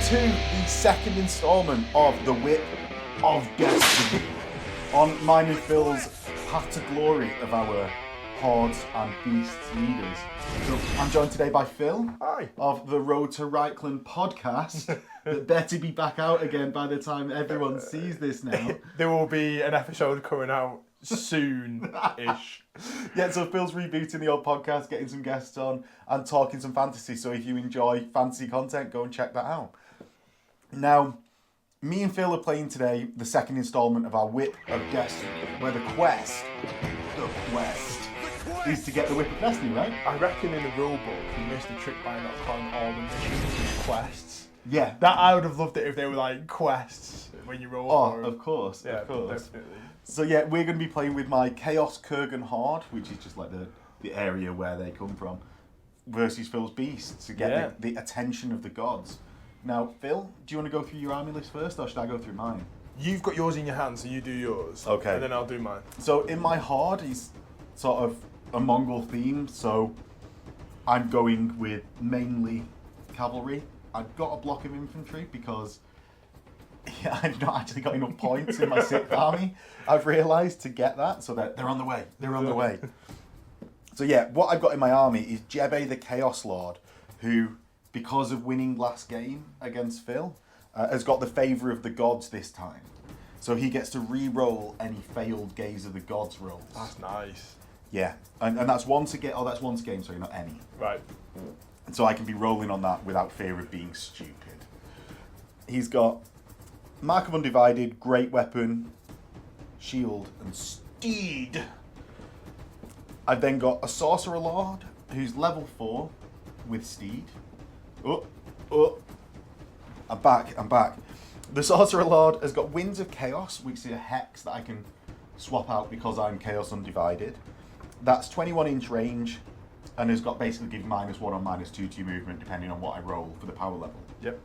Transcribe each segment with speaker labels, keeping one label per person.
Speaker 1: to the second instalment of the Whip of Destiny on mine and Phil's path to glory of our Hordes and Beasts leaders. So I'm joined today by Phil.
Speaker 2: Hi.
Speaker 1: Of the Road to Reichland podcast that better be back out again by the time everyone sees this now.
Speaker 2: There will be an episode coming out soon-ish.
Speaker 1: Yeah, so Phil's rebooting the old podcast, getting some guests on and talking some fantasy. So if you enjoy fantasy content, go and check that out. Now, me and Phil are playing today the second instalment of our Whip of Destiny, where the quest is to get the Whip of Destiny, right?
Speaker 2: I reckon in the rulebook you missed the trick by not calling all the missions as quests.
Speaker 1: Yeah.
Speaker 2: That I would have loved it if they were like quests when you roll for them.
Speaker 1: Of course,
Speaker 2: Yeah,
Speaker 1: of course.
Speaker 2: definitely.
Speaker 1: So yeah, we're going to be playing with my Chaos Kurgan Horde, which is just like the area where they come from, versus Phil's Beast to get the attention of the gods. Now, Phil, do you want to go through your army list first, or should I go through mine?
Speaker 2: You've got yours in your hand, so you do yours.
Speaker 1: Okay.
Speaker 2: And then I'll do mine.
Speaker 1: So in my Horde is sort of a Mongol theme, so I'm going with mainly cavalry. I've got a block of infantry because I've not actually got enough points in my 6th army, I've realised, to get that, so they're on the way. They're on the way. So yeah, what I've got in my army is Jebe the Chaos Lord, who, because of winning last game against Phil, has got the favour of the gods this time. So he gets to re-roll any failed Gaze of the Gods rolls.
Speaker 2: That's nice.
Speaker 1: Yeah, and that's once a game. Oh, that's once a game, sorry, not any.
Speaker 2: Right.
Speaker 1: And so I can be rolling on that without fear of being stupid. He's got Mark of Undivided, Great Weapon, Shield, and Steed. I've then got a Sorcerer Lord, who's level 4 with Steed. I'm back. The Sorcerer Lord has got Winds of Chaos, which is a hex that I can swap out because I'm Chaos Undivided. That's 21-inch range, and has got basically give -1 or -2 to your movement, depending on what I roll for the power level.
Speaker 2: Yep.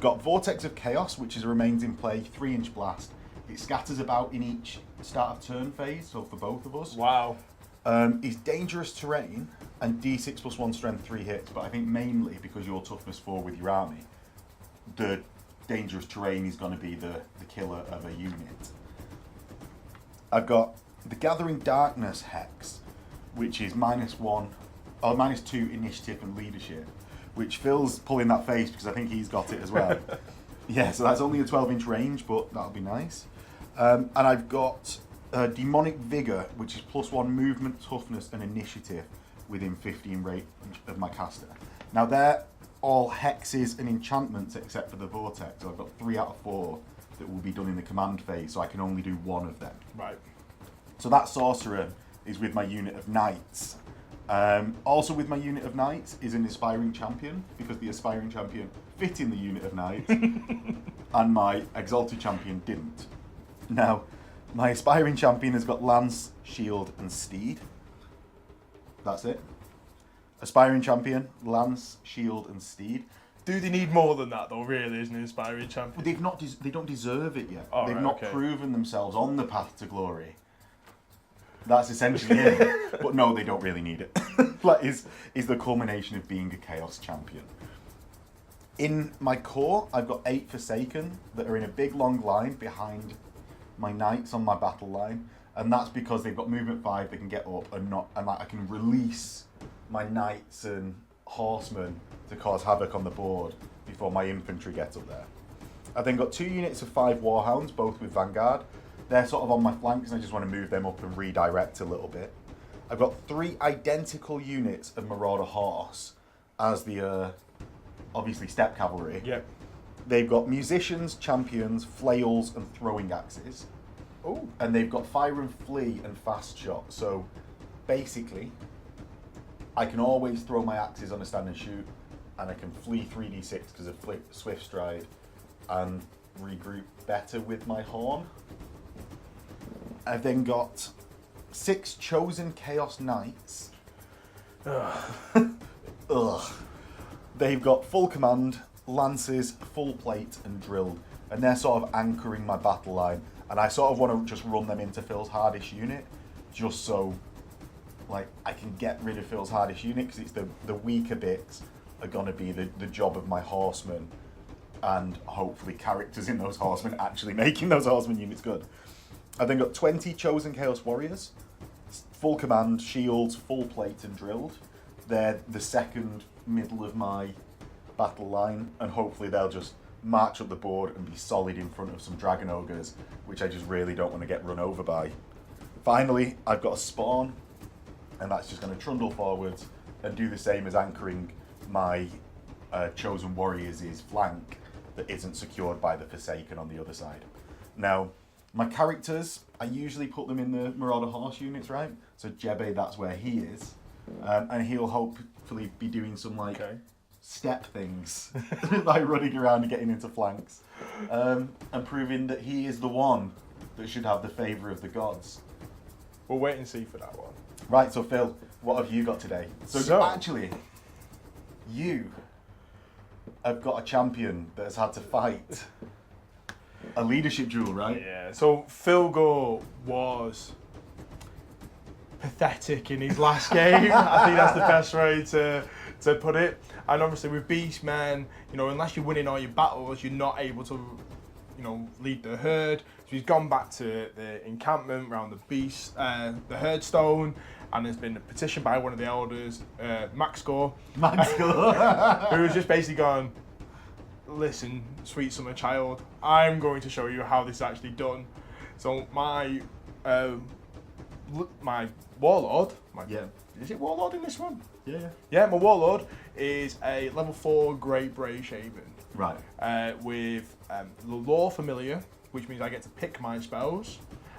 Speaker 1: Got Vortex of Chaos, which is remains in play, 3-inch blast. It scatters about in each start of turn phase, so for both of us.
Speaker 2: Wow.
Speaker 1: Is dangerous terrain and D6 + 1 strength 3 hits, but I think mainly because you're toughness 4 with your army, the dangerous terrain is going to be the killer of a unit. I've got the Gathering Darkness Hex, which is -1 or -2 initiative and leadership, which Phil's pulling that face because I think he's got it as well. Yeah, so that's only a 12-inch range, but that'll be nice. And I've got Demonic Vigor, which is +1 movement, toughness, and initiative within 15 range of my caster. Now they're all hexes and enchantments except for the Vortex, so I've got 3 out of 4 that will be done in the command phase, so I can only do 1 of them.
Speaker 2: Right.
Speaker 1: So that Sorcerer is with my unit of Knights. Also with my unit of Knights is an Aspiring Champion, because the Aspiring Champion fit in the unit of Knights, and my Exalted Champion didn't. Now, my Aspiring Champion has got Lance, Shield, and Steed. That's it. Aspiring Champion, Lance, Shield, and Steed.
Speaker 2: Do they need more than that, though, really, as an Inspiring Champion?
Speaker 1: They don't deserve it yet.
Speaker 2: Oh,
Speaker 1: They've
Speaker 2: right,
Speaker 1: not
Speaker 2: okay.
Speaker 1: proven themselves on the path to glory. That's essentially it. But no, they don't really need it. That is the culmination of being a Chaos Champion. In my core, I've got 8 Forsaken that are in a big long line behind my Knights on my battle line, and that's because they've got movement 5, they can get up and I can release my Knights and Horsemen to cause havoc on the board before my infantry gets up there. I've then got 2 units of 5 Warhounds, both with Vanguard. They're sort of on my flanks and I just want to move them up and redirect a little bit. I've got 3 identical units of Marauder Horse as the, obviously, Step Cavalry.
Speaker 2: Yep.
Speaker 1: They've got Musicians, Champions, Flails, and Throwing Axes.
Speaker 2: Oh.
Speaker 1: And they've got Fire and Flee and Fast Shot. So, basically, I can always throw my axes on a stand and shoot, and I can flee 3d6 because of Swift Stride, and regroup better with my Horn. I've then got 6 Chosen Chaos Knights. Ugh. They've got full command, lances, full plate, and drilled, and they're sort of anchoring my battle line. And I sort of want to just run them into Phil's hardest unit, just so like I can get rid of Phil's hardest unit, because it's the weaker bits are gonna be the job of my horsemen and hopefully characters in those horsemen actually making those horseman units good. I've then got 20 Chosen Chaos Warriors, full command, shields, full plate and drilled. They're the second middle of my battle line, and hopefully they'll just march up the board and be solid in front of some Dragon Ogres, which I just really don't want to get run over by. Finally, I've got a Spawn, and that's just going to trundle forwards and do the same as anchoring my Chosen Warriors' flank that isn't secured by the Forsaken on the other side. Now, my characters, I usually put them in the Marauder Horse units, right? So Jebe, that's where he is. And he'll hopefully be doing some step things, like running around and getting into flanks, and proving that he is the one that should have the favour of the gods.
Speaker 2: We'll wait and see for that one.
Speaker 1: Right, so Phil, what have you got today? So actually, you have got a champion that has had to fight a leadership duel, right?
Speaker 2: Yeah, so Philgore was pathetic in his last game. I think that's the best way to put it. And obviously with Beastmen, unless you're winning all your battles, you're not able to, lead the herd. So he's gone back to the encampment around the herd stone, and there's been a petition by one of the elders, Maxgore, who was just basically gone, listen, sweet summer child, I'm going to show you how this is actually done. So my warlord, is it warlord in this one? Yeah, my warlord is a level 4 Great Brave Shaman.
Speaker 1: Right.
Speaker 2: With the Law Familiar, which means I get to pick my spells,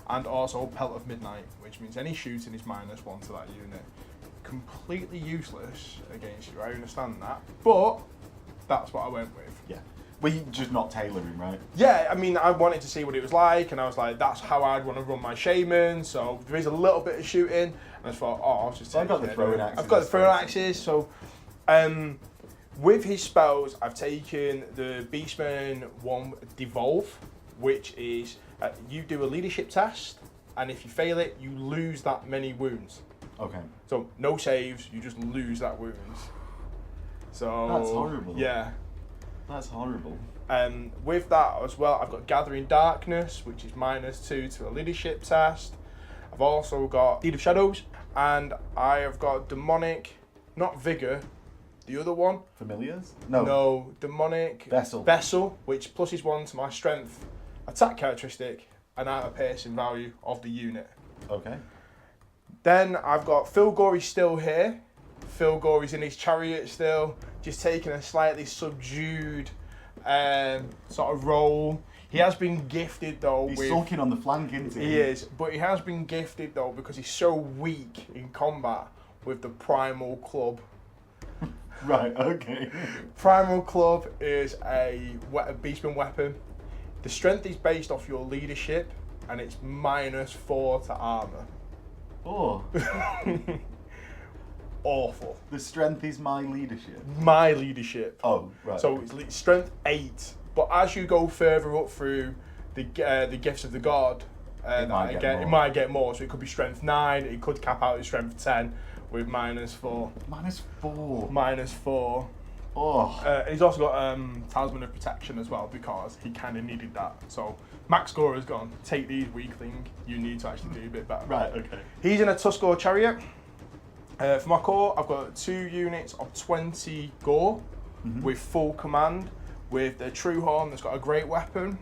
Speaker 2: and also Pelt of Midnight, which means any shooting is -1 to that unit. Completely useless against you, I understand that, but that's what I went with.
Speaker 1: Yeah. Well, you're just not tailoring, right?
Speaker 2: Yeah, I mean, I wanted to see what it was like, and I was like, that's how I'd want to run my shaman, so there is a little bit of shooting, and I thought, I'll just take
Speaker 1: I've got the throwing axes.
Speaker 2: I've got the throwing axes, so with his spells, I've taken the Beastman 1 Devolve, which is, you do a leadership test, and if you fail it, you lose that many wounds.
Speaker 1: Okay.
Speaker 2: So, no saves, you just lose that wounds. So
Speaker 1: that's horrible.
Speaker 2: Yeah.
Speaker 1: That's horrible.
Speaker 2: With that as well, I've got Gathering Darkness, which is -2 to a leadership test. I've also got Deed of Shadows, and I have got Demonic, not Vigor, the other one.
Speaker 1: Familiars?
Speaker 2: No, Demonic Vessel, which pluses 1 to my strength attack characteristic and armor piercing value of the unit.
Speaker 1: Okay.
Speaker 2: Then I've got Philgore still here. Philgore is in his chariot still, just taking a slightly subdued sort of role. He has been gifted though.
Speaker 1: He's sulking on the flank, isn't he?
Speaker 2: He is, but he has been gifted though because he's so weak in combat with the Primal Club.
Speaker 1: Right, okay.
Speaker 2: Primal Club is a beastman weapon. The strength is based off your leadership, and it's -4 to armor.
Speaker 1: Oh.
Speaker 2: Awful.
Speaker 1: The strength is my leadership.
Speaker 2: My leadership.
Speaker 1: Oh, right.
Speaker 2: So
Speaker 1: okay.
Speaker 2: it's strength 8, but as you go further up through the gifts of the god, it might get more. So it could be strength 9. It could cap out at strength 10 with -4.
Speaker 1: -4.
Speaker 2: -4.
Speaker 1: Oh.
Speaker 2: And he's also got Talisman of Protection as well because he kind of needed that. So Max Score has gone. Take these, weakling. You need to actually do a bit better.
Speaker 1: Right. Okay.
Speaker 2: He's in a Tuskor chariot. For my core, I've got 2 units of 20 gore with full command, with the True Horn that's got a great weapon.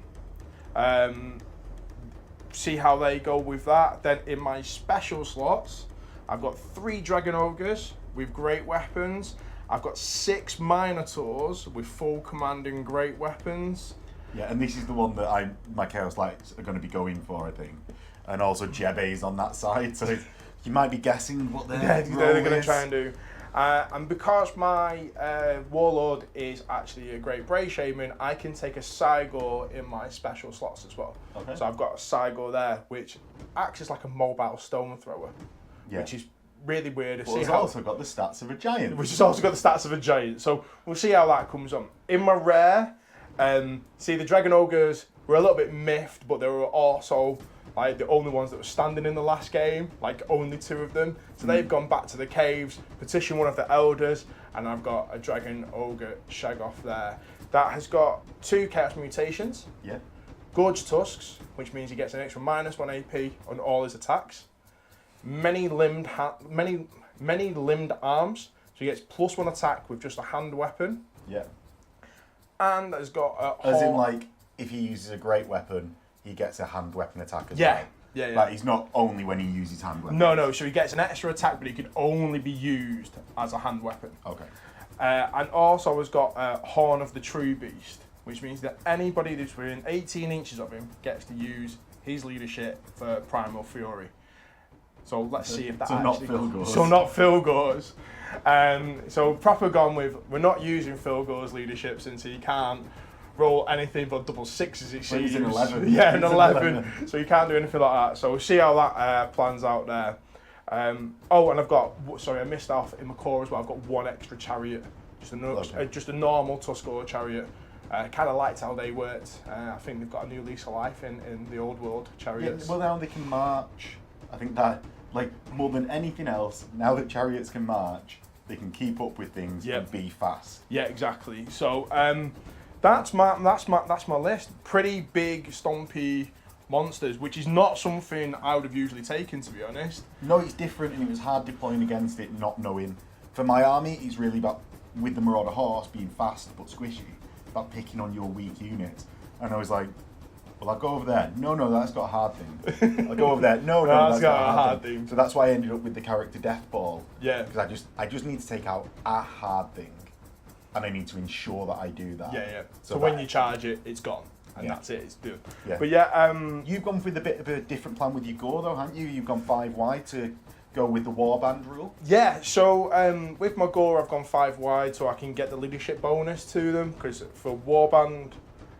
Speaker 2: See how they go with that. Then in my special slots, I've got 3 Dragon Ogres with great weapons. I've got 6 Minotaurs with full command and great weapons.
Speaker 1: Yeah, and this is the one that my Chaos Lights are going to be going for, I think. And also Jebe's on that side, so you might be guessing what they're
Speaker 2: going to try and do. And because my Warlord is actually a Great Brave Shaman, I can take a Cygor in my special slots as well.
Speaker 1: Okay.
Speaker 2: So I've got a Cygor there, which acts as like a mobile stone thrower, which is really weird.
Speaker 1: Well, it's also got the stats of a giant.
Speaker 2: Which has also got the stats of a giant. So we'll see how that comes on. In my rare, see the Dragon Ogres were a little bit miffed, but they were also like the only ones that were standing in the last game, like only 2 of them. So they've gone back to the caves, petitioned one of the elders, and I've got a Dragon Ogre Shaggoth there. that has got 2 chaos mutations,
Speaker 1: Yeah.
Speaker 2: gorge tusks, which means he gets an extra -1 AP on all his attacks, many limbed arms, so he gets +1 attack with just a hand weapon,
Speaker 1: Yeah.
Speaker 2: and has got a
Speaker 1: As in, like, if he uses a great weapon, he gets a hand weapon attack as well.
Speaker 2: Yeah.
Speaker 1: Like, he's not only when he uses hand weapons.
Speaker 2: No, so he gets an extra attack, but it can only be used as a hand weapon.
Speaker 1: Okay.
Speaker 2: And also has got Horn of the True Beast, which means that anybody that's within 18 inches of him gets to use his leadership for Primal Fury. So let's see if that
Speaker 1: So not
Speaker 2: actually
Speaker 1: Phil Gore's.
Speaker 2: So not Phil Gore's. So proper gone with, we're not using Phil Gore's leadership since he can't roll anything but double sixes, it seems.
Speaker 1: Well, he's an 11.
Speaker 2: Yeah, an
Speaker 1: He's
Speaker 2: 11. So you can't do anything like that. So we'll see how that plans out there. Oh, and I've got, sorry, I missed off in my core as well. I've got 1 extra chariot, just a normal Tuscarora chariot. Kind of liked how they worked. I think they've got a new lease of life in the old world chariots.
Speaker 1: Yeah, well, now they can march. I think that, like, more than anything else, now that chariots can march, they can keep up with things and be fast.
Speaker 2: Yeah, exactly. So that's my list. Pretty big, stompy monsters, which is not something I would have usually taken, to be honest.
Speaker 1: No, it's different, and it was hard deploying against it, not knowing. For my army, it's really about, with the Marauder Horse being fast but squishy, about picking on your weak units. And I was like, well, I'll go over there. No, that's got a hard thing. I'll go over there. No, that's got a hard thing. So that's why I ended up with the character Death Ball.
Speaker 2: Yeah.
Speaker 1: Because I just need to take out a hard thing, and I need to ensure that I do that.
Speaker 2: Yeah. So when you charge it, it's gone. And that's it, it's done.
Speaker 1: Yeah.
Speaker 2: But yeah,
Speaker 1: you've gone with a bit of a different plan with your Gore though, haven't you? You've gone 5 wide to go with the warband rule.
Speaker 2: Yeah, so with my Gore I've gone 5 wide so I can get the leadership bonus to them, because for warband,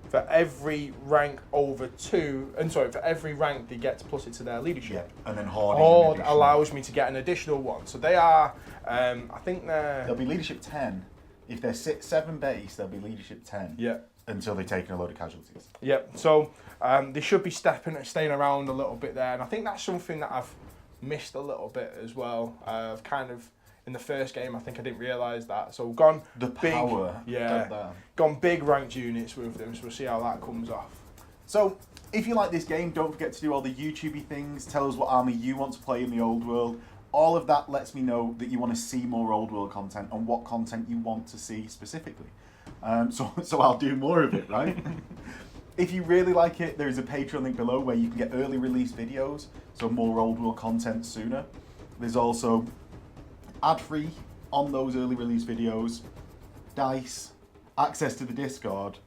Speaker 2: for every rank over 2, and sorry, for every rank they get to plus it to their leadership.
Speaker 1: Yeah, and then Horde.
Speaker 2: Horde allows me to get an additional one. So they are, I think
Speaker 1: they'll be leadership 10. If they're 7 base, they'll be leadership 10.
Speaker 2: Yeah.
Speaker 1: Until they've taken a load of casualties.
Speaker 2: Yep. So they should be staying around a little bit there, and I think that's something that I've missed a little bit as well. I've kind of in the first game, I think I didn't realise that. So gone
Speaker 1: the
Speaker 2: big,
Speaker 1: power.
Speaker 2: Gone big ranked units with them. So we'll see how that comes off.
Speaker 1: So if you like this game, don't forget to do all the YouTubey things. Tell us what army you want to play in the old world. All of that lets me know that you want to see more old world content and what content you want to see specifically. So I'll do more of it, right? If you really like it, there is a Patreon link below where you can get early release videos, so more old world content sooner. There's also ad-free on those early release videos, dice, access to the Discord,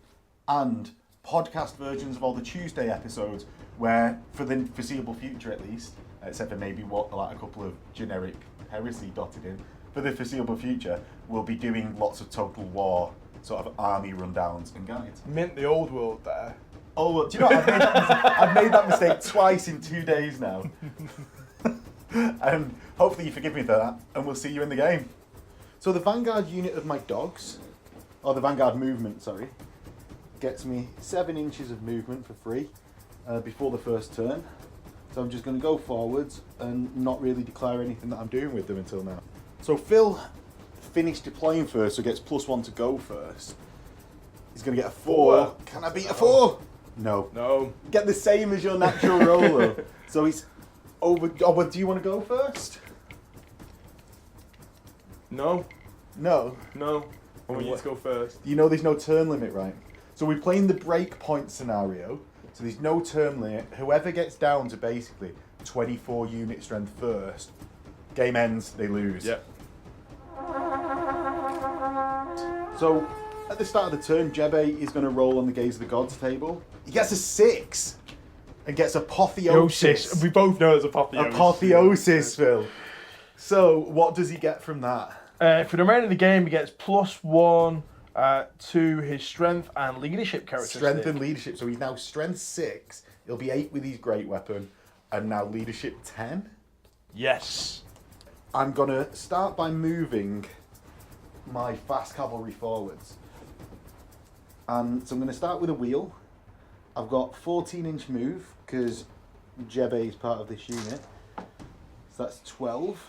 Speaker 1: and podcast versions of all the Tuesday episodes where, for the foreseeable future at least, except for maybe like a couple of generic heresy dotted in, for the foreseeable future, we'll be doing lots of Total War sort of army rundowns and guides.
Speaker 2: Mint the old world there.
Speaker 1: Oh, look, do you know what? I've made that mistake twice in 2 days now. And hopefully you forgive me for that, and we'll see you in the game. So the Vanguard unit of my dogs, or the Vanguard movement, sorry, gets me 7 inches of movement for free before the first turn. So I'm just going to go forwards and not really declare anything that I'm doing with them until now. So Phil finished deploying first, so gets +1 to go first. He's going to get a 4. Can I beat a 4? No. Get the same as your natural roll though. So he's over. Oh, but do you want to go first?
Speaker 2: No. I want you to go first.
Speaker 1: You know there's no turn limit, right? So we're playing the breakpoint scenario. So there's no turn limit. Whoever gets down to basically 24 unit strength first, game ends, they lose.
Speaker 2: Yep.
Speaker 1: So at the start of the turn, Jebe is going to roll on the Gaze of the Gods table. He gets a 6 and gets Apotheosis.
Speaker 2: We both know it's Apotheosis.
Speaker 1: Apotheosis, Phil. So what does he get from that?
Speaker 2: For the remainder of the game, he gets +1 to his strength and leadership characteristic.
Speaker 1: Strength and leadership. So he's now strength 6. He'll be 8 with his great weapon, and now leadership 10.
Speaker 2: Yes.
Speaker 1: I'm gonna start by moving my fast cavalry forwards. And so I'm gonna start with a wheel. I've got 14-inch move because Jebe is part of this unit. So that's 12.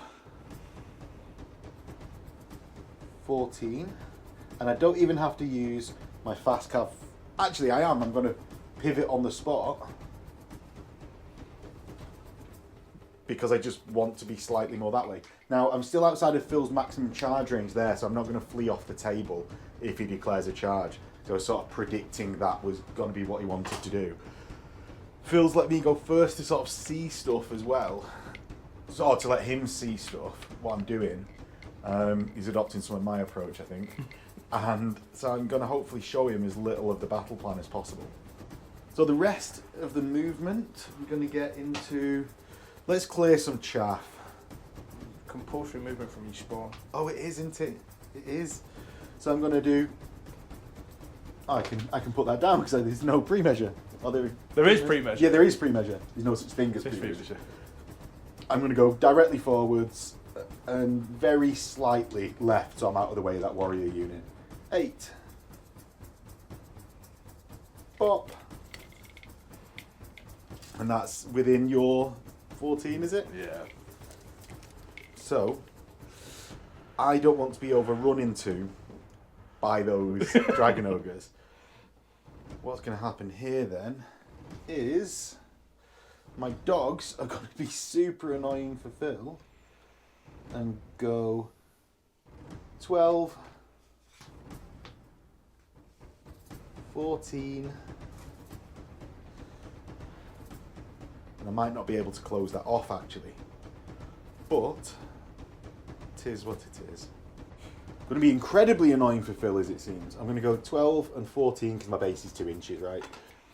Speaker 1: 14. And I don't even have to use my fast cav. Actually, I am. I'm going to pivot on the spot because I just want to be slightly more that way. Now, I'm still outside of Phil's maximum charge range there, so I'm not going to flee off the table if he declares a charge. So I was sort of predicting that was going to be what he wanted to do. Phil's let me go first to sort of see stuff as well. Sort of to let him see stuff, what I'm doing. He's adopting some of my approach, I think. And so I'm going to hopefully show him as little of the battle plan as possible. So the rest of the movement, we're going to get into... Let's clear some chaff.
Speaker 2: Compulsory movement from each spawn.
Speaker 1: Oh, it is, isn't it? It is. So I'm going to do... Oh, I can put that down because there's no pre-measure. Oh,
Speaker 2: there is pre-measure.
Speaker 1: Yeah, there is pre-measure. There's no such thing as pre-measure. I'm going to go directly forwards and very slightly left, so I'm out of the way of that warrior unit. 8. Bop. And that's within your 14, is it?
Speaker 2: Yeah.
Speaker 1: So, I don't want to be overrun into by those dragon ogres. What's going to happen here then is my dogs are going to be super annoying for Phil and go 12, 14, and I might not be able to close that off actually, but it is what it is. Going to be incredibly annoying for Phil as it seems. I'm going to go 12 and 14 because my base is 2 inches, right?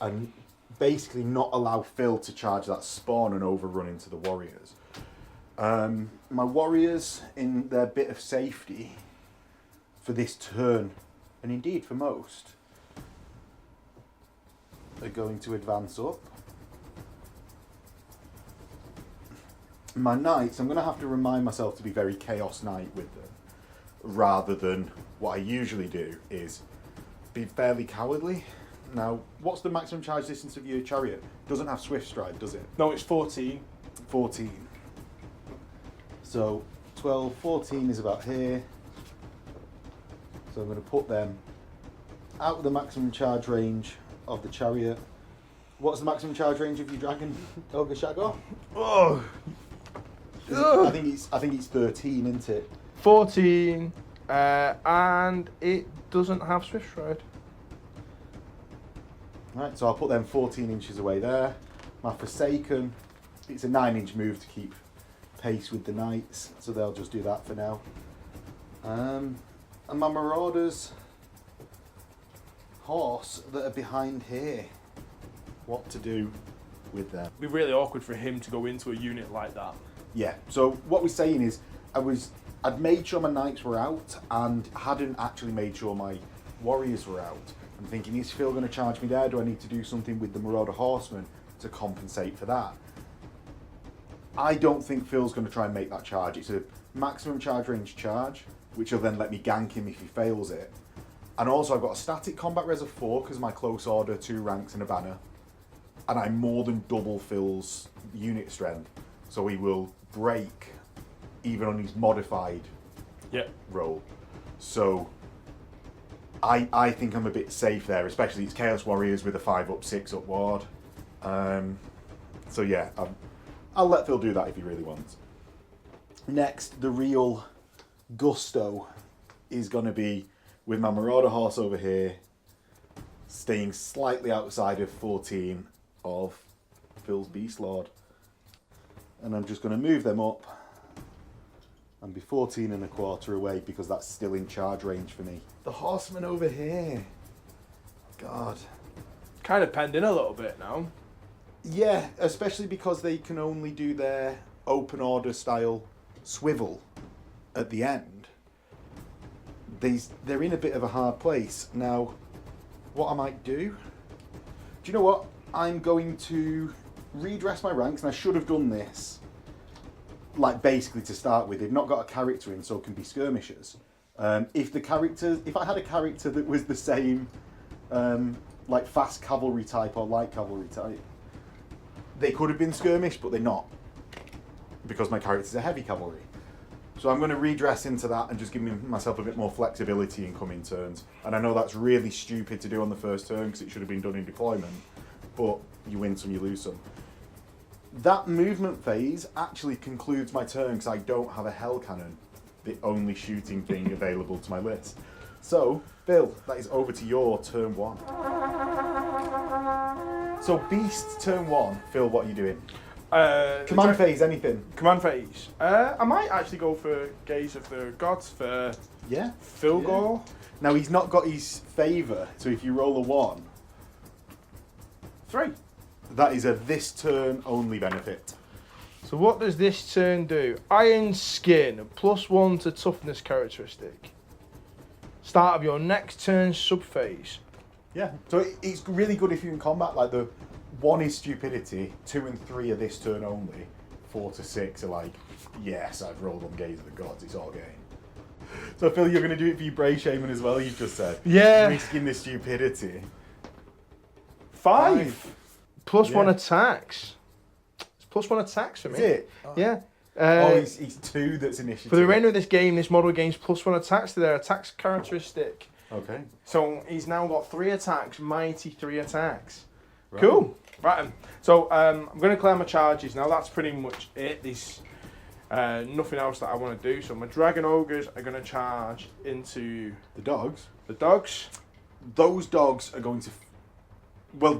Speaker 1: And basically not allow Phil to charge that spawn and overrun into the warriors. My warriors, in their bit of safety for this turn, and indeed for most, are going to advance up. My knights, I'm going to have to remind myself to be very Chaos Knight with them, rather than what I usually do is be fairly cowardly. Now, what's the maximum charge distance of your chariot? Doesn't have swift stride, does it?
Speaker 2: No, it's 14.
Speaker 1: 14. So 12, 14 is about here. So I'm going to put them out of the maximum charge range of the chariot. What's the maximum charge range of your dragon, Ogre Shagor?
Speaker 2: Oh.
Speaker 1: I think it's 13, isn't it?
Speaker 2: 14, and it doesn't have swift stride.
Speaker 1: Right, so I'll put them 14 inches away there. My Forsaken, it's a 9-inch move to keep pace with the knights, so they'll just do that for now. And my Marauders horse that are behind here, what to do with them?
Speaker 2: It'd be really awkward for him to go into a unit like that.
Speaker 1: Yeah, so what we're saying is I'd made sure my knights were out and hadn't actually made sure my warriors were out. I'm thinking, is Phil going to charge me there? Do I need to do something with the Marauder Horsemen to compensate for that? I don't think Phil's going to try and make that charge. It's a maximum charge range charge, which will then let me gank him if he fails it. And also I've got a static combat res of 4 because of my close order, 2 ranks and a banner. And I'm more than double Phil's unit strength. So he will break even on his modified roll. So I think I'm a bit safe there, especially it's Chaos Warriors with a 5-up, 6-up ward. So yeah, I'll let Phil do that if he really wants. Next, the real gusto is going to be with my Marauder horse over here, staying slightly outside of 14 of Phil's Beast Lord. And I'm just going to move them up and be 14 and a quarter away because that's still in charge range for me. The horsemen over here. God.
Speaker 2: Kind of penned in a little bit now.
Speaker 1: Yeah, especially because they can only do their open order style swivel at the end. They're in a bit of a hard place. Now, what I might do you know what? I'm going to redress my ranks, and I should have done this like basically to start with. They've not got a character in, so it can be skirmishers. If I had a character that was the same like fast cavalry type or light cavalry type, they could have been skirmish, but they're not because my characters are heavy cavalry. So I'm going to redress into that and just give myself a bit more flexibility in coming turns. And I know that's really stupid to do on the first turn because it should have been done in deployment, but you win some, you lose some. That movement phase actually concludes my turn because I don't have a hell cannon, the only shooting thing available to my list. So, Phil, that is over to your turn 1. So, Beast, turn 1. Phil, what are you doing? Command phase, anything?
Speaker 2: Command phase. I might actually go for Gaze of the Gods for Phil Gore.
Speaker 1: Now, he's not got his favour, so if you roll a 1...
Speaker 2: 3.
Speaker 1: That is a this turn only benefit.
Speaker 2: So what does this turn do? Iron Skin, +1 to toughness characteristic. Start of your next turn subphase.
Speaker 1: Yeah. So it's really good if you're in combat. Like the 1 is stupidity, 2 and 3 are this turn only, 4 to 6 are like, yes, I've rolled on Gaze of the Gods, it's all game. So Phil, you're going to do it for your Brave Shaman as well, you just said.
Speaker 2: Yeah.
Speaker 1: Risking the stupidity.
Speaker 2: 5. +1 attacks. It's +1 attacks for me.
Speaker 1: Is it?
Speaker 2: Yeah.
Speaker 1: He's 2 that's initiative.
Speaker 2: For the remainder of this game, this model gains +1 attacks to their attacks characteristic.
Speaker 1: Okay.
Speaker 2: So he's now got 3 attacks, mighty 3 attacks.
Speaker 1: Right.
Speaker 2: Cool. Right then. So I'm going to clear my charges now. That's pretty much it. There's nothing else that I want to do. So my Dragon Ogres are going to charge into
Speaker 1: The dogs?
Speaker 2: the dogs.
Speaker 1: Those dogs are going to...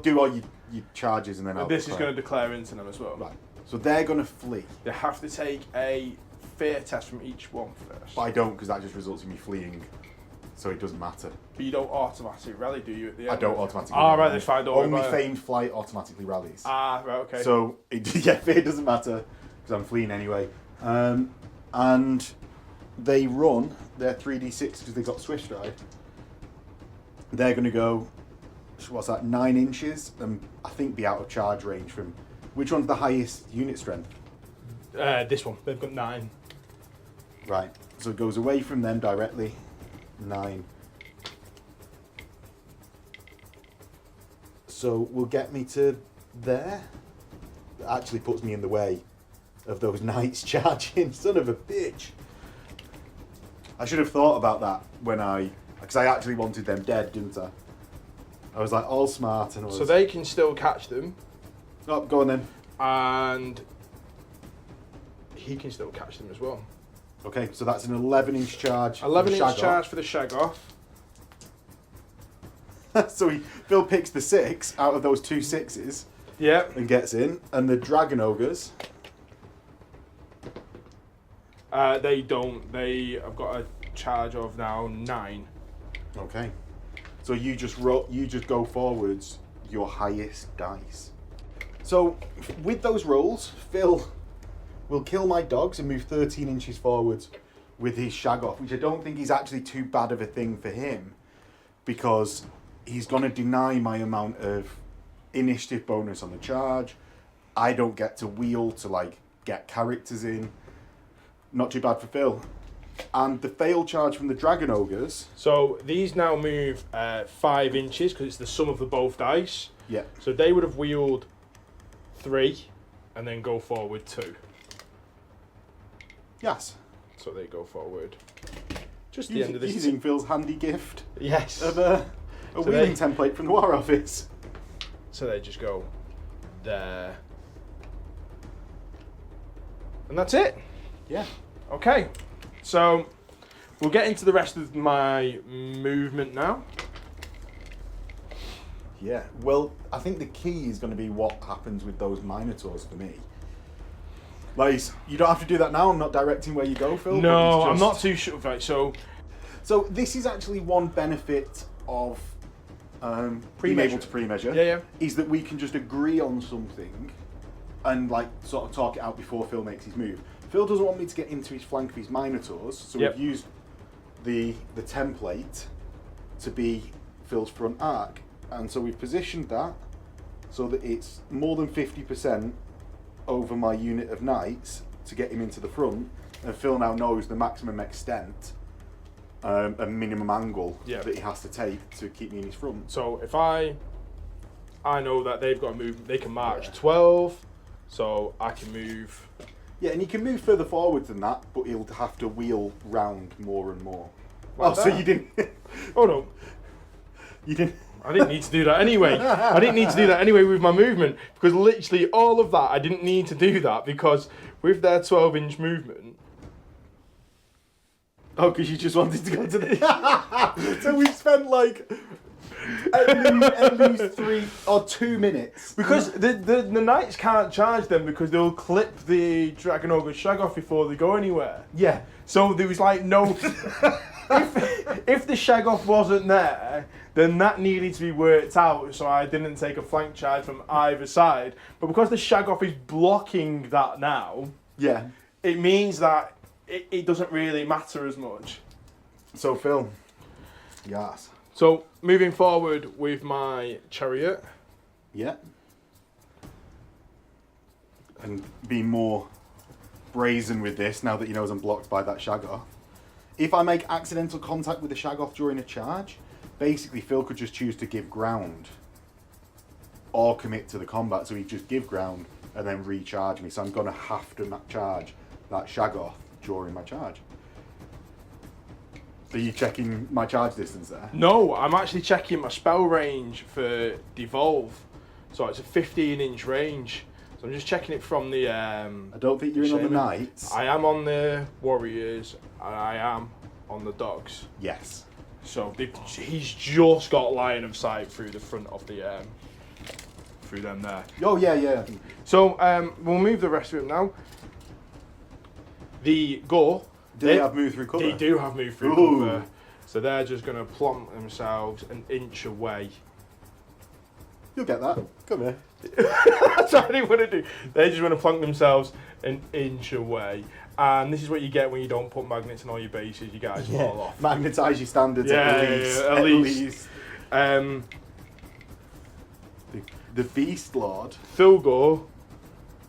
Speaker 1: do all your charges and then I'll
Speaker 2: This is
Speaker 1: declare.
Speaker 2: going to declare into them as well.
Speaker 1: Right. So they're going to flee.
Speaker 2: They have to take a fear test from each one first.
Speaker 1: But I don't, because that just results in me fleeing. So it doesn't matter.
Speaker 2: But you don't automatically rally, do you, at the end?
Speaker 1: I don't automatically
Speaker 2: Ah,
Speaker 1: rally.
Speaker 2: right, that's fine. Don't worry
Speaker 1: Only
Speaker 2: about it.
Speaker 1: feigned flight automatically rallies.
Speaker 2: Ah, right, okay.
Speaker 1: So, fear doesn't matter, because I'm fleeing anyway. And they run their 3d6, because they've got Swift Stride. They're going to go, what's that, 9 inches, and I think be out of charge range from... Which one's the highest unit strength?
Speaker 2: This one. They've got 9.
Speaker 1: Right, so it goes away from them directly. 9. So will get me to there. It actually puts me in the way of those knights charging. Son of a bitch. I should have thought about that because I actually wanted them dead, didn't I? I was like all smart and
Speaker 2: So they can still catch them.
Speaker 1: Oh, go on then.
Speaker 2: And he can still catch them as well.
Speaker 1: Okay, so that's an 11-inch charge.
Speaker 2: 11-inch charge for the shag off.
Speaker 1: So Phil picks the 6 out of those 2 6s.
Speaker 2: Yep.
Speaker 1: And gets in. And the Dragon Ogres.
Speaker 2: They don't. They have got a charge of now 9.
Speaker 1: Okay. So you just go forwards your highest dice. So with those rolls, Phil will kill my dogs and move 13 inches forwards with his shag off, which I don't think is actually too bad of a thing for him, because he's going to deny my amount of initiative bonus on the charge. I don't get to wheel to get characters in. Not too bad for Phil. And the fail charge from the Dragon Ogres.
Speaker 2: So these now move 5 inches because it's the sum of the both dice.
Speaker 1: Yeah.
Speaker 2: So they would have wheeled 3 and then go forward 2.
Speaker 1: Yes.
Speaker 2: So they go forward. Just the
Speaker 1: Using,
Speaker 2: end of this.
Speaker 1: using Phil's handy gift
Speaker 2: Yes.
Speaker 1: of a wheeling template from the War Office.
Speaker 2: So they just go there. And that's it.
Speaker 1: Yeah.
Speaker 2: Okay. So we'll get into the rest of my movement now.
Speaker 1: Yeah. Well, I think the key is going to be what happens with those Minotaurs for me. Like, you don't have to do that now. I'm not directing where you go, Phil.
Speaker 2: No, I'm not too sure. Right, so
Speaker 1: this is actually one benefit of being able to pre-measure.
Speaker 2: Yeah.
Speaker 1: Is that we can just agree on something and sort of talk it out before Phil makes his move. Phil doesn't want me to get into his flank of his Minotaurs, so we've used the template to be Phil's front arc, and so we've positioned that so that it's more than 50% over my unit of knights to get him into the front, and Phil now knows the maximum extent, a minimum angle that he has to take to keep me in his front.
Speaker 2: So if I know that they've got to move, they can march 12, so I can move
Speaker 1: Yeah, and he can move further forward than that, but he'll have to wheel round more and more.
Speaker 2: Like
Speaker 1: so
Speaker 2: that.
Speaker 1: you didn't...
Speaker 2: Oh no.
Speaker 1: You didn't...
Speaker 2: I didn't need to do that anyway. I didn't need to do that anyway with my movement, because literally all of that, I didn't need to do that, because with their 12-inch movement...
Speaker 1: Oh, because you just wanted to go to the... So we've spent like at least 3 or 2 minutes.
Speaker 2: Because the knights can't charge them because they'll clip the Dragon Ogre shag off before they go anywhere.
Speaker 1: Yeah.
Speaker 2: So there was like no... if the shag off wasn't there, then that needed to be worked out, so I didn't take a flank charge from either side. But because the shag off is blocking that now,
Speaker 1: Yeah.
Speaker 2: it means that it doesn't really matter as much.
Speaker 1: So Phil. Yes.
Speaker 2: So moving forward with my chariot.
Speaker 1: Yeah. And be more brazen with this now that he knows I'm blocked by that shag off. If I make accidental contact with the shag off during a charge, basically Phil could just choose to give ground or commit to the combat. So he'd just give ground and then recharge me. So I'm going to have to charge that shag off during my charge. Are you checking my charge distance there?
Speaker 2: No, I'm actually checking my spell range for devolve. So it's a 15-inch range. So I'm just checking it from the...
Speaker 1: I don't think you're in on the
Speaker 2: Shaman.
Speaker 1: knights.
Speaker 2: I am on the warriors, and I am on the dogs.
Speaker 1: Yes.
Speaker 2: So he's just got line of sight through the front of the... through them there.
Speaker 1: Oh, yeah, yeah.
Speaker 2: So we'll move the rest of it now. The Gore...
Speaker 1: Do they have move through cover?
Speaker 2: They do have move through
Speaker 1: Ooh.
Speaker 2: cover. So they're just going to plonk themselves an inch away.
Speaker 1: You'll get that. Come here.
Speaker 2: That's what they want to do. They just want to plonk themselves an inch away. And this is what you get when you don't put magnets in all your bases. You guys fall off.
Speaker 1: Magnetise your standards
Speaker 2: Yeah,
Speaker 1: at least.
Speaker 2: at least.
Speaker 1: The Beast Lord.
Speaker 2: Thilgor,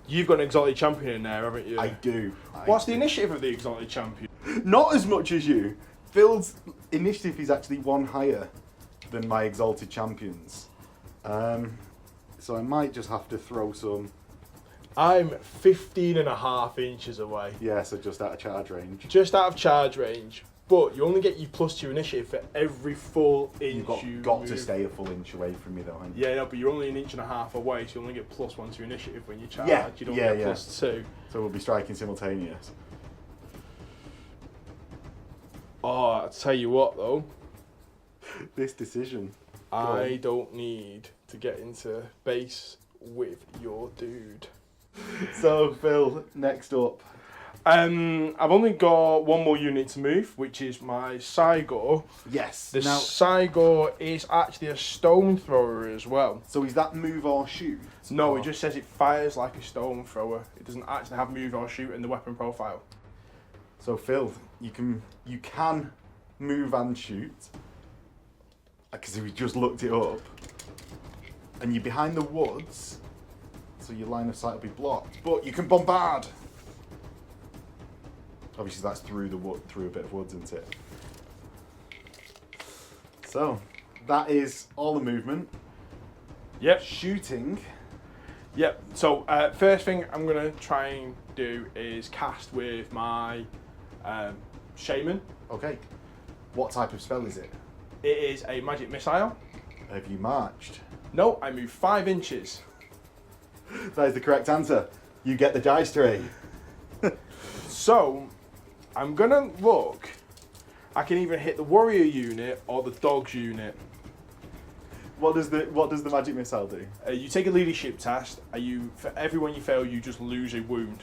Speaker 2: you've got an exotic champion in there, haven't you?
Speaker 1: I do.
Speaker 2: What's the initiative of the exotic champion?
Speaker 1: Not as much as you. Phil's initiative is actually 1 higher than my exalted champions. So I might just have to throw some.
Speaker 2: I'm 15.5 inches away.
Speaker 1: Yeah, so just out of charge range.
Speaker 2: Just out of charge range. But you only get your +2 initiative for every full inch
Speaker 1: You've got to
Speaker 2: move.
Speaker 1: stay a full inch away from me though, haven't you?
Speaker 2: Yeah, no, but you're only 1.5 inches away, so you only get +1 to your initiative when you charge.
Speaker 1: Yeah,
Speaker 2: You don't
Speaker 1: yeah,
Speaker 2: get
Speaker 1: yeah.
Speaker 2: +2.
Speaker 1: So we'll be striking simultaneous.
Speaker 2: Oh, I'll tell you what though.
Speaker 1: This decision.
Speaker 2: I don't need to get into base with your dude.
Speaker 1: So Phil, next up.
Speaker 2: I've only got one more unit to move, which is my Cygor.
Speaker 1: Yes.
Speaker 2: The
Speaker 1: Now,
Speaker 2: Cygor is actually a stone thrower as well.
Speaker 1: so is that move or shoot?
Speaker 2: No,
Speaker 1: Or-
Speaker 2: it just says it fires like a stone thrower. It doesn't actually have move or shoot in the weapon profile.
Speaker 1: So Phil, you can move and shoot. Because we just looked it up. And you're behind the woods, so your line of sight will be blocked. But you can bombard. Obviously that's through a bit of woods, isn't it? So that is all the movement.
Speaker 2: Yep.
Speaker 1: Shooting.
Speaker 2: Yep. So first thing I'm gonna try and do is cast with my shaman.
Speaker 1: Okay. What type of spell is it?
Speaker 2: It is a magic missile.
Speaker 1: Have you marched?
Speaker 2: No, I move 5 inches.
Speaker 1: That is the correct answer. You get the dice tray.
Speaker 2: So I'm gonna look. I can either hit the warrior unit or the dogs unit.
Speaker 1: What does the magic missile do?
Speaker 2: You take a leadership test. For everyone you fail, you just lose a wound.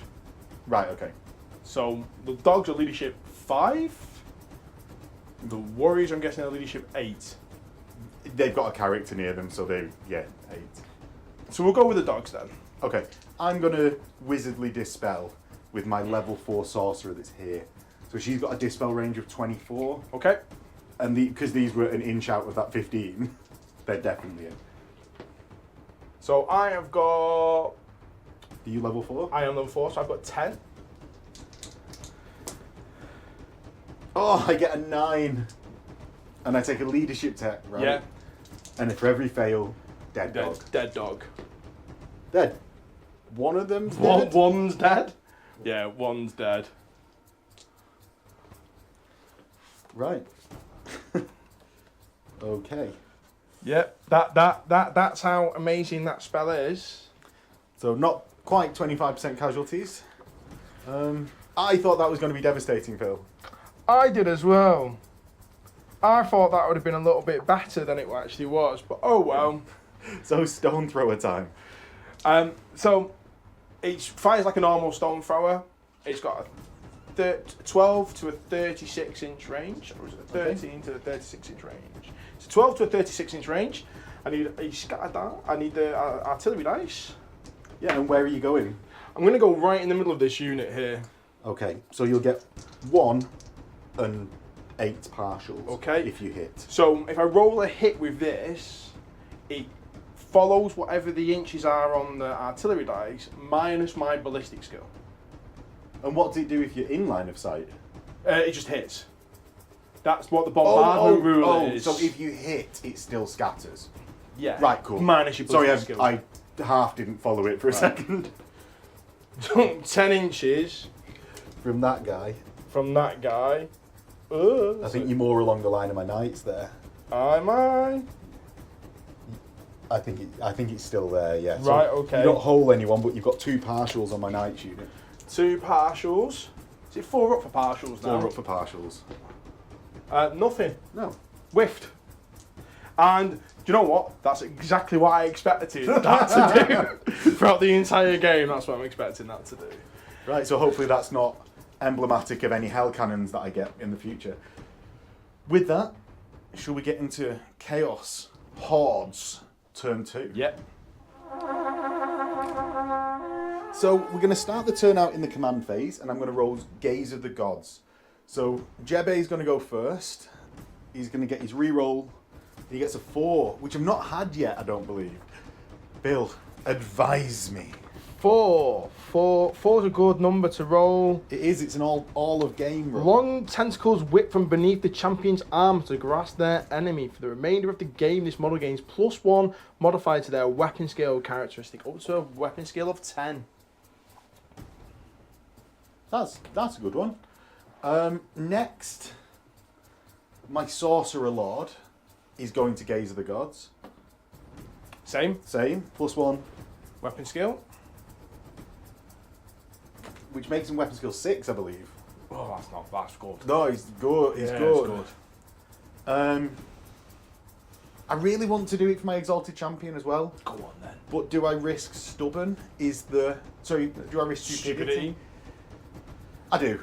Speaker 1: Right. Okay.
Speaker 2: So the dogs are leadership 5. The warriors, I'm guessing, are leadership 8.
Speaker 1: They've got a character near them, so 8.
Speaker 2: So we'll go with the dogs then.
Speaker 1: Okay, I'm gonna wizardly dispel with my level 4 sorcerer that's here. So she's got a dispel range of 24,
Speaker 2: Okay.
Speaker 1: and because these were an inch out of that 15, they're definitely in.
Speaker 2: So I have got.
Speaker 1: Are you level 4?
Speaker 2: I am level 4, so I've got 10.
Speaker 1: Oh, I get a 9, and I take a leadership tech, right?
Speaker 2: Yeah.
Speaker 1: And if for every fail, dead dog.
Speaker 2: Dead dog.
Speaker 1: Dead. One of them's
Speaker 2: One,
Speaker 1: dead.
Speaker 2: one's dead. Yeah, one's dead.
Speaker 1: Right. Okay.
Speaker 2: Yep, that's how amazing that spell is.
Speaker 1: So not quite 25% casualties. I thought that was going to be devastating, Phil.
Speaker 2: I did as well. I thought that would have been a little bit better than it actually was, but oh well.
Speaker 1: So stone thrower time.
Speaker 2: So it fires like a normal stone thrower. It's got a 12 to a 36 inch range, or is it 13 to a 36 inch range? It's a 12 to a 36 inch range. I need a scattered that. I need the artillery dice.
Speaker 1: Yeah, and where are you going?
Speaker 2: I'm going to go right in the middle of this unit here.
Speaker 1: Okay, so you'll get 1 and 8 partials.
Speaker 2: Okay.
Speaker 1: If you hit.
Speaker 2: So if I roll a hit with this, it follows whatever the inches are on the artillery dice minus my ballistic skill.
Speaker 1: And what does it do if you're in line of sight?
Speaker 2: It just hits. That's what the bombardment rule is.
Speaker 1: So if you hit, it still scatters.
Speaker 2: Yeah.
Speaker 1: Right, cool.
Speaker 2: Minus your ballistic skill.
Speaker 1: I half didn't follow it for a second.
Speaker 2: 10 inches
Speaker 1: From that guy.
Speaker 2: from that guy.
Speaker 1: I think you're more along the line of my knights there.
Speaker 2: Am I?
Speaker 1: I think it's still there, yeah. So
Speaker 2: Right, okay.
Speaker 1: You don't hole anyone, but you've got 2 partials on my knights unit.
Speaker 2: 2 partials. Is it 4 up for partials now?
Speaker 1: 4 up for partials.
Speaker 2: Nothing.
Speaker 1: No.
Speaker 2: Whiffed. And do you know what? That's exactly what I expected that to do throughout the entire game. That's what I'm expecting that to do.
Speaker 1: Right, so hopefully that's not emblematic of any hell cannons that I get in the future. With that, shall we get into Chaos Hordes turn 2?
Speaker 2: Yep.
Speaker 1: So we're going to start the turn out in the command phase, and I'm going to roll Gaze of the Gods. So Jebe is going to go first. He's going to get his reroll. He gets a 4, which I've not had yet, I don't believe. Bill, advise me.
Speaker 2: 4. 4's a good number to roll.
Speaker 1: It is, it's an all of game roll.
Speaker 2: Long tentacles whip from beneath the champion's arm to grasp their enemy. For the remainder of the game, this model gains +1 modified to their weapon skill characteristic, up to a weapon skill of 10.
Speaker 1: That's a good one. Next, my Sorcerer Lord is going to Gaze of the Gods.
Speaker 2: Same.
Speaker 1: Same, +1.
Speaker 2: Weapon skill.
Speaker 1: Which makes him weapon skill 6, I believe.
Speaker 2: Oh, that's good.
Speaker 1: No, he's good. He's
Speaker 2: Yeah,
Speaker 1: good.
Speaker 2: it's good.
Speaker 1: I really want to do it for my Exalted Champion as well.
Speaker 2: Go on then.
Speaker 1: But do I risk stubborn? Do I risk stupidity? I do.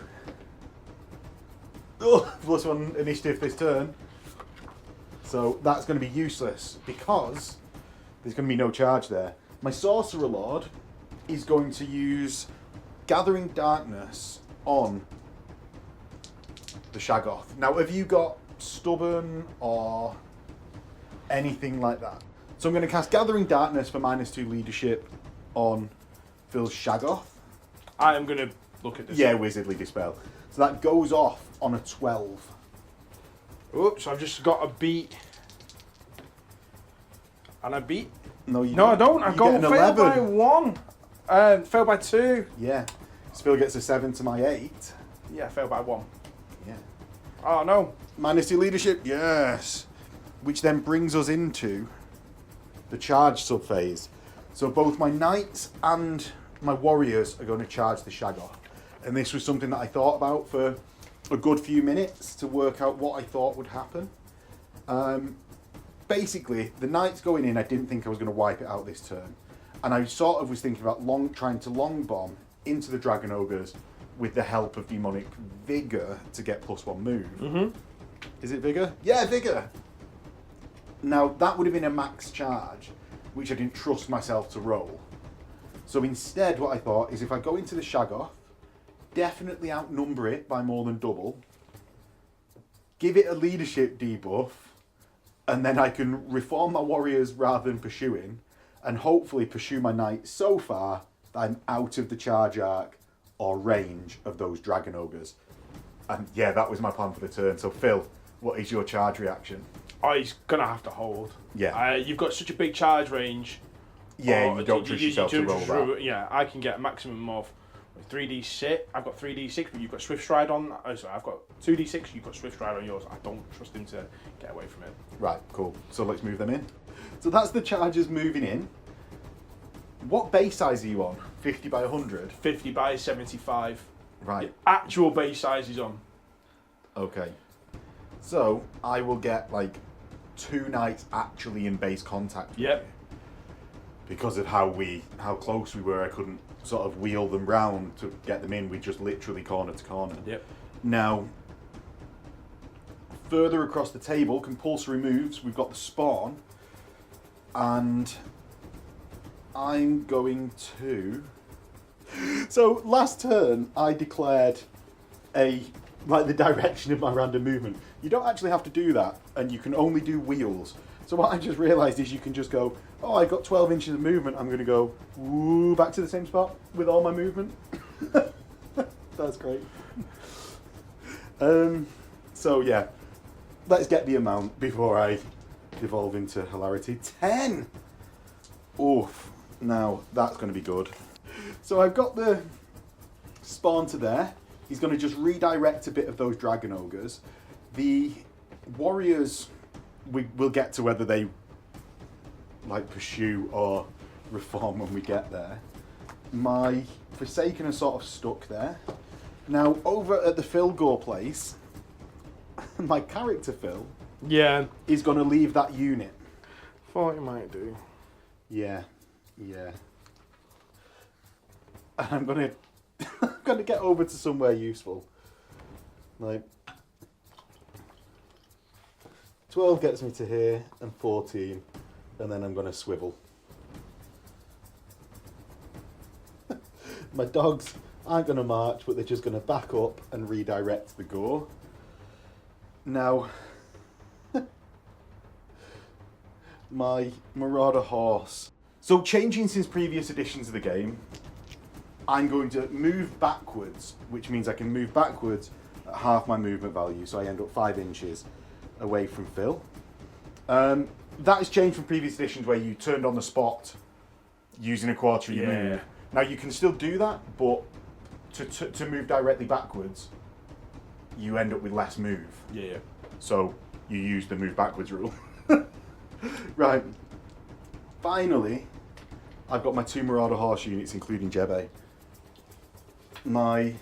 Speaker 1: Oh, +1 initiative this turn. So that's going to be useless because there's going to be no charge there. My Sorcerer Lord is going to use Gathering Darkness on the Shaggoth. Now, have you got stubborn or anything like that? So I'm going to cast Gathering Darkness for -2 leadership on Phil's Shaggoth.
Speaker 2: I am going to look at this.
Speaker 1: Yeah, Wizardly Dispel. So that goes off on a 12.
Speaker 2: Oops, I've just got a beat. And I beat?
Speaker 1: No,
Speaker 2: I don't. I go fail by 1. Fail by 2.
Speaker 1: Yeah. So Phil gets a 7 to my 8.
Speaker 2: Yeah, fail by 1.
Speaker 1: Yeah.
Speaker 2: Oh no.
Speaker 1: -2 leadership, yes. Which then brings us into the charge subphase. So both my knights and my warriors are going to charge the Shaggoth. And this was something that I thought about for a good few minutes to work out what I thought would happen. Basically, the knights going in, I didn't think I was going to wipe it out this turn. And I sort of was thinking about trying to long bomb into the Dragon Ogres with the help of Demonic Vigor to get +1 move.
Speaker 2: Mm-hmm.
Speaker 1: Is it Vigor? Yeah, Vigor! Now, that would have been a max charge, which I didn't trust myself to roll. So instead, what I thought is if I go into the Shaggoth, definitely outnumber it by more than double, give it a leadership debuff, and then I can reform my warriors rather than pursuing, and hopefully pursue my knights so far that I'm out of the charge arc or range of those Dragon Ogres. And yeah, that was my plan for the turn. So Phil, what is your charge reaction?
Speaker 2: Oh, he's going to have to hold.
Speaker 1: Yeah.
Speaker 2: You've got such a big charge range.
Speaker 1: Yeah, you don't trust yourself to roll that.
Speaker 2: Yeah, I can get a maximum of 3d6. I've got 3d6, but you've got Swift Stride on. Oh, sorry, I've got 2d6. You've got Swift Stride on yours. I don't trust him to get away from it.
Speaker 1: Right, cool. So let's move them in. So that's the chargers moving in. What base size are you on? 50 by 100?
Speaker 2: 50 by 75.
Speaker 1: Right.
Speaker 2: The actual base size is on.
Speaker 1: Okay. So I will get like 2 knights actually in base contact with
Speaker 2: Yep.
Speaker 1: you. Because of how close we were, I couldn't sort of wheel them round to get them in. We just literally corner to corner.
Speaker 2: Yep.
Speaker 1: Now, further across the table, compulsory moves, we've got the spawn, and I'm going to... So last turn, I declared the direction of my random movement. You don't actually have to do that, and you can only do wheels. So what I just realised is you can just go, oh, I've got 12 inches of movement, I'm going to go woo, back to the same spot with all my movement. That's great. So yeah, let's get the amount before I devolve into hilarity. 10! Oof, now that's going to be good. So I've got the spawn to there. He's going to just redirect a bit of those dragon ogres. The warriors, we'll get to whether they like pursue or reform when we get there. My Forsaken are sort of stuck there. Now over at the Philgore place, my character Phil is going to leave that unit.
Speaker 2: Thought you might do.
Speaker 1: Yeah. And I'm gonna get over to somewhere useful. Like 12 gets me to here, and 14, and then I'm gonna swivel. My dogs aren't gonna march, but they're just gonna back up and redirect the gore. Now, my Marauder horse. So changing since previous editions of the game, I'm going to move backwards, which means I can move backwards at half my movement value, so I end up 5 inches away from Phil. That has changed from previous editions where you turned on the spot using a quarter of your move. Now you can still do that, but to move directly backwards, you end up with less move.
Speaker 2: Yeah.
Speaker 1: So you use the move backwards rule. Right. Finally, I've got my 2 Marauder horse units, including Jebe. My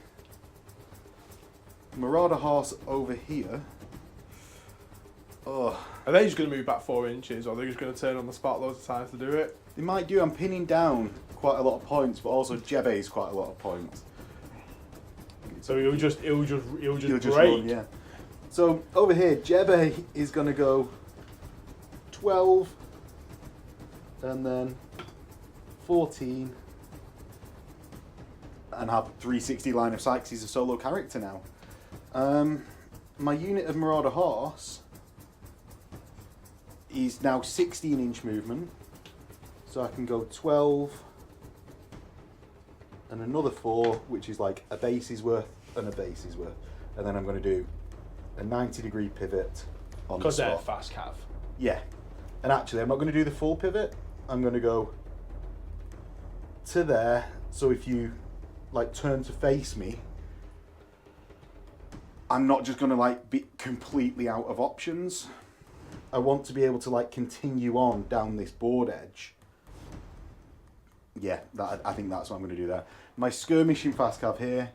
Speaker 1: Marauder horse over here. Oh,
Speaker 2: Are they just going to move back 4 inches, or are they just going to turn on the spot loads of times to do it?
Speaker 1: they might do. I'm pinning down quite a lot of points, but also Jebe's quite a lot of points.
Speaker 2: So he'll just
Speaker 1: He'll
Speaker 2: break.
Speaker 1: run, yeah. So over here, Jebe is going to go 12, and then 14, and have 360 line of sight 'cause he's a solo character now. My unit of Marauder horse is now 16-inch movement, so I can go 12 and another 4, which is like a base's worth and a base's worth, and then I'm going to do a 90-degree pivot on the
Speaker 2: Because they're
Speaker 1: spot.
Speaker 2: fast cav.
Speaker 1: Yeah, and actually I'm not going to do the full pivot. I'm going to go to there, so if you like turn to face me, I'm not just going to like be completely out of options. I want to be able to like continue on down this board edge. Yeah, I think that's what I'm going to do there. My skirmishing fast cav here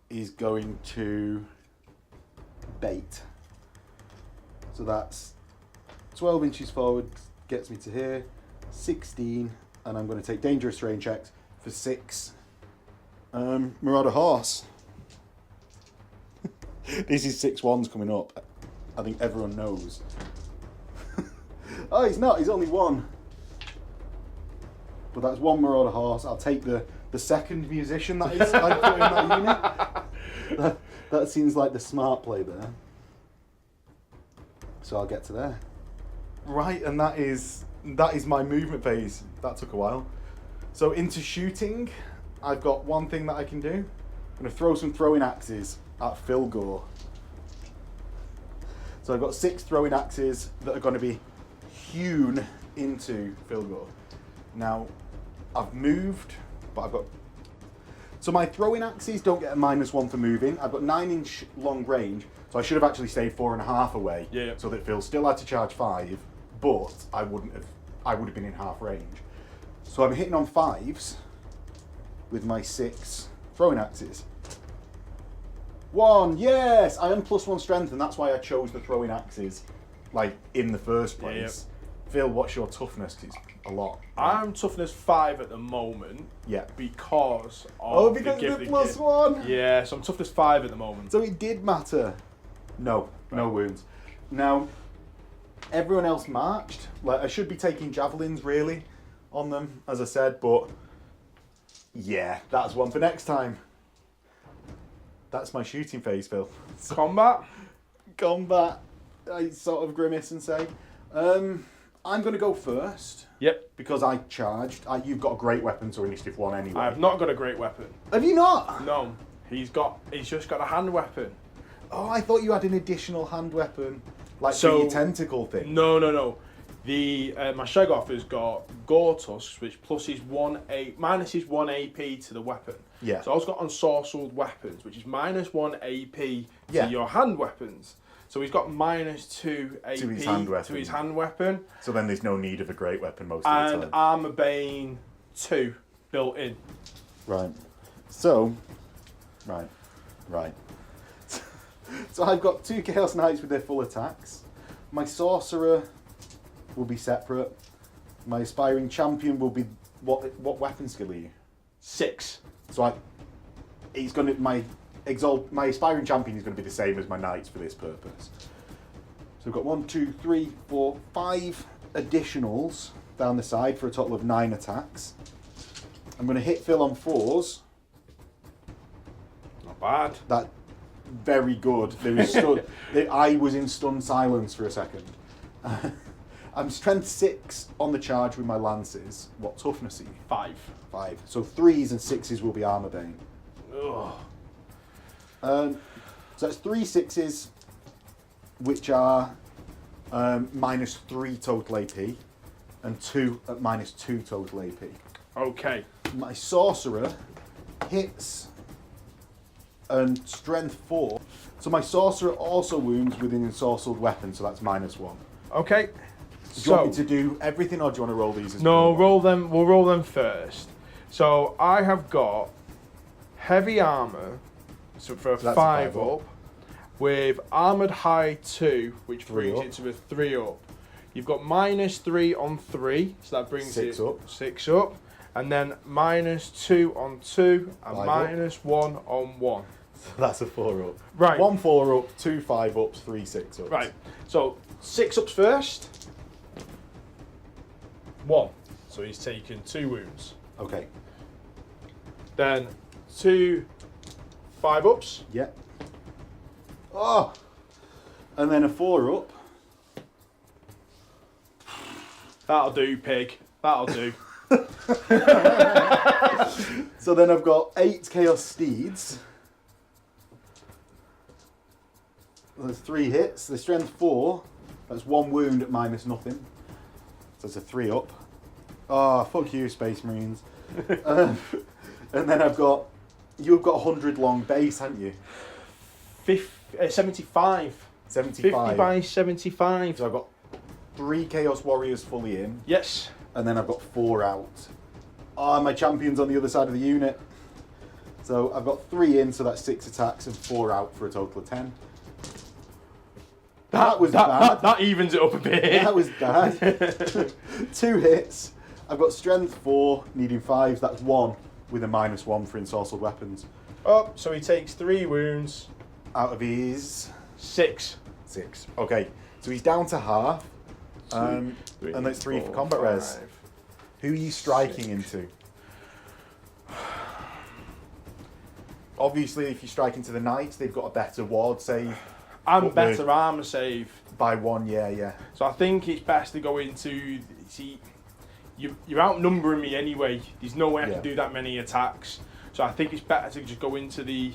Speaker 1: is going to bait. So that's 12 inches forward, gets me to here, 16, and I'm going to take dangerous terrain checks for 6. Marauder horse. This is 6-1s coming up. I think everyone knows. Oh, he's not. He's only 1. But that's 1 Marauder horse. I'll take the second musician that is I put in that unit. That seems like the smart play there. So I'll get to there. Right, and that is my movement phase. That took a while. So into shooting, I've got one thing that I can do. I'm going to throw some throwing axes at Philgore. So I've got 6 throwing axes that are going to be hewn into Philgore. Now, I've moved, but I've got So my throwing axes don't get a -1 for moving. I've got 9-inch long range, so I should have actually stayed 4.5 away.
Speaker 2: Yeah.
Speaker 1: So that Phil still had to charge 5, but I would have been in half range. So I'm hitting on 5s with my 6 throwing axes. 1, yes! I am +1 strength, and that's why I chose the throwing axes, like, in the first place. Phil, what's your toughness? 'Cause it's a lot.
Speaker 2: I'm toughness 5 at the moment.
Speaker 1: Yeah.
Speaker 2: Because of
Speaker 1: because
Speaker 2: the
Speaker 1: of
Speaker 2: gift.
Speaker 1: the +1!
Speaker 2: Yeah, so I'm toughness 5 at the moment.
Speaker 1: So it did matter. No, no wounds. Now, everyone else marched. Like, I should be taking javelins, really, on them, as I said, but yeah, that's one for next time. That's my shooting phase, Phil.
Speaker 2: Combat.
Speaker 1: Combat, I sort of grimace and say. I'm going to go first.
Speaker 2: Yep.
Speaker 1: Because I charged. You've got a great weapon, so initiative 1 anyway.
Speaker 2: I have not got a great weapon.
Speaker 1: Have you not?
Speaker 2: No. He's just got a hand weapon.
Speaker 1: Oh, I thought you had an additional hand weapon. Like
Speaker 2: So-
Speaker 1: for your tentacle thing.
Speaker 2: No. The my Sheggoth has got Gore Tusks, which minus his 1 AP to the weapon.
Speaker 1: Yeah.
Speaker 2: So I was got on Sorcered Weapons, which is minus 1 AP to
Speaker 1: Yeah.
Speaker 2: your hand weapons. So he's got -2 AP
Speaker 1: To his hand weapon.
Speaker 2: to his hand weapon.
Speaker 1: So then there's no need of a great weapon most of the
Speaker 2: And
Speaker 1: time.
Speaker 2: Armor Bane 2 built in.
Speaker 1: Right. So, right. So I've got 2 Chaos Knights with their full attacks. My Sorcerer will be separate. My Aspiring Champion will be... What weapon skill are you?
Speaker 2: 6.
Speaker 1: So my Aspiring Champion is going to be the same as my Knights for this purpose. So I've got 1, 2, 3, 4, 5 additionals down the side for a total of 9 attacks. I'm going to hit Phil on 4s.
Speaker 2: Not bad.
Speaker 1: That very good. There was I was in stunned silence for a second. I'm strength 6 on the charge with my lances. What toughness are you?
Speaker 2: 5.
Speaker 1: 5. So 3s and 6s will be armor bane.
Speaker 2: Ugh.
Speaker 1: So that's 3 6s, which are -3 total AP, and 2 at -2 total AP.
Speaker 2: Okay.
Speaker 1: My Sorcerer hits and strength 4. So my Sorcerer also wounds within ensorcelled weapon, so that's -1.
Speaker 2: Okay.
Speaker 1: Do you want me to do everything, or do you want to roll these as
Speaker 2: No,
Speaker 1: one?
Speaker 2: roll them. We'll roll them first. So I have got heavy armor, so for
Speaker 1: that's a
Speaker 2: 5
Speaker 1: 5 up.
Speaker 2: up, with armored high 2, which
Speaker 1: 3
Speaker 2: brings
Speaker 1: up.
Speaker 2: it to a 3 up. You've got -3 on 3, so that brings
Speaker 1: 6
Speaker 2: it
Speaker 1: up.
Speaker 2: 6 up, and then -2 on 2, and
Speaker 1: 5 up.
Speaker 2: -1 on 1.
Speaker 1: So that's a 4 up.
Speaker 2: Right.
Speaker 1: 1 4 up, 2 5 ups, 3 6 ups.
Speaker 2: Right. So 6 ups first. 1. So he's taken 2 wounds.
Speaker 1: Okay.
Speaker 2: Then 2 5 ups.
Speaker 1: Yeah. Oh! And then a 4 up.
Speaker 2: That'll do, pig. That'll do.
Speaker 1: So then I've got 8 Chaos Steeds. There's 3 hits. The strength 4. That's 1 wound at -0. So it's a 3 up. Oh, fuck you, Space Marines. And then you've got 100 long base, haven't you?
Speaker 2: 75.
Speaker 1: 75.
Speaker 2: 50 by 75.
Speaker 1: So I've got 3 Chaos Warriors fully in,
Speaker 2: Yes.
Speaker 1: and then I've got 4 out. Oh, my champion's on the other side of the unit. So I've got 3 in, so that's 6 attacks and 4 out for a total of 10. That was bad.
Speaker 2: That evens it up a bit.
Speaker 1: That was bad. 2 hits. I've got strength 4, needing 5s. That's 1 with a -1 for ensorcelled weapons.
Speaker 2: Oh, so he takes 3 wounds.
Speaker 1: Out of his
Speaker 2: 6.
Speaker 1: 6. Okay, so he's down to half. And that's 3 for combat res. Who are you striking into? Obviously, if you strike into the knights, they've got a better ward save.
Speaker 2: And
Speaker 1: But
Speaker 2: better armor save.
Speaker 1: By 1, yeah.
Speaker 2: So I think it's best to go into... See, you're outnumbering me anyway. There's no way I
Speaker 1: Yeah.
Speaker 2: can do that many attacks. So I think it's better to just go into the...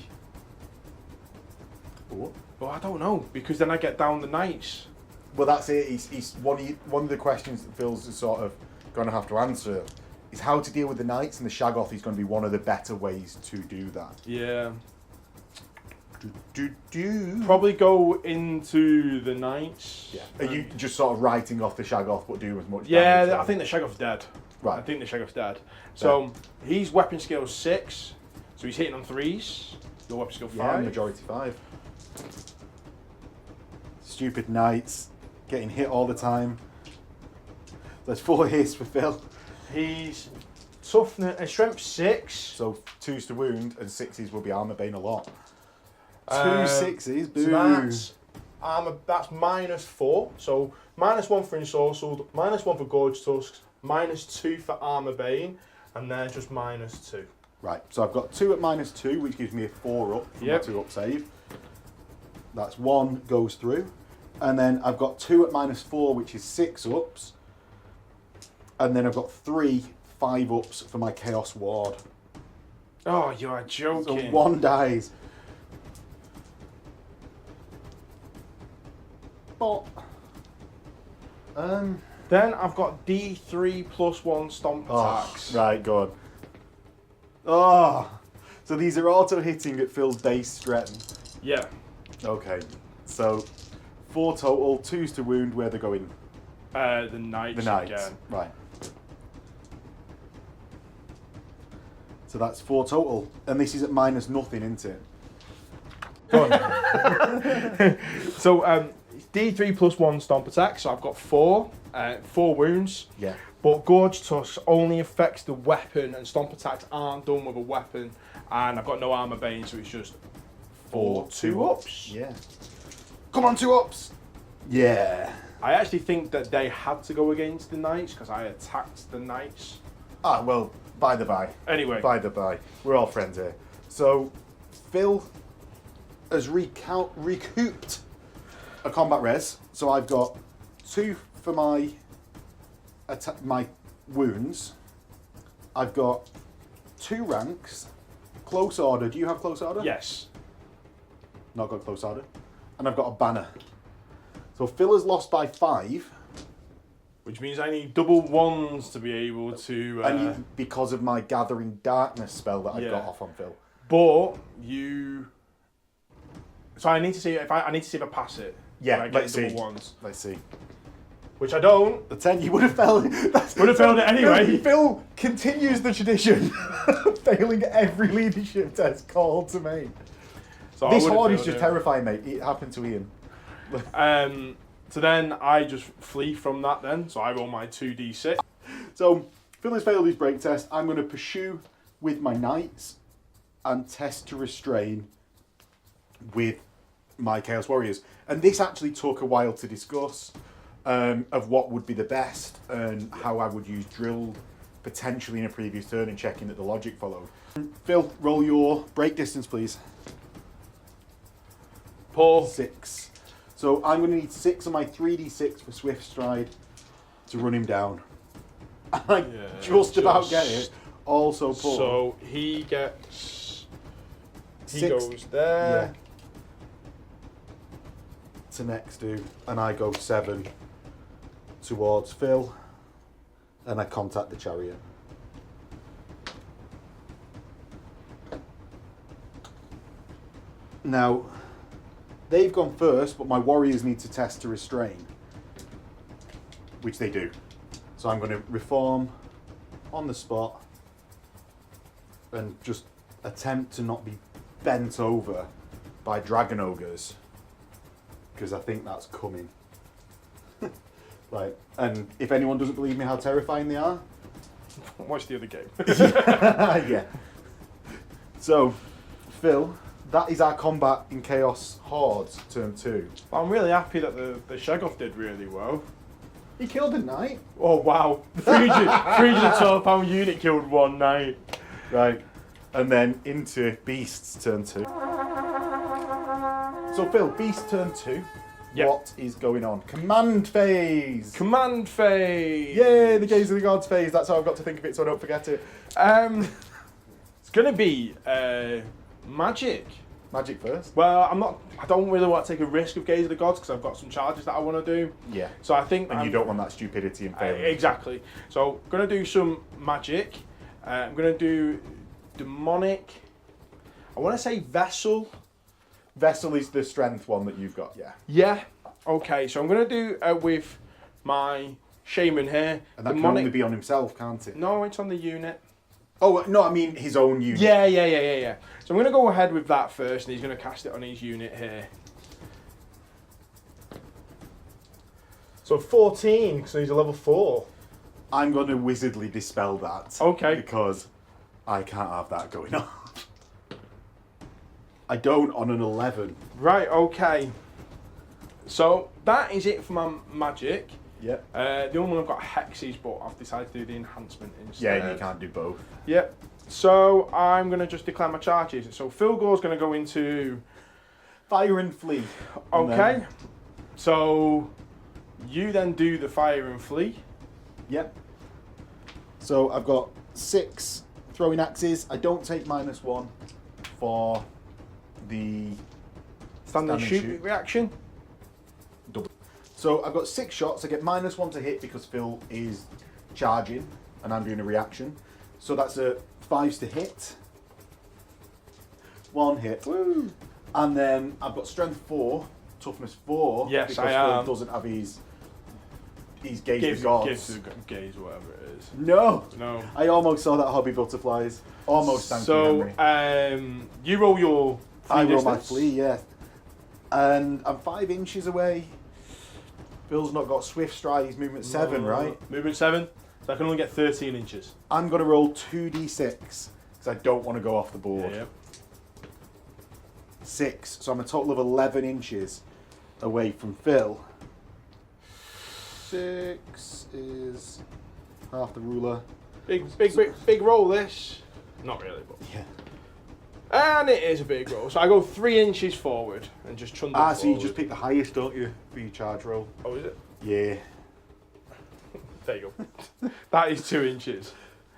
Speaker 1: Ooh.
Speaker 2: Well, I don't know, because then I get down the knights.
Speaker 1: Well, that's it. He's one of the questions that Phil's is sort of going to have to answer is how to deal with the knights, and the Shaggoth is going to be one of the better ways to do that.
Speaker 2: Yeah.
Speaker 1: Do.
Speaker 2: Probably go into the knights.
Speaker 1: Yeah. Are you just sort of writing off the Shaggoth but doing as much damage?
Speaker 2: Yeah, I think the Shaggoth's dead.
Speaker 1: Right.
Speaker 2: I think the Shaggoth's dead. So he's weapon skill 6, so he's hitting on 3s. Your weapon skill 5.
Speaker 1: Yeah, majority 5. Stupid knights getting hit all the time. There's 4 hits for Phil.
Speaker 2: He's toughness, strength 6.
Speaker 1: So 2s to wound and 6s will be armor bane a lot. 2 6s, boo.
Speaker 2: So that's armor. That's -4. So -1 for ensorcelled, -1 for gorge tusks, -2 for armor bane, and then just -2.
Speaker 1: Right, so I've got 2 at -2, which gives me a 4 up for my 2 up save. That's 1 goes through. And then I've got 2 at -4, which is 6 ups. And then I've got 3 5 ups for my Chaos Ward.
Speaker 2: Oh, you are
Speaker 1: So
Speaker 2: joking.
Speaker 1: 1 dies. But
Speaker 2: Then I've got D3 +1 stomp attacks.
Speaker 1: right, good. Oh, so these are auto hitting at Phil's base strength.
Speaker 2: Yeah.
Speaker 1: Okay, so 4 total, 2s to wound. Where they're going?
Speaker 2: The knights.
Speaker 1: The knights.
Speaker 2: Again.
Speaker 1: Right. So that's 4 total, and this is at -0, isn't it?
Speaker 2: So D3 +1 stomp attack. So I've got 4 wounds.
Speaker 1: Yeah.
Speaker 2: But Gorge Tusk only affects the weapon, and stomp attacks aren't done with a weapon. And I've got no armor bane, so it's just 4 2-ups.
Speaker 1: Yeah. Come on, 2-ups. Yeah.
Speaker 2: I actually think that they had to go against the knights because I attacked the knights.
Speaker 1: Ah, well, by the by.
Speaker 2: Anyway.
Speaker 1: By the by. We're all friends here. So, Phil has recouped a combat res. So I've got 2 for my my wounds. I've got 2 ranks. Close order. Do you have close order?
Speaker 2: Yes.
Speaker 1: Not got close order. And I've got a banner. So Phil has lost by 5.
Speaker 2: Which means I need double 1s to be able to.
Speaker 1: And because of my Gathering Darkness spell that I've got off on Phil.
Speaker 2: But you. So I need to see if I need to see if I pass it.
Speaker 1: Yeah,
Speaker 2: I get
Speaker 1: let's
Speaker 2: double
Speaker 1: see.
Speaker 2: 1s.
Speaker 1: Let's see.
Speaker 2: Which I don't.
Speaker 1: The 10, you would have failed.
Speaker 2: Would have failed it anyway.
Speaker 1: Phil continues the tradition, failing every leadership test called to me.
Speaker 2: So
Speaker 1: This
Speaker 2: I would have
Speaker 1: horde is
Speaker 2: failed
Speaker 1: just
Speaker 2: it.
Speaker 1: terrifying, mate. It happened to Ian.
Speaker 2: So then I just flee from that then. So I roll my 2d6.
Speaker 1: So Phil has failed his break test. I'm going to pursue with my knights and test to restrain with my Chaos Warriors. And this actually took a while to discuss of what would be the best and how I would use drilled potentially in a previous turn and checking that the logic followed. Phil, roll your break distance, please.
Speaker 2: Paul.
Speaker 1: 6. So I'm going to need 6 of my 3d6 for Swift Stride to run him down. I just about get it. Also, Paul.
Speaker 2: So he gets. He
Speaker 1: 6
Speaker 2: goes there.
Speaker 1: To next do, and I go 7 towards Phil, and I contact the chariot. Now, they've gone first, but my warriors need to test to restrain, which they do. So I'm going to reform on the spot and just attempt to not be bent over by dragon ogres, because I think that's coming. Right, and if anyone doesn't believe me how terrifying they are,
Speaker 2: Watch the other game.
Speaker 1: yeah. So, Phil, that is our combat in Chaos Hordes, turn 2.
Speaker 2: I'm really happy that the Shaggoth did really well.
Speaker 1: He killed a knight.
Speaker 2: Oh wow, 312 pound unit killed one knight.
Speaker 1: Right, and then into Beasts, turn 2. So, Phil, Beast turn 2.
Speaker 2: Yep.
Speaker 1: What is going on? Command phase!
Speaker 2: Command phase.
Speaker 1: Yay, the Gaze of the Gods phase. That's how I've got to think of it so I don't forget it.
Speaker 2: It's gonna be magic.
Speaker 1: Magic first.
Speaker 2: Well, I don't really want to take a risk of Gaze of the Gods because I've got some charges that I want to do.
Speaker 1: Yeah.
Speaker 2: So I think...
Speaker 1: And you don't want that stupidity and failing.
Speaker 2: Exactly. So I'm going to do some magic. I'm going to do demonic. I want to say Vessel.
Speaker 1: Vessel is the strength one that you've got, yeah.
Speaker 2: Yeah. Okay, so I'm going to do with my Shaman here.
Speaker 1: And that can only be on himself, can't it?
Speaker 2: No, it's on the unit.
Speaker 1: Oh, no, I mean his own unit.
Speaker 2: Yeah. So I'm going to go ahead with that first, and he's going to cast it on his unit here. So 14, so he's a level 4.
Speaker 1: I'm going to wizardly dispel that.
Speaker 2: Okay.
Speaker 1: Because I can't have that going on. I don't on an 11.
Speaker 2: Right, okay. So that is it for my magic.
Speaker 1: Yep.
Speaker 2: The only one I've got hexes, but I've decided to do the enhancement instead.
Speaker 1: Yeah, you can't do both.
Speaker 2: Yep. So I'm going to just declare my charges. So Phil Gore's going to go into...
Speaker 1: Fire and flee.
Speaker 2: Okay. So you then do the fire and flee.
Speaker 1: Yep. So I've got 6 throwing axes. I don't take -1 for the
Speaker 2: Standing shoot reaction.
Speaker 1: Double. So I've got 6 shots. I get -1 to hit because Phil is charging and I'm doing a reaction. So that's a 5s to hit. 1 hit.
Speaker 2: Woo.
Speaker 1: And then I've got strength 4, toughness 4.
Speaker 2: Yes,
Speaker 1: because
Speaker 2: I am.
Speaker 1: Phil doesn't have his Gaze of the Gods.
Speaker 2: Gives the gaze, whatever it is.
Speaker 1: No.
Speaker 2: No.
Speaker 1: I almost saw that hobby butterflies. Almost, thank you, Henry.
Speaker 2: You roll your flee
Speaker 1: I roll
Speaker 2: distance.
Speaker 1: my flee, yeah. And I'm 5 inches away. Phil's not got swift stride, he's movement 7, right?
Speaker 2: Movement 7, so I can only get 13 inches.
Speaker 1: I'm going to roll 2d6, because I don't want to go off the board.
Speaker 2: Yeah.
Speaker 1: 6, so I'm a total of 11 inches away from Phil. 6 is half the ruler.
Speaker 2: Big roll this. Not really, but...
Speaker 1: Yeah.
Speaker 2: And it is a big roll. So I go 3 inches forward and just trundle forward.
Speaker 1: So you just pick the highest, don't you, for your charge roll?
Speaker 2: Oh, is it?
Speaker 1: Yeah.
Speaker 2: There you go. That is 2 inches.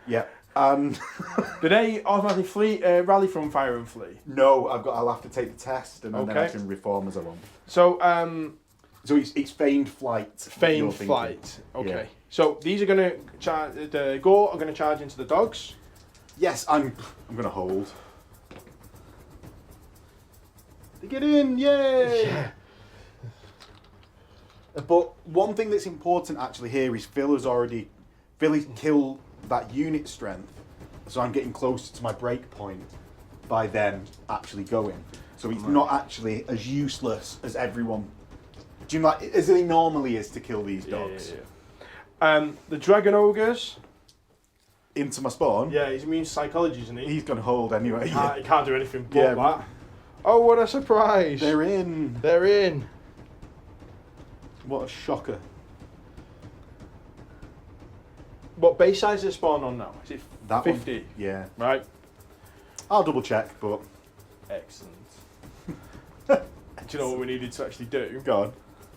Speaker 1: Yeah.
Speaker 2: Do they automatically rally from fire and flee?
Speaker 1: No, I'll have to take the test and then I
Speaker 2: Okay.
Speaker 1: can reform as I want.
Speaker 2: So,
Speaker 1: So it's feigned flight.
Speaker 2: feigned flight. Okay. Yeah. So these are going to charge. The Gore are going to charge into the dogs.
Speaker 1: Yes, I'm going to hold. They get in, yay!
Speaker 2: Yeah.
Speaker 1: But one thing that's important actually here is Phil's killed that unit strength, so I'm getting closer to my break point by them actually going. So it's not actually as useless as everyone. Do you know, like, as it normally is to kill these dogs?
Speaker 2: Yeah. The Dragon Ogres.
Speaker 1: Into my spawn?
Speaker 2: Yeah, he's immune to psychology, isn't he?
Speaker 1: He's going to hold anyway.
Speaker 2: He can't do anything but
Speaker 1: Yeah.
Speaker 2: that. Oh, what a surprise!
Speaker 1: They're in.
Speaker 2: They're in.
Speaker 1: What a shocker.
Speaker 2: What base size is the spawn on now? Is it
Speaker 1: That
Speaker 2: 50?
Speaker 1: one? Yeah.
Speaker 2: Right.
Speaker 1: I'll double check, but...
Speaker 2: Excellent. Do you know what we needed to actually do?
Speaker 1: Go on.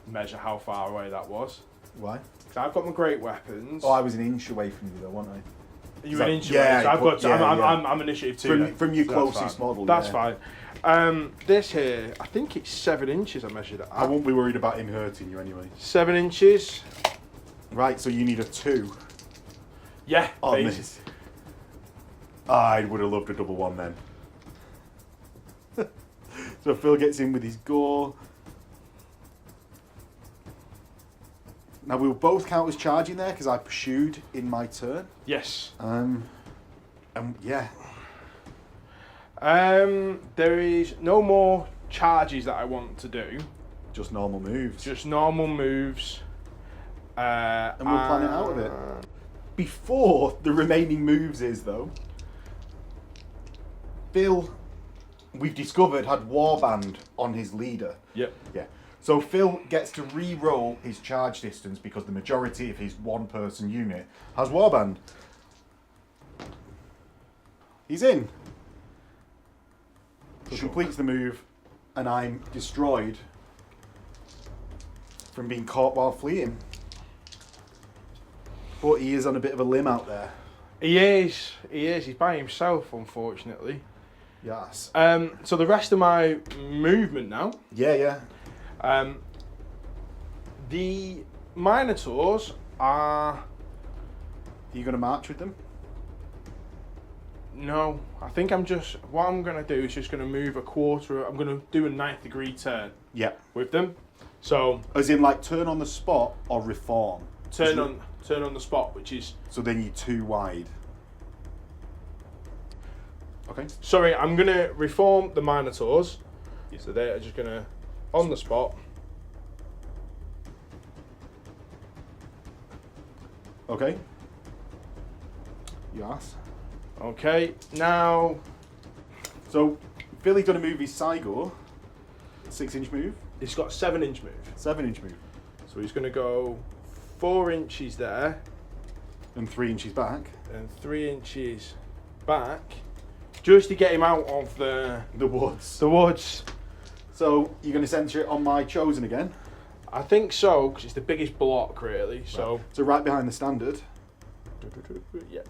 Speaker 2: Measure how far away that was.
Speaker 1: Why?
Speaker 2: So I've got my great weapons.
Speaker 1: Oh, I was an inch away from you though, wasn't I?
Speaker 2: You
Speaker 1: So-
Speaker 2: an inch
Speaker 1: yeah,
Speaker 2: away. So I've
Speaker 1: but-
Speaker 2: got.
Speaker 1: yeah,
Speaker 2: I'm initiative 2. then.
Speaker 1: From your
Speaker 2: So that's
Speaker 1: closest
Speaker 2: fine.
Speaker 1: model,
Speaker 2: That's
Speaker 1: yeah.
Speaker 2: fine. This here, I think it's 7 inches. I measured it.
Speaker 1: I won't be worried about him hurting you anyway.
Speaker 2: 7 inches.
Speaker 1: Right, so you need a 2
Speaker 2: Yeah.
Speaker 1: on
Speaker 2: base.
Speaker 1: this. I would have loved a double 1 then. So Phil gets in with his gore. Now we'll both count as charging there because I pursued in my turn.
Speaker 2: Yes.
Speaker 1: Yeah.
Speaker 2: There is no more charges that I want to do.
Speaker 1: Just normal moves.
Speaker 2: Just normal moves.
Speaker 1: And we'll plan it out of it. Before the remaining moves is though, Phil, we've discovered, had Warband on his leader.
Speaker 2: Yep.
Speaker 1: Yeah. So Phil gets to re-roll his charge distance because the majority of his one-person unit has Warband. He's in. Completes the move, and I'm destroyed from being caught while fleeing. But he is on a bit of a limb out there.
Speaker 2: He is. He's by himself, unfortunately.
Speaker 1: Yes.
Speaker 2: So the rest of my movement now.
Speaker 1: Yeah.
Speaker 2: The Minotaurs are.
Speaker 1: Are you going to march with them?
Speaker 2: No, I think what I'm going to do is just going to move a quarter. I'm going to do a 9th degree turn.
Speaker 1: Yeah.
Speaker 2: With them. So.
Speaker 1: As in, like, turn on the spot or reform?
Speaker 2: Turn on the spot, which is.
Speaker 1: So then you're too wide. Okay.
Speaker 2: Sorry, I'm going to reform the Minotaurs. Yeah. So they're just going to, on the spot.
Speaker 1: Okay. Yes.
Speaker 2: Okay, now.
Speaker 1: So, Philly's going to move his Cygor. 6-inch move.
Speaker 2: He's got a 7-inch move.
Speaker 1: 7-inch move.
Speaker 2: So he's going to go 4 inches there.
Speaker 1: And 3 inches back.
Speaker 2: And 3 inches back. Just to get him out of the
Speaker 1: woods.
Speaker 2: The woods.
Speaker 1: So, you're going to center it on my chosen again?
Speaker 2: I think so, because it's the biggest block, really. So.
Speaker 1: So, right behind the standard.
Speaker 2: Yeah.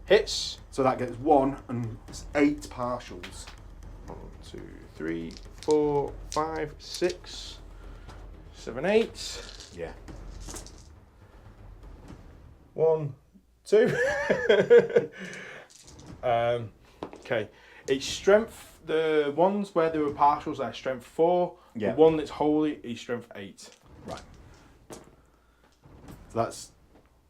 Speaker 2: Hits.
Speaker 1: So that gets 1 and 8 partials.
Speaker 2: 1, 2, 3, 4, 5, 6, 7, 8.
Speaker 1: Yeah.
Speaker 2: 1, 2. Okay. It's strength. The ones where there were partials are strength 4.
Speaker 1: Yeah.
Speaker 2: The one that's holy is strength 8.
Speaker 1: Right. So that's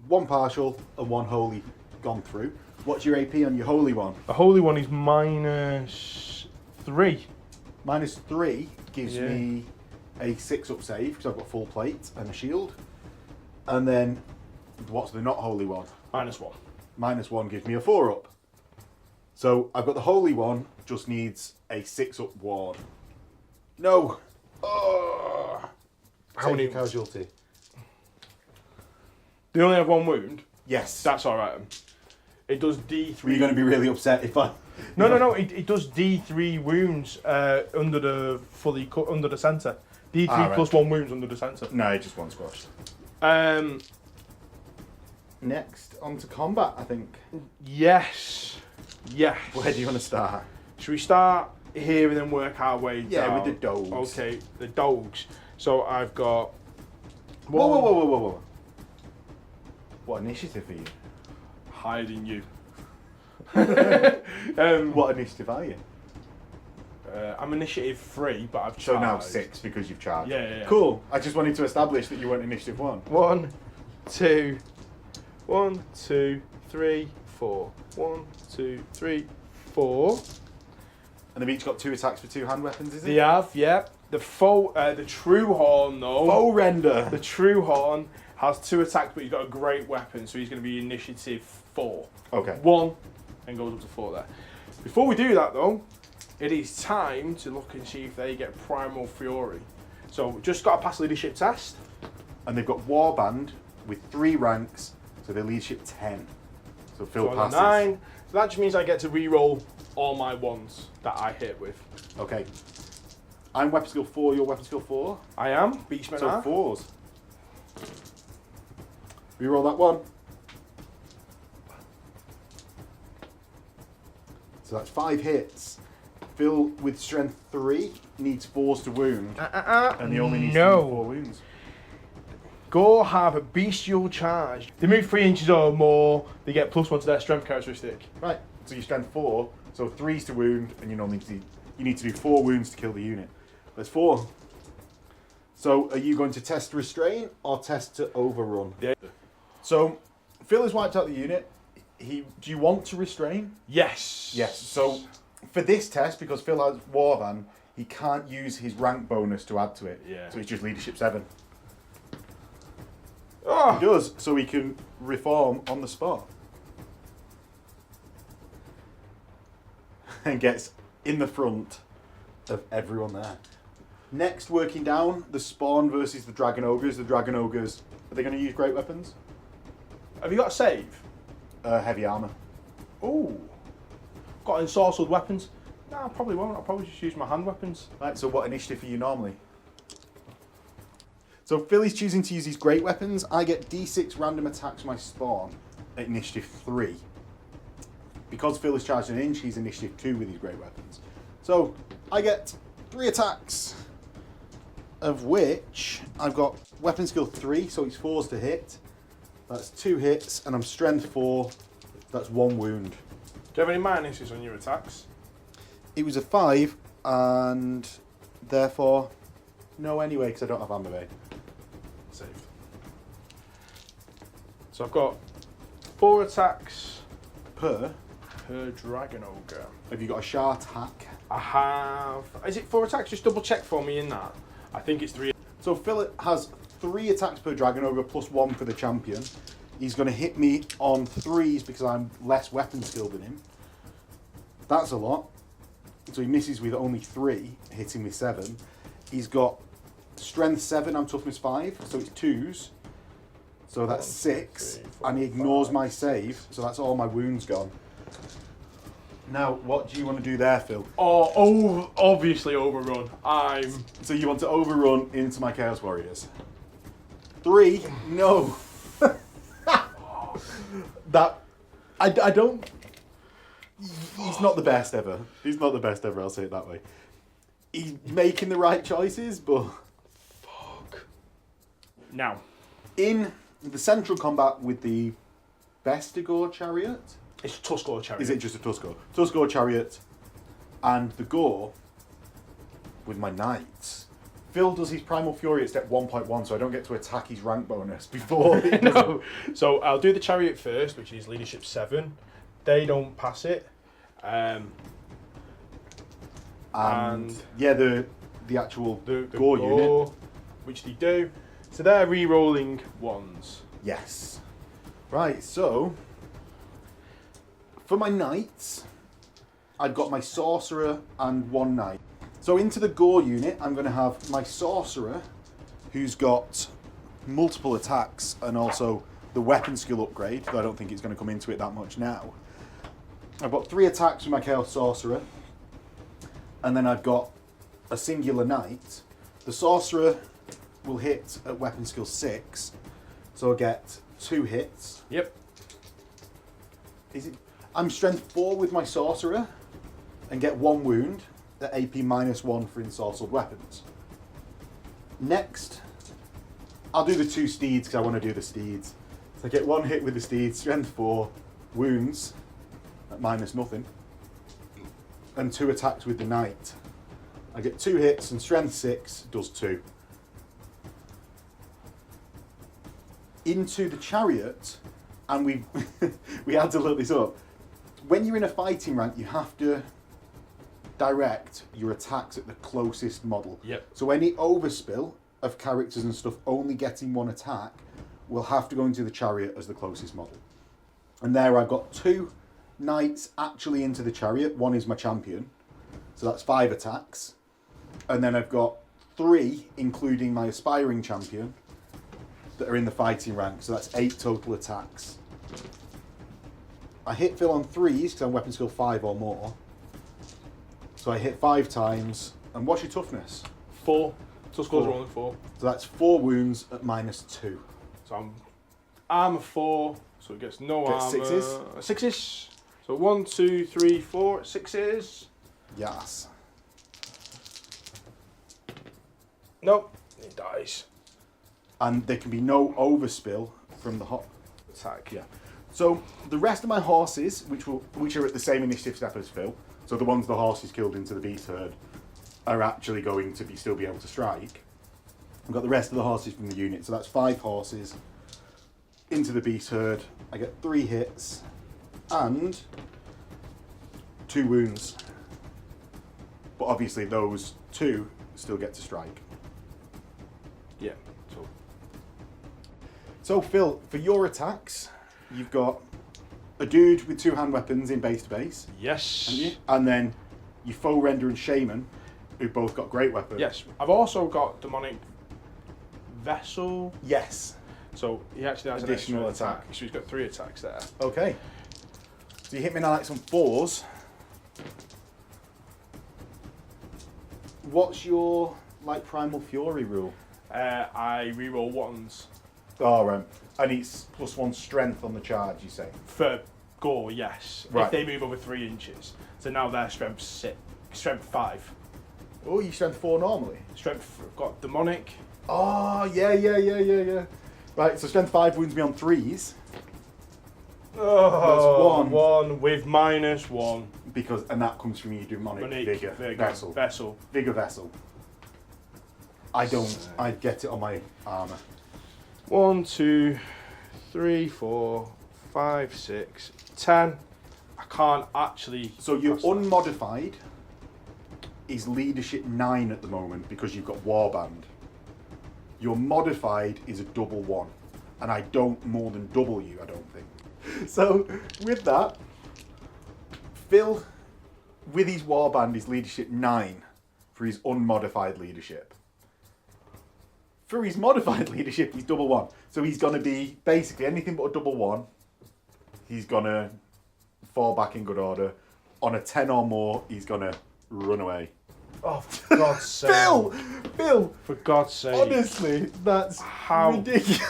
Speaker 1: 1 partial and 1 holy gone through. What's your AP on your holy one?
Speaker 2: The holy one is -3.
Speaker 1: -3 gives me a 6-up save because I've got full plate and a shield. And then, what's the not holy one?
Speaker 2: -1.
Speaker 1: -1 gives me a 4-up. So I've got the holy one, just needs a 6-up ward. No! Oh!
Speaker 2: How many
Speaker 1: casualty?
Speaker 2: They only have 1 wound.
Speaker 1: Yes.
Speaker 2: That's alright. It does D3.
Speaker 1: Were you going to be really upset if I...
Speaker 2: No. It does D3 wounds under the under the centre. D3
Speaker 1: right.
Speaker 2: plus 1 wounds under the centre.
Speaker 1: No, it just 1 squash. Next, on to combat, I think.
Speaker 2: Yes.
Speaker 1: Where do you want to start?
Speaker 2: Should we start here and then work our way down?
Speaker 1: Yeah, with the dogs.
Speaker 2: Okay, the dogs. So I've got...
Speaker 1: Whoa. What initiative are you?
Speaker 2: Hiding you.
Speaker 1: What initiative are you?
Speaker 2: I'm initiative 3, but I've charged.
Speaker 1: So now 6 because you've charged.
Speaker 2: Yeah.
Speaker 1: Cool. I just wanted to establish that you weren't initiative 1.
Speaker 2: 1, 2, 1, 2, 3, 4. 1, 2, 3, 4.
Speaker 1: And they've each got 2 attacks for 2 hand weapons, is it?
Speaker 2: They have, yeah. The true horn though.
Speaker 1: Foe render.
Speaker 2: The true horn has 2 attacks, but he's got a great weapon, so he's going to be initiative 4.
Speaker 1: Okay.
Speaker 2: 1 and goes up to 4 there. Before we do that though, it is time to look and see if they get Primal Fury. So just got to pass leadership test.
Speaker 1: And they've got Warband with 3 ranks, so they're leadership 10. So Phil
Speaker 2: So
Speaker 1: passes.
Speaker 2: 9. So that just means I get to re-roll all my ones that I hit with.
Speaker 1: Okay. I'm weapon skill 4, your weapon skill 4.
Speaker 2: I am. Beastman
Speaker 1: So
Speaker 2: are.
Speaker 1: 4s. Reroll that 1. So that's 5 hits. Phil with strength 3 needs 4s to wound. And he only needs to do 4 wounds.
Speaker 2: Go have a bestial charge. They move 3 inches or more, they get +1 to their strength characteristic.
Speaker 1: Right. So you strength 4, so 3s to wound, and you need to do 4 wounds to kill the unit. That's 4. So are you going to test restrain or test to overrun?
Speaker 2: Yeah.
Speaker 1: So Phil has wiped out the unit. Do you want to restrain?
Speaker 2: Yes.
Speaker 1: Yes. So for this test, because Phil has Warvan, he can't use his rank bonus to add to it.
Speaker 2: Yeah.
Speaker 1: So it's just leadership 7.
Speaker 2: Oh.
Speaker 1: He does, so he can reform on the spot. And gets in the front of everyone there. Next, working down, the Spawn versus the Dragon Ogres. The Dragon Ogres, are they going to use great weapons?
Speaker 2: Have you got a save?
Speaker 1: Heavy armour.
Speaker 2: Ooh. Got ensorcelled weapons? No, I probably won't. I'll probably just use my hand weapons.
Speaker 1: Right, so what initiative are you normally? So Philly's choosing to use these great weapons. I get D6 random attacks my Spawn at initiative 3. because Phil is charged an inch, he's initiative 2 with his great weapons. So I get 3 attacks, of which I've got weapon skill 3, so it's 4s to hit. That's 2 hits, and I'm strength 4. That's 1 wound.
Speaker 2: Do you have any minuses on your attacks?
Speaker 1: It was a 5, and therefore no anyway, because I don't have armor vein.
Speaker 2: Saved. So I've got 4 attacks
Speaker 1: Per.
Speaker 2: Dragon Ogre.
Speaker 1: Have you got a sharp attack?
Speaker 2: I have. Is it 4 attacks? Just double check for me in that. I think it's 3.
Speaker 1: So Phil has 3 attacks per Dragon Ogre plus 1 for the champion. He's going to hit me on 3s because I'm less weapon skilled than him. That's a lot. So he misses with only 3, hitting with 7. He's got strength 7, I'm toughness 5, so it's 2s. So that's 6,
Speaker 2: 3, 4,
Speaker 1: and he ignores
Speaker 2: 5,
Speaker 1: my save, so that's all my wounds gone. Now, what do you want to do there, Phil?
Speaker 2: Oh, obviously overrun.
Speaker 1: So you want to overrun into my Chaos Warriors? 3? No. I don't. He's not the best ever. He's not the best ever. I'll say it that way. He's making the right choices, but
Speaker 2: Fuck. Now.
Speaker 1: In the central combat with the Vestigor chariot,
Speaker 2: It's Tuskor Chariot.
Speaker 1: is it just a Tuskor? Tuskor chariot, and the Gore with my knights. Phil does his Primal Fury at step 1.1, so I don't get to attack his rank bonus before.
Speaker 2: No. So I'll do the Chariot first, which is leadership 7. They don't pass it.
Speaker 1: And yeah, the actual
Speaker 2: The
Speaker 1: Gore unit.
Speaker 2: which they do. So they're re-rolling ones.
Speaker 1: Yes. Right, so for my knights, I've got my sorcerer and 1 knight. So into the Gore unit, I'm going to have my sorcerer, who's got multiple attacks and also the weapon skill upgrade, though I don't think it's going to come into it that much now. I've got 3 attacks with my Chaos Sorcerer, and then I've got a singular knight. The sorcerer will hit at weapon skill 6, so I get 2 hits.
Speaker 2: Yep.
Speaker 1: I'm strength 4 with my sorcerer, and get 1 wound at AP -1 for ensorcelled weapons. Next, I'll do the 2 steeds because I want to do the steeds. So I get 1 hit with the steeds, strength 4, wounds at -0, and 2 attacks with the knight. I get 2 hits and strength 6 does 2. Into the chariot, and we had to look this up. When you're in a fighting rank, you have to direct your attacks at the closest model.
Speaker 2: Yep.
Speaker 1: So any overspill of characters and stuff only getting 1 attack will have to go into the chariot as the closest model. And there I've got 2 knights actually into the chariot. 1 is my champion, so that's 5 attacks. And then I've got 3, including my aspiring champion, that are in the fighting rank, so that's 8 total attacks. I hit Phil on 3s because I'm weapon skill 5 or more. So I hit 5 times. And what's your toughness?
Speaker 2: 4. Tuskor's
Speaker 1: 4.
Speaker 2: rolling 4.
Speaker 1: So that's 4 wounds at -2.
Speaker 2: So I'm armor 4, so it gets no
Speaker 1: Get
Speaker 2: armor.
Speaker 1: 6s?
Speaker 2: 6s. So 1, 2, 3, 4, 6s.
Speaker 1: Yes.
Speaker 2: Nope, it dies.
Speaker 1: And there can be no overspill from the hot
Speaker 2: Attack.
Speaker 1: Yeah. So the rest of my horses, which are at the same initiative step as Phil, so the ones the horses killed into the beast herd, are actually going to still be able to strike. I've got the rest of the horses from the unit, so that's 5 horses into the beast herd. I get 3 hits and 2 wounds. But obviously those 2 still get to strike.
Speaker 2: Yeah.
Speaker 1: So Phil, for your attacks, you've got a dude with 2 hand weapons in base to base,
Speaker 2: Yes.
Speaker 1: haven't you? And then your foe render and shaman, who both got great weapons.
Speaker 2: Yes. I've also got demonic vessel.
Speaker 1: Yes.
Speaker 2: So he actually has
Speaker 1: Additional
Speaker 2: an extra
Speaker 1: attack.
Speaker 2: So he's got 3 attacks there.
Speaker 1: Okay. So you hit me now like some 4s. What's your Primal Fury rule?
Speaker 2: I reroll 1s
Speaker 1: Oh, right. And it's +1 strength on the charge, you say?
Speaker 2: for score, yes.
Speaker 1: Right.
Speaker 2: If they move over 3 inches. So now they're strength 5.
Speaker 1: Oh, you strength 4 normally?
Speaker 2: Got demonic.
Speaker 1: Oh, yeah. Right, so strength 5 wounds me on 3s.
Speaker 2: Oh,
Speaker 1: That's 1.
Speaker 2: 1 with -1.
Speaker 1: And that comes from you demonic vigor vessel. Vigor vessel. I get it on my armour.
Speaker 2: 1, 2, 3, 4, 5, 6, 10. I can't actually.
Speaker 1: So your unmodified is leadership 9 at the moment because you've got warband. Your modified is a double 1, and I don't more than double you, I don't think. So with that, Phil, with his warband, is leadership 9 for his unmodified leadership. For his modified leadership, he's double 1. So he's going to be basically anything but a double 1. He's going to fall back in good order. On a 10 or more, he's going to run away.
Speaker 2: Oh, for God's sake.
Speaker 1: Phil!
Speaker 2: For God's sake.
Speaker 1: Honestly, that's ridiculous.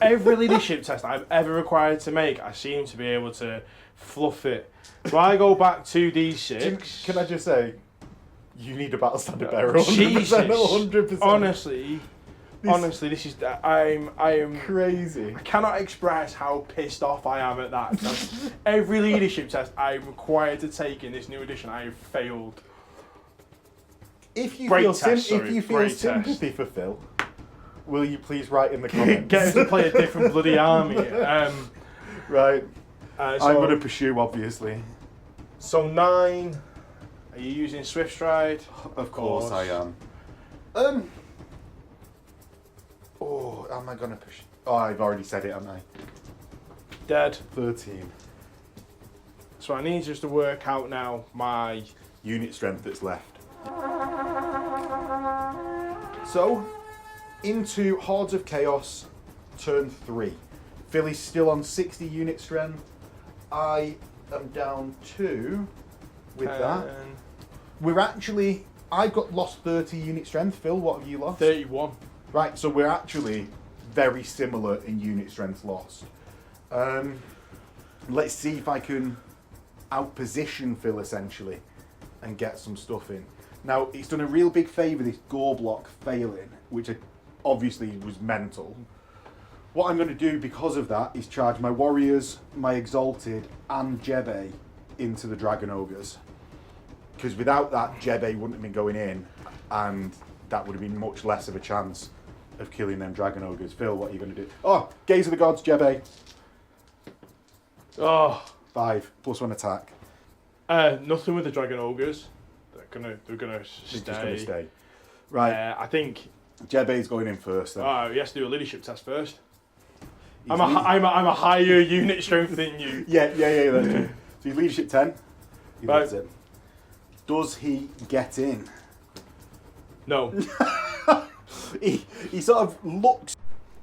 Speaker 2: Every leadership test I've ever required to make, I seem to be able to fluff it. So I go back 2d6.
Speaker 1: Can I just say, you need a battle standard bearer. 100%.
Speaker 2: Jesus.
Speaker 1: 100%.
Speaker 2: Honestly, this is I am
Speaker 1: crazy.
Speaker 2: I cannot express how pissed off I am at that. Every leadership test I'm required to take in this new edition, I have failed.
Speaker 1: If you
Speaker 2: Great
Speaker 1: feel,
Speaker 2: test,
Speaker 1: sympathy for Phil, will you please write in the comments?
Speaker 2: Get him to play a different bloody army.
Speaker 1: Right.
Speaker 2: So,
Speaker 1: I'm going to pursue, obviously.
Speaker 2: So 9. Are you using Swift Stride?
Speaker 1: Of course I am. Oh, am I going to push? Oh, I've already said it, haven't I?
Speaker 2: Dead.
Speaker 1: 13.
Speaker 2: So I need just to work out now my
Speaker 1: unit strength that's left. So, into Hordes of Chaos, turn 3. Phil is still on 60 unit strength. I am down 2 with that. We're actually, I've got lost 30 unit strength. Phil, what have you lost?
Speaker 2: 31.
Speaker 1: Right, so we're actually very similar in unit strength lost. Let's see if I can outposition Phil essentially and get some stuff in. Now, it's done a real big favour, this gore block failing, which obviously was mental. What I'm going to do because of that is charge my warriors, my exalted, and Jebe into the Dragon Ogres. Because without that, Jebe wouldn't have been going in, and that would have been much less of a chance of killing them Dragon Ogres. Phil, what are you going to do? Oh, Gaze of the Gods, Jebe.
Speaker 2: Oh.
Speaker 1: 5, +1 attack.
Speaker 2: Nothing with the Dragon Ogres. They're gonna stay.
Speaker 1: Just gonna stay. Right.
Speaker 2: I think
Speaker 1: Jebe's going in first. Then.
Speaker 2: Oh, he has to do a leadership test first. I'm a higher unit strength than you.
Speaker 1: Yeah. That's true. So he's leadership 10. He
Speaker 2: right.
Speaker 1: It. Does he get in?
Speaker 2: No.
Speaker 1: he sort of looks.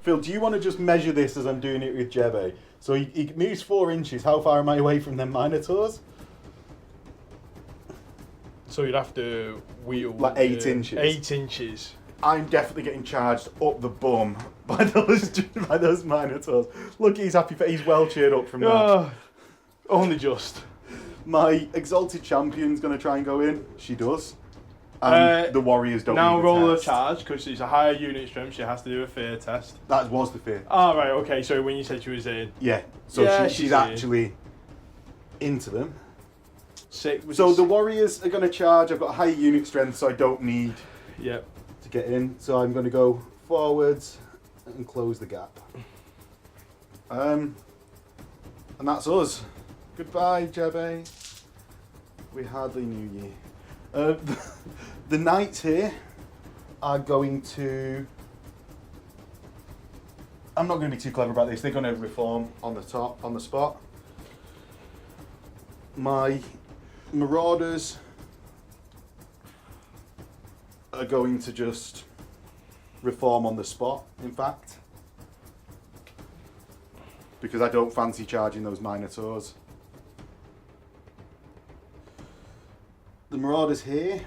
Speaker 1: Phil, do you want to just measure this as I'm doing it with Jebe? So he moves 4 inches. How far am I away from them Minotaurs?
Speaker 2: So you'd have to wheel...
Speaker 1: Like 8 inches.
Speaker 2: 8 inches.
Speaker 1: I'm definitely getting charged up the bum by those Minotaurs. Look, he's happy. He's well cheered up from that.
Speaker 2: Only just.
Speaker 1: My Exalted Champion's going to try and go in. She does. And the Warriors don't
Speaker 2: now
Speaker 1: need
Speaker 2: roll
Speaker 1: a
Speaker 2: a charge, because she's a higher unit strength, she has to do a fear test.
Speaker 1: That was the fear.
Speaker 2: Oh, right, okay, so when you said she was in...
Speaker 1: Yeah, so
Speaker 2: yeah,
Speaker 1: she's actually into them.
Speaker 2: So
Speaker 1: the Warriors are going to charge. I've got a high unit strength, so I don't need to get in. So I'm going to go forwards and close the gap. And that's us. Goodbye, Jebe. We hardly knew you. The knights here are going to... I'm not going to be too clever about this. They're going to reform on the spot. My Marauders are going to just reform on the spot, in fact. Because I don't fancy charging those Minotaurs. The Marauders here.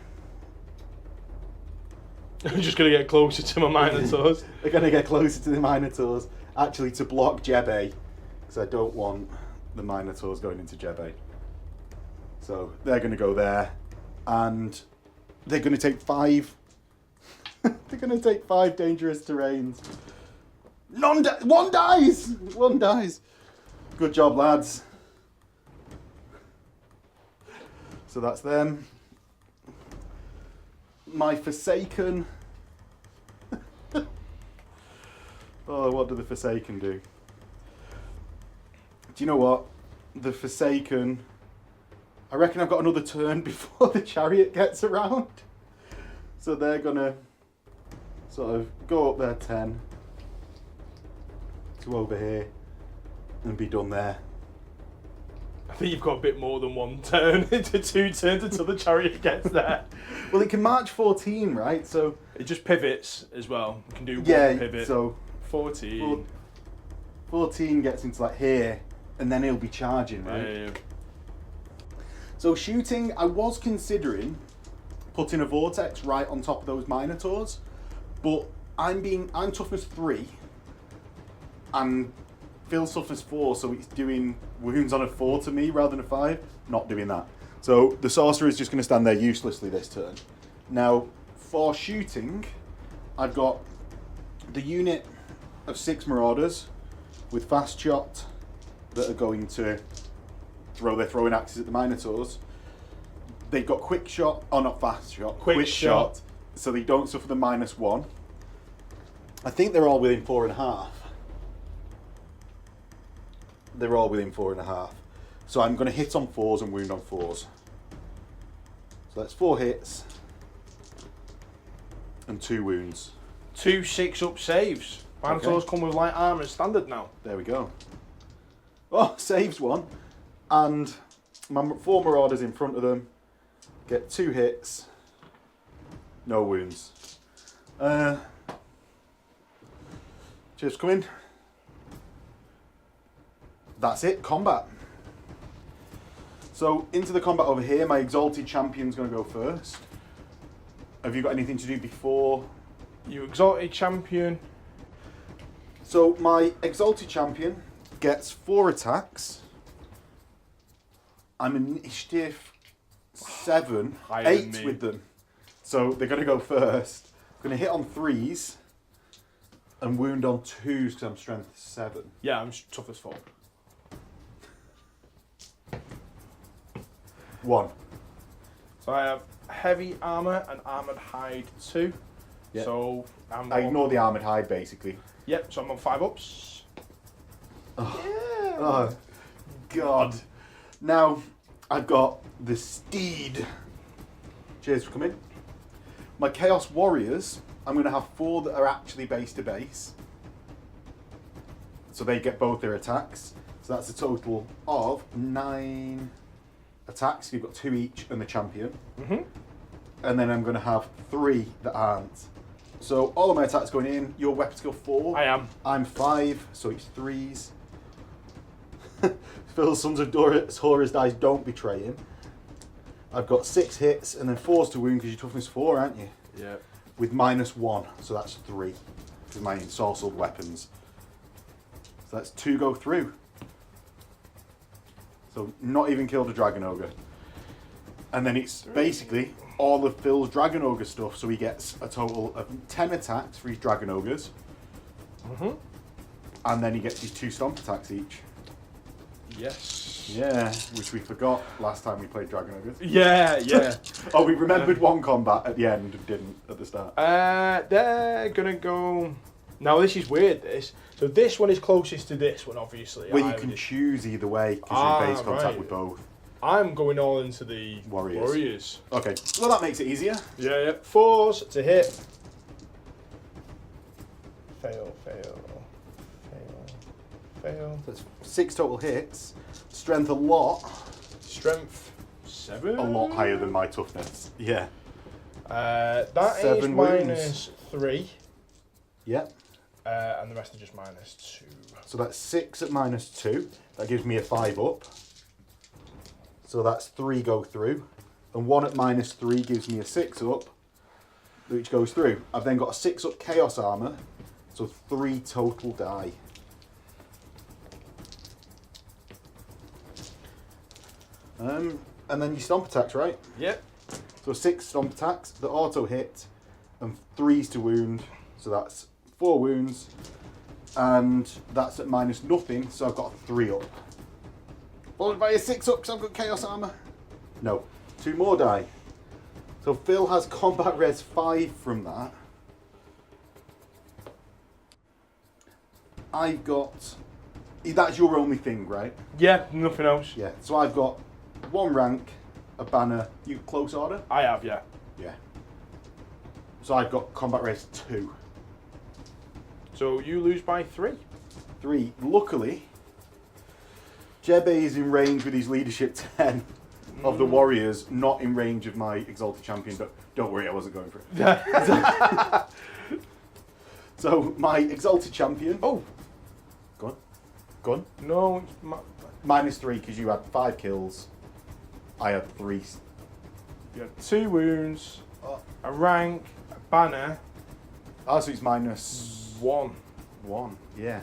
Speaker 2: I'm just going to get closer to my Minotaurs.
Speaker 1: They're going to get closer to the Minotaurs. Actually, to block Jebe. Because I don't want the Minotaurs going into Jebe. So they're going to go there, and they're going to take 5. They're going to take 5 dangerous terrains. One dies! One dies. Good job, lads. So that's them. My Forsaken. Oh, what do the Forsaken do? Do you know what? The Forsaken... I reckon I've got another turn before the Chariot gets around. So they're going to sort of go up there 10 to over here and be done there.
Speaker 2: I think you've got a bit more than one turn into 2 turns until the Chariot gets there.
Speaker 1: Well, it can march 14, right? So
Speaker 2: it just pivots as well. You can do one pivot.
Speaker 1: So
Speaker 2: 14.
Speaker 1: 14 gets into like here, and then he'll be charging, right?
Speaker 2: Yeah.
Speaker 1: So shooting, I was considering putting a vortex right on top of those Minotaurs, but I'm toughness 3, and Phil's toughness 4, so it's doing wounds on a 4 to me rather than a 5. Not doing that. So the sorcerer is just going to stand there uselessly this turn. Now, for shooting, I've got the unit of 6 Marauders with fast shot that are going to throw their throwing axes at the Minotaurs. They've got quick shot, or not fast shot, quick shot, so they don't suffer the -1. I think they're all within 4.5. They're all within 4.5. So I'm going to hit on 4s and wound on 4s. So that's 4 hits and 2 wounds.
Speaker 2: 2 6-up saves. Minotaurs come with light armour standard now.
Speaker 1: There we go. Oh, saves 1. And my 4 Marauders in front of them get 2 hits, no wounds. Cheers for coming. That's it, combat. So into the combat over here, my Exalted Champion's going to go first. Have you got anything to do before?
Speaker 2: You Exalted Champion.
Speaker 1: So my Exalted Champion gets 4 attacks. I'm initiative 7, 8 with them. So they're going to go first. I'm going to hit on 3s and wound on 2s because I'm strength 7.
Speaker 2: Yeah, I'm toughness 4.
Speaker 1: 1.
Speaker 2: So I have heavy armour and armoured hide 2.
Speaker 1: Yep.
Speaker 2: So
Speaker 1: I ignore the armoured hide basically.
Speaker 2: Yep, so I'm on 5 ups.
Speaker 1: Oh.
Speaker 2: Yeah.
Speaker 1: Oh, God. Now, I've got the Steed. Cheers for coming. My Chaos Warriors, I'm going to have 4 that are actually base to base. So they get both their attacks. So that's a total of 9 attacks. You've got 2 each and the champion. And then I'm going to have 3 that aren't. So all of my attacks going in. Your weapon skill 4.
Speaker 2: I am.
Speaker 1: I'm 5, so it's 3s. Phil's Sons of Horus dies, don't betray him. I've got 6 hits and then 4s to wound because you're toughness 4, aren't you?
Speaker 2: Yeah.
Speaker 1: With -1, so that's 3 with my ensorcelled weapons. So that's 2 go through. So not even killed a Dragon Ogre. And then it's basically all of Phil's Dragon Ogre stuff, so he gets a total of 10 attacks for his Dragon Ogres. And then he gets his 2 Stomp attacks each.
Speaker 2: Yes.
Speaker 1: Yeah, which we forgot last time we played Dragon Ogres.
Speaker 2: Yeah.
Speaker 1: Oh, we remembered one combat at the end and didn't at the start.
Speaker 2: They're gonna go. Now this is weird. So this one is closest to this one, obviously.
Speaker 1: Well, you can choose either way because you're in base contact with both.
Speaker 2: I'm going all into the Warriors.
Speaker 1: Okay, well that makes it easier.
Speaker 2: Yeah. 4s to hit. Fail.
Speaker 1: So it's 6 total hits. Strength a lot.
Speaker 2: Strength 7.
Speaker 1: A lot higher than my toughness. Yeah.
Speaker 2: That
Speaker 1: 7
Speaker 2: is
Speaker 1: wounds.
Speaker 2: -3.
Speaker 1: Yep.
Speaker 2: And the rest are just -2.
Speaker 1: So that's 6 at -2. That gives me a 5 up. So that's 3 go through. And 1 at -3 gives me a 6 up, which goes through. I've then got a 6 up Chaos Armour. So 3 total die. And then your stomp attacks, right?
Speaker 2: Yep.
Speaker 1: So 6 stomp attacks, the auto hit, and 3s to wound. So that's 4 wounds. And that's at minus nothing, so I've got a 3 up. Followed by a 6 up, because I've got Chaos Armor. No, 2 more die. So Phil has combat res 5 from that. I've got... That's your only thing, right?
Speaker 2: Yeah, nothing else.
Speaker 1: Yeah, so I've got 1 rank, a banner, you close order?
Speaker 2: I have, yeah.
Speaker 1: Yeah. So I've got combat res 2.
Speaker 2: So you lose by 3.
Speaker 1: 3. Luckily, Jebe is in range with his leadership 10 of the warriors, not in range of my exalted champion, but don't worry, I wasn't going for it. So my exalted champion...
Speaker 2: Oh!
Speaker 1: Go on. Go on.
Speaker 2: No, it's
Speaker 1: Minus 3 because you had 5 kills. I had 3.
Speaker 2: you had 2 wounds, a rank, a banner.
Speaker 1: Oh, so it's minus
Speaker 2: 1.
Speaker 1: 1, yeah.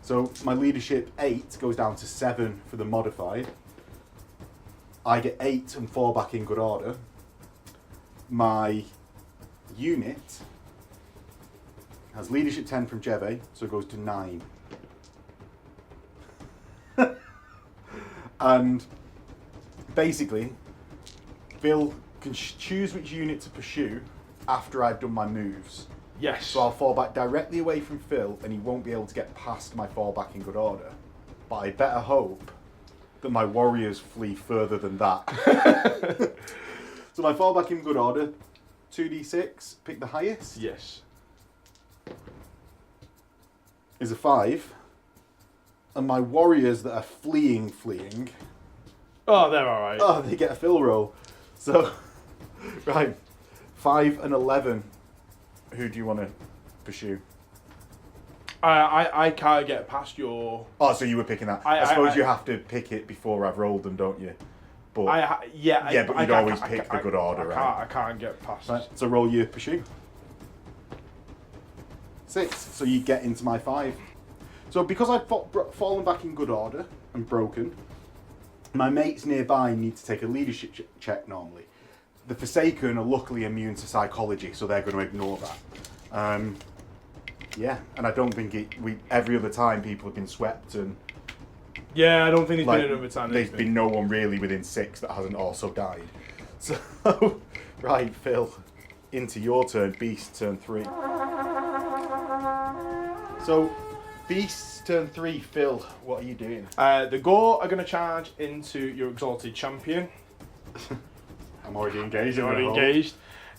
Speaker 1: So my leadership 8 goes down to 7 for the modified. I get 8 and 4 back in good order. My unit has leadership 10 from Jebe, so it goes to 9. And basically, Phil can choose which unit to pursue after I've done my moves.
Speaker 2: Yes.
Speaker 1: So I'll fall back directly away from Phil and he won't be able to get past my fall back in good order. But I better hope that my warriors flee further than that. So my fall back in good order, 2d6, pick the highest,
Speaker 2: Yes.
Speaker 1: is a 5. And my warriors that are fleeing,
Speaker 2: Oh, they're alright.
Speaker 1: oh, they get a Phil roll. So, right, 5 and 11. Who do you want to pursue?
Speaker 2: I can't get past your...
Speaker 1: Oh, so you were picking that. I suppose you have to pick it before I've rolled them, don't you? But
Speaker 2: yeah,
Speaker 1: but you'd always pick the good order, right?
Speaker 2: I can't get past.
Speaker 1: Right, so roll your pursue. 6, so you get into my 5. So because I'd fallen back in good order and broken, my mates nearby need to take a leadership check normally. The Forsaken are luckily immune to psychology, so they're going to ignore that. Yeah, and I don't think every other time people have been swept and...
Speaker 2: Yeah, I don't think there's
Speaker 1: like,
Speaker 2: been another time.
Speaker 1: There's been no one really within 6 that hasn't also died. So, right, Phil, into your turn. Beast, turn 3. So, Beast, turn 3. Phil, what are you doing?
Speaker 2: The Gore are going to charge into your exalted champion.
Speaker 1: I'm already engaged.
Speaker 2: You're already engaged.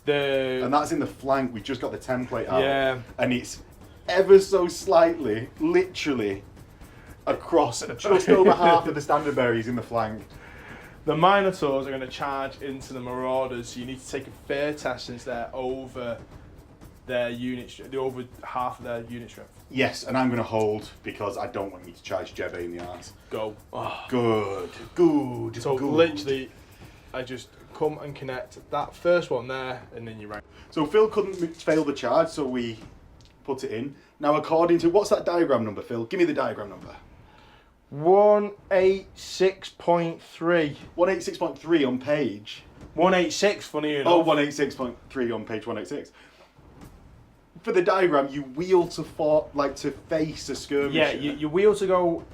Speaker 1: And that's in the flank. We just got the template out.
Speaker 2: Yeah.
Speaker 1: And it's ever so slightly, literally, across just over half of the standard berries in the flank.
Speaker 2: The Minotaurs are going to charge into the Marauders, so you need to take a fair test since they're over their unit, they're over half of their unit strength.
Speaker 1: Yes, and I'm going to hold because I don't want me to charge Jebe in the arse.
Speaker 2: Go. Oh.
Speaker 1: Good.
Speaker 2: So
Speaker 1: good.
Speaker 2: literally, I just come and connect that first one there, and then you rank.
Speaker 1: So Phil couldn't fail the charge, so we put it in. Now, according to, what's that diagram number, Phil? Give me the diagram number.
Speaker 2: 186.3.
Speaker 1: 186.3 on page.
Speaker 2: 186, funny enough.
Speaker 1: Oh, 186.3 on page 186. For the diagram, you wheel to face a skirmisher.
Speaker 2: Yeah, you wheel to go,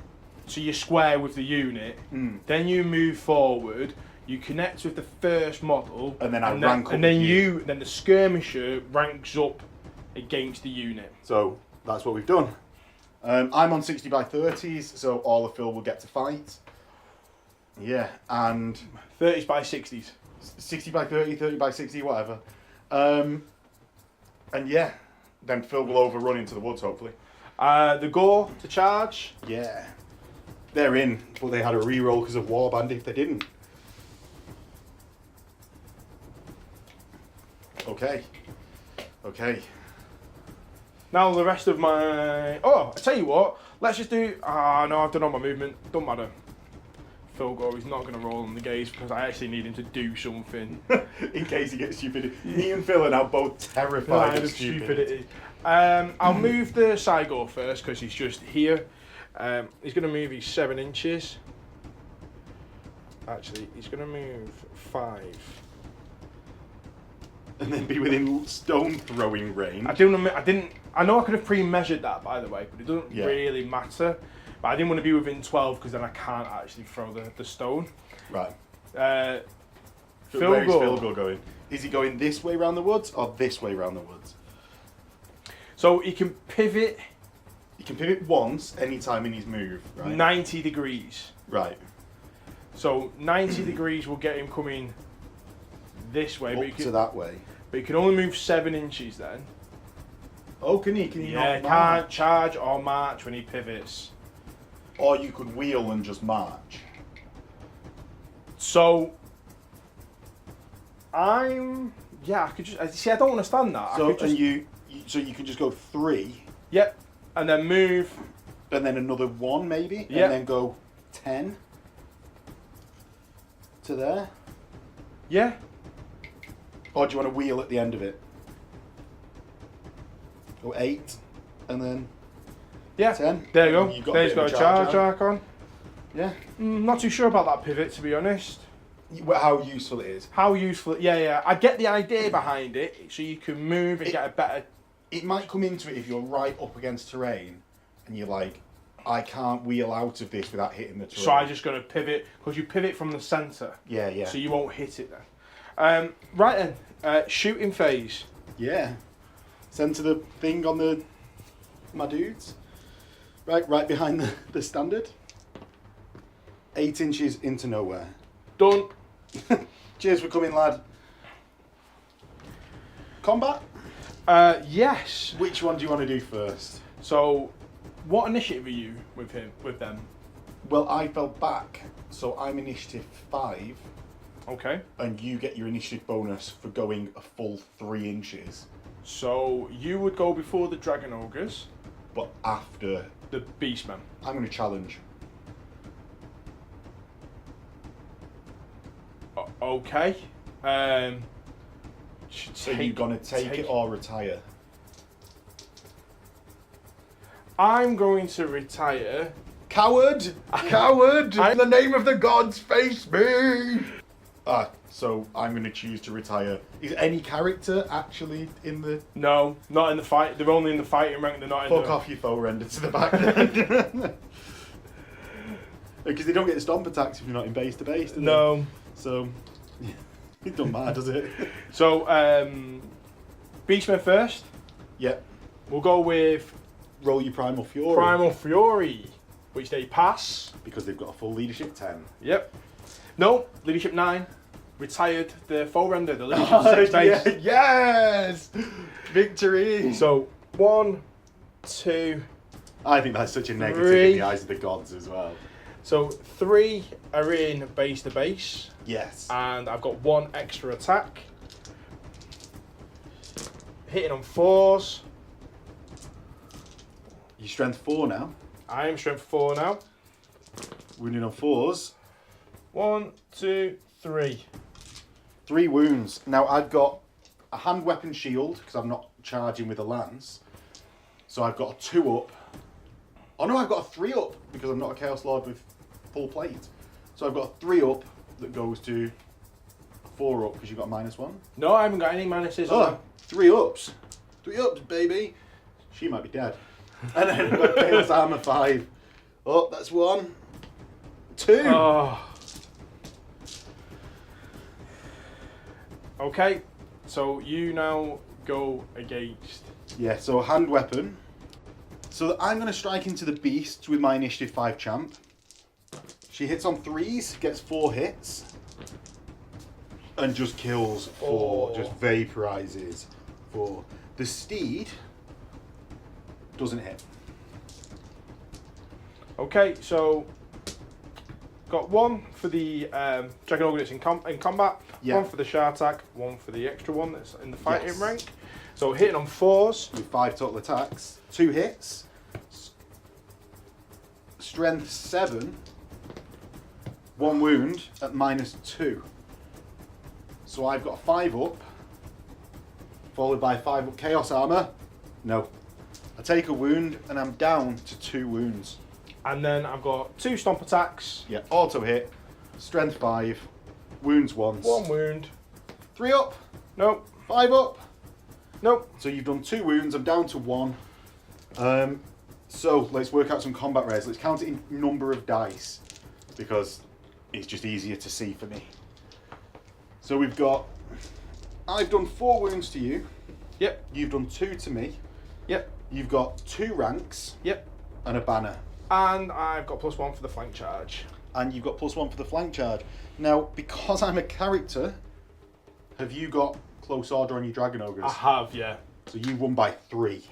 Speaker 2: so you're square with the unit. Then you move forward. You connect with the first model,
Speaker 1: and then rank up.
Speaker 2: And then then the skirmisher ranks up against the unit.
Speaker 1: So that's what we've done. I'm on 60 by 30s, so all of Phil will get to fight. Yeah, and
Speaker 2: 30s by 60s.
Speaker 1: 60 by 30, 30 by 60, whatever. And yeah, then Phil will overrun into the woods, hopefully.
Speaker 2: The Gore to charge.
Speaker 1: Yeah. They're in, but they had a reroll because of Warband if they didn't. Okay.
Speaker 2: Now the rest of my... Oh, I tell you what. Let's just do... no, I've done all my movement. Don't matter. Phil Gore is not going to roll on the gaze because I actually need him to do something.
Speaker 1: In case he gets stupid. Me and Phil are now both terrified of stupidity.
Speaker 2: I'll move the Cygor first because he's just here. He's going to move his 7 inches. Actually, he's going to move 5.
Speaker 1: And then be within stone throwing range.
Speaker 2: I know I could have pre-measured that, by the way, but it doesn't really matter. But I didn't want to be within 12 because then I can't actually throw the stone.
Speaker 1: Right.
Speaker 2: Where's
Speaker 1: Philgore going? Is he going this way around the woods or this way around the woods?
Speaker 2: So he can pivot.
Speaker 1: He can pivot once anytime in his move, right?
Speaker 2: 90 degrees.
Speaker 1: Right.
Speaker 2: So 90 degrees will get him coming this way.
Speaker 1: Up to that way.
Speaker 2: But he can only move 7 inches then.
Speaker 1: Oh, can he? Can he
Speaker 2: Yeah,
Speaker 1: not
Speaker 2: can't charge or march when he pivots.
Speaker 1: Or you could wheel and just march.
Speaker 2: So I could just see. I don't understand that.
Speaker 1: So
Speaker 2: I could just,
Speaker 1: so you can just go 3.
Speaker 2: Yep, and then move.
Speaker 1: And then another 1 maybe.
Speaker 2: Yep.
Speaker 1: And then go 10 to there.
Speaker 2: Yeah.
Speaker 1: Or do you want to wheel at the end of it? Go 8 and then
Speaker 2: Yeah.
Speaker 1: 10.
Speaker 2: There you go.
Speaker 1: You've got
Speaker 2: There he's
Speaker 1: a bit
Speaker 2: got
Speaker 1: of
Speaker 2: a
Speaker 1: charge
Speaker 2: charge arc on.
Speaker 1: Yeah.
Speaker 2: Not too sure about that pivot, to be honest.
Speaker 1: How useful it is.
Speaker 2: How useful? Yeah. I get the idea behind it, so you can move and get a better.
Speaker 1: It might come into it if you're right up against terrain and you're like, I can't wheel out of this without hitting the terrain.
Speaker 2: So I just got to pivot because you pivot from the centre.
Speaker 1: Yeah.
Speaker 2: So you won't hit it then. Right then, shooting phase.
Speaker 1: Yeah. Centre the thing on my dudes. Right behind the standard. 8 inches into nowhere.
Speaker 2: Done.
Speaker 1: Cheers for coming, lad. Combat?
Speaker 2: Yes.
Speaker 1: Which one do you want to do first?
Speaker 2: So, what initiative are you with them?
Speaker 1: Well, I fell back, so I'm initiative 5,
Speaker 2: Okay.
Speaker 1: and you get your initiative bonus for going a full 3 inches,
Speaker 2: So you would go before the Dragon Ogres,
Speaker 1: but after.
Speaker 2: the Beastmen.
Speaker 1: I'm going to challenge.
Speaker 2: Okay.
Speaker 1: So you're going to take it or retire?
Speaker 2: I'm going to retire.
Speaker 1: Coward! Coward! In the name of the gods, face me! So I'm going to choose to retire. Is any character actually in the...
Speaker 2: No, not in the fight. They're only in the fighting rank. They're not in
Speaker 1: Fuck
Speaker 2: the...
Speaker 1: off, you foe render to the back then. Because they don't get stomp attacks if you're not in base to base, do they?
Speaker 2: No.
Speaker 1: So, it don't matter, does it?
Speaker 2: So, Beastmen first.
Speaker 1: Yep.
Speaker 2: We'll go with
Speaker 1: Roll your Primal Fury.
Speaker 2: Primal Fury, which they pass.
Speaker 1: Because they've got a full leadership 10.
Speaker 2: Yep. No, leadership 9. Retired the full render, the leadership 6 base.
Speaker 1: Yeah, yes! Victory!
Speaker 2: So, 1, 2,
Speaker 1: I think that's such a negative
Speaker 2: 3.
Speaker 1: in the eyes of the gods as well.
Speaker 2: So 3 are in base to base,
Speaker 1: Yes.
Speaker 2: and I've got 1 extra attack. Hitting on 4s.
Speaker 1: Your strength 4 now.
Speaker 2: I am strength 4 now.
Speaker 1: Wounded on 4s.
Speaker 2: 1, 2, 3.
Speaker 1: 3 wounds. Now I've got a hand weapon shield because I'm not charging with a lance. So I've got a 2 up. Oh no, I've got a 3 up because I'm not a Chaos Lord with full plate. So I've got a 3 up that goes to 4 up because you've got a -1.
Speaker 2: No, I haven't got any minuses.
Speaker 1: Oh, 3 ups. 3 ups, baby. She might be dead. And then I've got Chaos Armor 5. Oh, that's 1. 2.
Speaker 2: Oh. Okay, so you now go against.
Speaker 1: Yeah, so hand weapon. So I'm going to strike into the beast with my initiative 5 champ. She hits on 3s, gets 4 hits, and just kills 4, just vaporizes 4. The steed doesn't hit.
Speaker 2: Okay, so got 1 for the Dragon Ogre that's in combat,
Speaker 1: Yeah.
Speaker 2: 1 for the Shard attack, 1 for the extra one that's in the fighting
Speaker 1: Yes.
Speaker 2: rank. So hitting on 4s.
Speaker 1: With 5 total attacks, 2 hits, strength 7, 1 wound at -2. So I've got a 5 up, followed by 5 up Chaos Armor. No. I take a wound and I'm down to 2 wounds.
Speaker 2: And then I've got 2 stomp attacks.
Speaker 1: Yeah, auto hit. strength 5, wounds once.
Speaker 2: 1 wound.
Speaker 1: 3 up,
Speaker 2: Nope.
Speaker 1: 5 up.
Speaker 2: Nope.
Speaker 1: So you've done 2 wounds, I'm down to 1. So let's work out some combat res. Let's count it in number of dice because it's just easier to see for me. So we've got, I've done 4 wounds to you.
Speaker 2: Yep.
Speaker 1: You've done 2 to me.
Speaker 2: Yep.
Speaker 1: You've got 2 ranks.
Speaker 2: Yep.
Speaker 1: And a banner.
Speaker 2: And I've got +1 for the flank charge.
Speaker 1: And you've got +1 for the flank charge. Now, because I'm a character, have you got close order on your Dragon Ogres?
Speaker 2: I have, yeah.
Speaker 1: So you won by 3.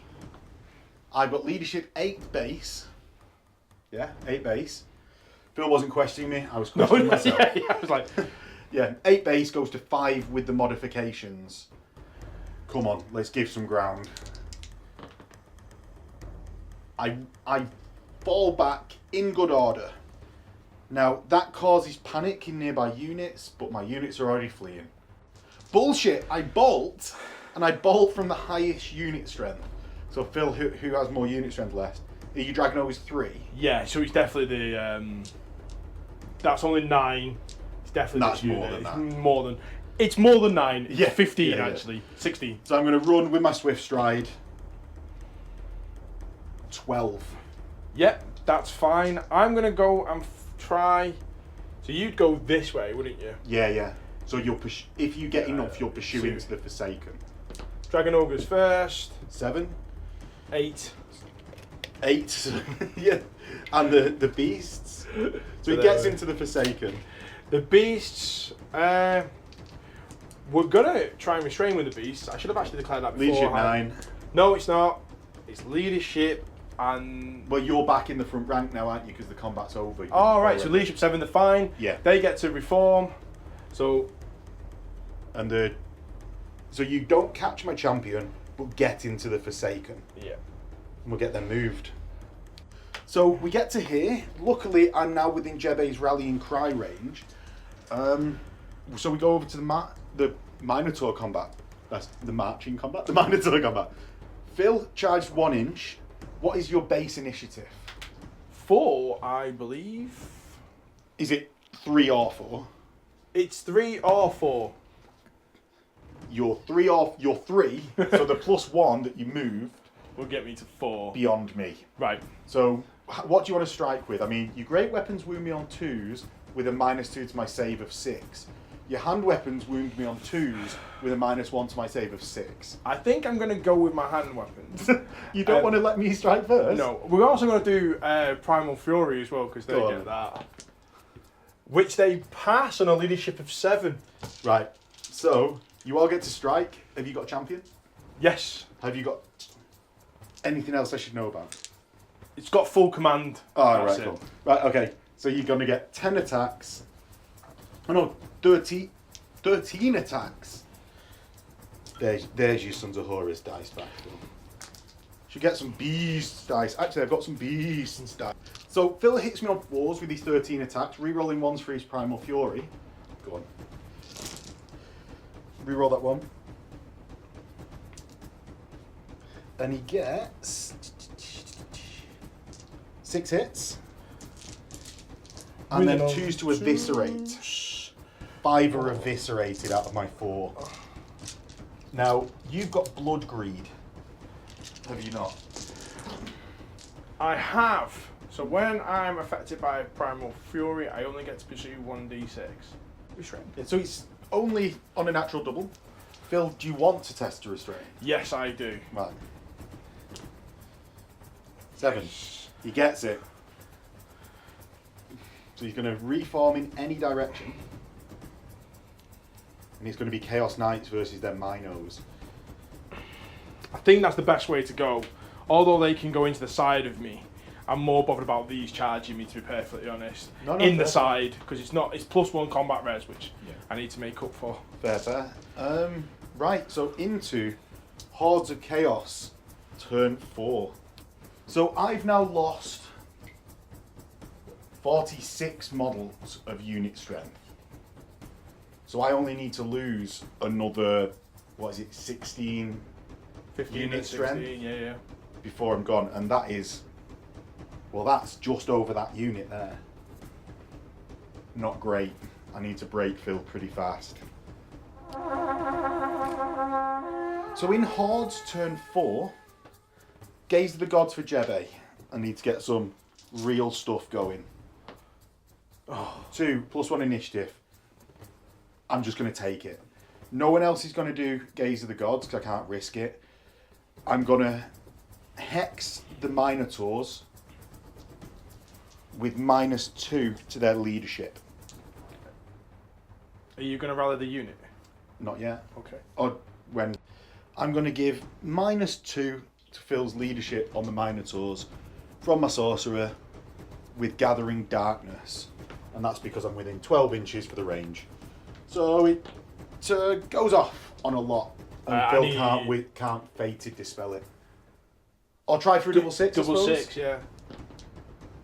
Speaker 1: I've got leadership 8 base. Yeah, 8 base. Phil wasn't questioning me, I was questioning myself.
Speaker 2: Yeah, I was like...
Speaker 1: Yeah, 8 base goes to 5 with the modifications. Come on, let's give some ground. I fall back in good order. Now, that causes panic in nearby units, but my units are already fleeing. Bullshit, I bolt, and I bolt from the highest unit strength. So Phil, who has more unit strength left? Are you Dragon Ogres 3?
Speaker 2: Yeah, so it's definitely the... that's only 9. It's definitely
Speaker 1: That's
Speaker 2: this
Speaker 1: more
Speaker 2: unit.
Speaker 1: than
Speaker 2: It's
Speaker 1: that.
Speaker 2: more than... It's more than 9. It's
Speaker 1: Yeah,
Speaker 2: 15,
Speaker 1: yeah.
Speaker 2: actually. 16.
Speaker 1: So I'm going to run with my Swift Stride. 12.
Speaker 2: Yep, that's fine. I'm going to go and try... So you'd go this way, wouldn't you?
Speaker 1: Yeah. So you'll if you get enough, you'll pursue
Speaker 2: pursue.
Speaker 1: into the Forsaken.
Speaker 2: Dragon Ogres first.
Speaker 1: 7.
Speaker 2: 8.
Speaker 1: 8. Yeah. And the beasts. So he gets into the Forsaken.
Speaker 2: The beasts... we're going to try and restrain with the beasts. I should have actually declared that before.
Speaker 1: Leadership 9.
Speaker 2: No, it's not. It's leadership and...
Speaker 1: Well, you're back in the front rank now, aren't you? Because the combat's over.
Speaker 2: Oh, right. So leadership 7, they're fine.
Speaker 1: Yeah.
Speaker 2: They get to reform. So...
Speaker 1: And so you don't catch my champion, but get into the Forsaken.
Speaker 2: Yeah.
Speaker 1: And we'll get them moved. So we get to here. Luckily, I'm now within Jebe's rallying cry range. So we go over to the Minotaur combat. That's the marching combat. The Minotaur combat. Phil charged 1 inch. What is your base initiative?
Speaker 2: 4, I believe.
Speaker 1: Is it 3 or 4?
Speaker 2: It's 3 or 4.
Speaker 1: You're 3. So the +1 that you moved
Speaker 2: Will get me to 4.
Speaker 1: beyond me.
Speaker 2: Right.
Speaker 1: So what do you want to strike with? I mean, your great weapons wound me on 2s with a -2 to my save of 6. Your hand weapons wound me on 2s with a -1 to my save of 6.
Speaker 2: I think I'm going to go with my hand weapons.
Speaker 1: You don't want to let me strike first?
Speaker 2: No. We're also going to do Primal Fury as well, because they
Speaker 1: Go
Speaker 2: get
Speaker 1: on.
Speaker 2: that. Which they pass on a leadership of 7.
Speaker 1: Right. So, you all get to strike. Have you got a champion?
Speaker 2: Yes.
Speaker 1: Have you got anything else I should know about?
Speaker 2: It's got full command.
Speaker 1: Oh,
Speaker 2: That's
Speaker 1: right,
Speaker 2: it.
Speaker 1: cool. Right, okay. So you're going to get 10 attacks. Oh, no, 13 attacks. There's your Sons of Horus dice back. Should get some beasts dice. Actually, I've got some beasts dice. So Phil hits me on 4s with these 13 attacks, re-rolling 1s for his Primal Fury. Go on. Re-roll that one. And he gets 6 hits. And then 2s to eviscerate. 5 are eviscerated out of my 4. Now, you've got Blood Greed. Have you not?
Speaker 2: I have. So when I'm affected by Primal Fury, I only get to pursue 1d6. Restrain.
Speaker 1: Yeah, so it's only on a natural double. Phil, do you want to test to restrain?
Speaker 2: Yes, I do.
Speaker 1: Right. 7. He gets it. So he's going to reform in any direction. And it's going to be Chaos Knights versus their Minos.
Speaker 2: I think that's the best way to go. Although they can go into the side of me, I'm more bothered about these charging me, to be perfectly honest.
Speaker 1: No,
Speaker 2: in the
Speaker 1: fair.
Speaker 2: side, because it's +1 combat res, which
Speaker 1: Yeah.
Speaker 2: I need to make up for.
Speaker 1: Fair. Right, so into Hordes of Chaos, turn 4. So I've now lost 46 models of unit strength. So I only need to lose another, 16
Speaker 2: 15
Speaker 1: unit
Speaker 2: and
Speaker 1: strength
Speaker 2: 16, yeah.
Speaker 1: before I'm gone. And that is, that's just over that unit there. not great. I need to break Phil pretty fast. So in Horde's turn 4, Gaze of the Gods for Jebe. I need to get some real stuff going. 2 +1 initiative. I'm just going to take it. No one else is going to do Gaze of the Gods because I can't risk it. I'm going to hex the Minotaurs with -2 to their leadership.
Speaker 2: Are you going to rally the unit?
Speaker 1: Not yet.
Speaker 2: Okay.
Speaker 1: Or when I'm going to give -2 to Phil's leadership on the Minotaurs from my sorcerer with Gathering Darkness, and that's because I'm within 12 inches for the range. So it goes off on a lot, and Phil can't fated dispel it. I'll try for a double 6.
Speaker 2: Double
Speaker 1: I suppose.
Speaker 2: 6, yeah.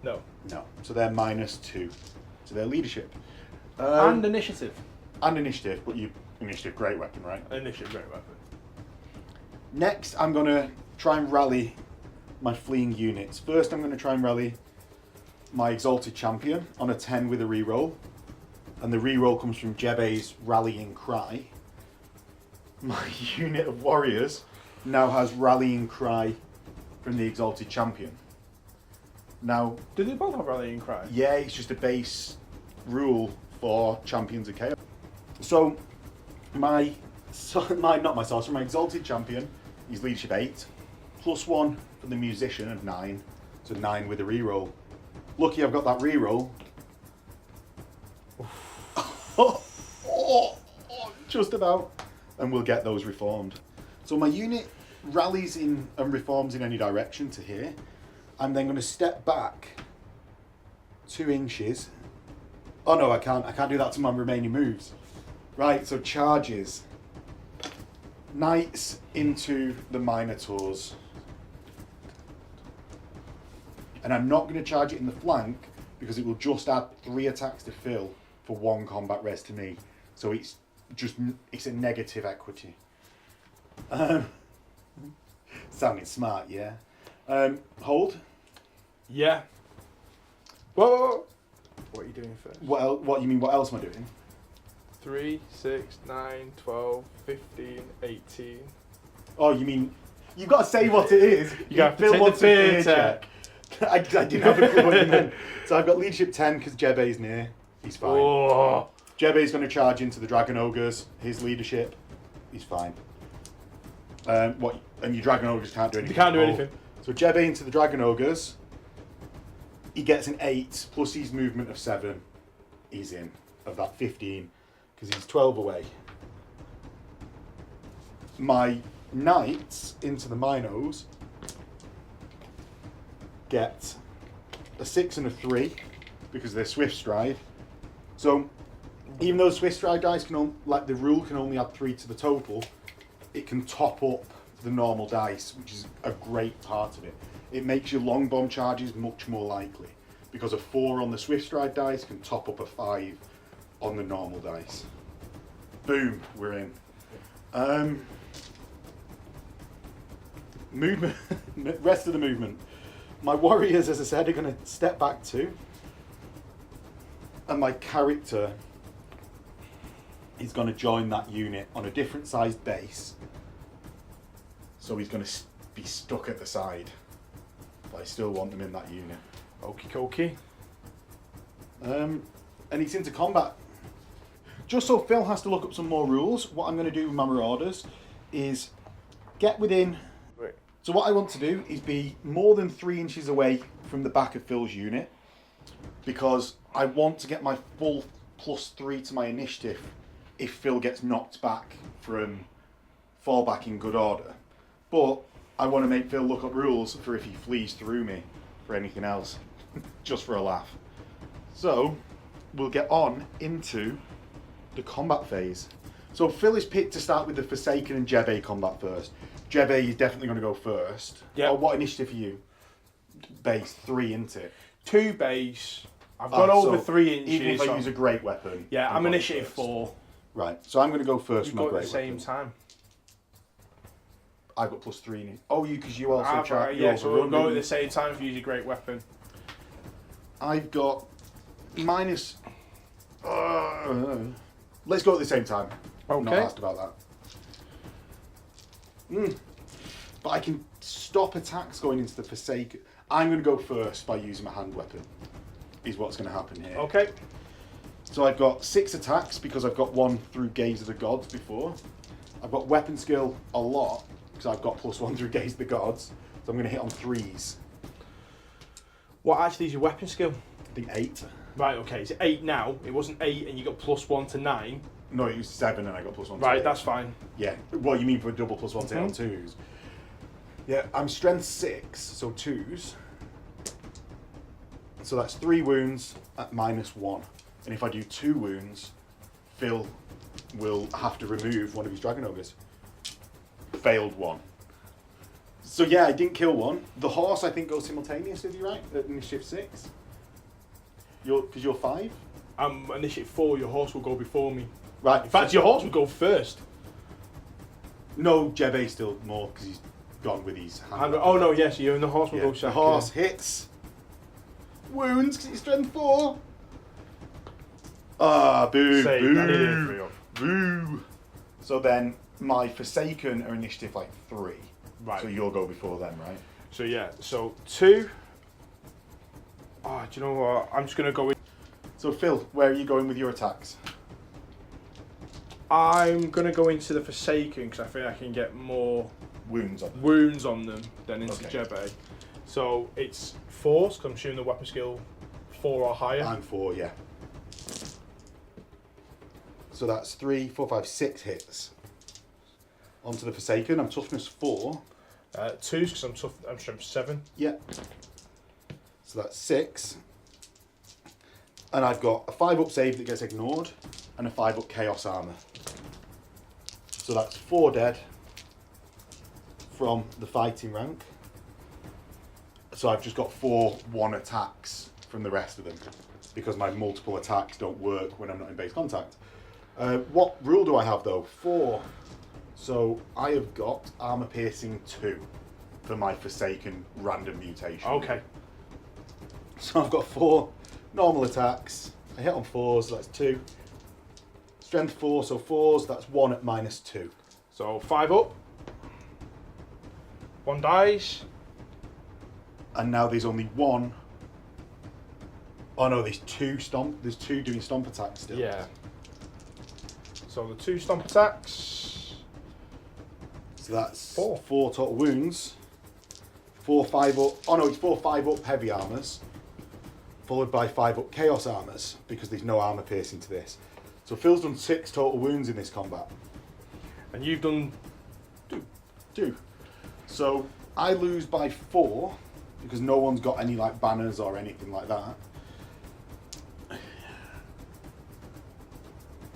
Speaker 2: No.
Speaker 1: No. So they're -2 to their leadership.
Speaker 2: And initiative.
Speaker 1: And initiative, but you initiative, great weapon, right?
Speaker 2: Initiative, great weapon.
Speaker 1: Next, I'm going to try and rally my fleeing units. First, I'm going to try and rally my Exalted Champion on a 10 with a reroll. And the reroll comes from Jebe's Rallying Cry. My unit of warriors now has Rallying Cry from the Exalted Champion. Now,
Speaker 2: Do they both have Rallying Cry?
Speaker 1: yeah, it's just a base rule for Champions of Chaos. So, my Exalted Champion, he's leadership 8, +1 for the Musician of 9, so 9 with a reroll. Lucky I've got that reroll. Just about. And we'll get those reformed. So my unit rallies in and reforms in any direction to here. I'm then going to step back 2 inches. Oh no, I can't do that to my remaining moves. Right, so charges. Knights into the Minotaurs. And I'm not going to charge it in the flank because it will just add 3 attacks to Phil for 1 combat res to me. So it's a negative equity. Sounding smart, yeah. Hold.
Speaker 2: Yeah. Whoa. What are you doing first?
Speaker 1: What you mean? What else am I doing?
Speaker 2: 3, 6, 9, 12, 15, 18.
Speaker 1: Oh, you mean you've got to say what it is.
Speaker 2: You have to
Speaker 1: Phil
Speaker 2: take
Speaker 1: wants
Speaker 2: the
Speaker 1: a
Speaker 2: fear check.
Speaker 1: I didn't have a clue what you meant. So I've got leadership 10 because Jebe's near. He's fine.
Speaker 2: Oh.
Speaker 1: Jebe's going to charge into the Dragon Ogres. His leadership, he's fine. And your Dragon Ogres can't do anything.
Speaker 2: They can't do anything.
Speaker 1: So Jebe into the Dragon Ogres. He gets an 8 plus his movement of 7. He's in of that 15 because he's 12 away. My Knights into the Minos get a 6 and a 3 because they're Swift Stride. So even though Swift Stride dice the rule can only add 3 to the total, it can top up the normal dice, which is a great part of it. It makes your long bomb charges much more likely because a 4 on the Swift Stride dice can top up a 5 on the normal dice. Boom, we're in. Movement, rest of the movement. My warriors, as I said, are going to step back 2. And my character is going to join that unit on a different sized base. So he's going to be stuck at the side. But I still want them in that unit.
Speaker 2: Okie dokie.
Speaker 1: And he's into combat. Just so Phil has to look up some more rules, what I'm going to do with my Marauders is get within...
Speaker 2: Wait.
Speaker 1: So what I want to do is be more than 3 inches away from the back of Phil's unit, because I want to get my full +3 to my initiative if Phil gets knocked back from fallback in good order. But I want to make Phil look up rules for if he flees through me for anything else, just for a laugh. So we'll get on into the combat phase. So Phil is picked to start with the Forsaken and Jebe combat first. Jebe is definitely going to go first.
Speaker 2: Yeah.
Speaker 1: What initiative are you? Base 3, isn't it?
Speaker 2: 2 base. I've got over
Speaker 1: so
Speaker 2: 3 inches.
Speaker 1: Even if I use a great weapon.
Speaker 2: Yeah, I'm
Speaker 1: going
Speaker 2: initiative
Speaker 1: first.
Speaker 2: 4.
Speaker 1: Right, so I'm going to go first
Speaker 2: You've
Speaker 1: with my
Speaker 2: got
Speaker 1: great
Speaker 2: at the same
Speaker 1: weapon.
Speaker 2: time.
Speaker 1: I've got +3 in it. Oh, because you also charge.
Speaker 2: Yeah, so we'll go at the same time if you use a great weapon.
Speaker 1: I've got Let's go at the same time. I'm not
Speaker 2: Okay.
Speaker 1: asked about that. But I can stop attacks going into the Forsaken. I'm going to go first by using my hand weapon, is what's going to happen here.
Speaker 2: Okay.
Speaker 1: So I've got 6 attacks because I've got 1 through Gaze of the Gods before. I've got weapon skill a lot because I've got +1 through Gaze of the Gods. So I'm going to hit on 3s.
Speaker 2: What actually is your weapon skill?
Speaker 1: I think 8.
Speaker 2: Right, okay, it's 8 now. It wasn't 8 and you got +1 to 9.
Speaker 1: No, it was 7 and I got +1 to
Speaker 2: Right,
Speaker 1: 8.
Speaker 2: that's fine.
Speaker 1: Yeah. What you mean for a double +1 to hit on 2s? Yeah, I'm strength 6, so 2s. So that's 3 wounds at -1. And if I do 2 wounds, Phil will have to remove one of his Dragon Ogres. Failed 1. So yeah, I didn't kill 1. The horse, I think, goes simultaneous with you, right? At initiative 6. Because you're 5?
Speaker 2: I'm initiative 4, your horse will go before me.
Speaker 1: Right.
Speaker 2: In fact, your horse will go first.
Speaker 1: No, Jebe still more because he's gone with his hand.
Speaker 2: Oh no, yes, you and the horse will go
Speaker 1: The
Speaker 2: second.
Speaker 1: horse hits. Wounds because he's strength 4. Ah, boo,
Speaker 2: Save,
Speaker 1: boo,
Speaker 2: that is 3 up.
Speaker 1: boo. So then my Forsaken are initiative like 3.
Speaker 2: Right.
Speaker 1: So you'll go before them, right?
Speaker 2: So yeah, so 2. Oh, do you know what? I'm just gonna go with.
Speaker 1: So Phil, where are you going with your attacks?
Speaker 2: I'm gonna go into the Forsaken because I think I can get more
Speaker 1: Wounds on them.
Speaker 2: wounds on them than into
Speaker 1: Okay.
Speaker 2: Jebe. So it's 4, because I'm assuming the weapon skill 4 or higher.
Speaker 1: And 4, yeah. So that's 3, 4, 5, 6 hits. Onto the Forsaken. I'm toughness 4.
Speaker 2: 2 because I'm strength 7.
Speaker 1: Yeah. So that's 6. And I've got a 5-up save that gets ignored and a 5-up chaos armor. So that's 4 dead from the fighting rank. So I've just got 4 1 attacks from the rest of them because my multiple attacks don't work when I'm not in base contact. What rule do I have though? 4. So I have got armor piercing 2 for my Forsaken random mutation.
Speaker 2: Okay.
Speaker 1: So I've got 4 normal attacks. I hit on 4s, so that's 2. Strength 4, so 4s, that's 1 at -2.
Speaker 2: So 5 up. 1 dies.
Speaker 1: And now there's only 1. Oh no, there's 2 stomp. There's 2 doing stomp attacks still.
Speaker 2: Yeah. So the 2 stomp attacks.
Speaker 1: So that's
Speaker 2: 4.
Speaker 1: 4 total wounds. 4 5 up. Oh no, it's 4 5 up heavy armors, followed by 5 up chaos armors because there's no armor piercing to this. So Phil's done 6 total wounds in this combat.
Speaker 2: And you've done
Speaker 1: 2. So I lose by 4 because no one's got any like banners or anything like that.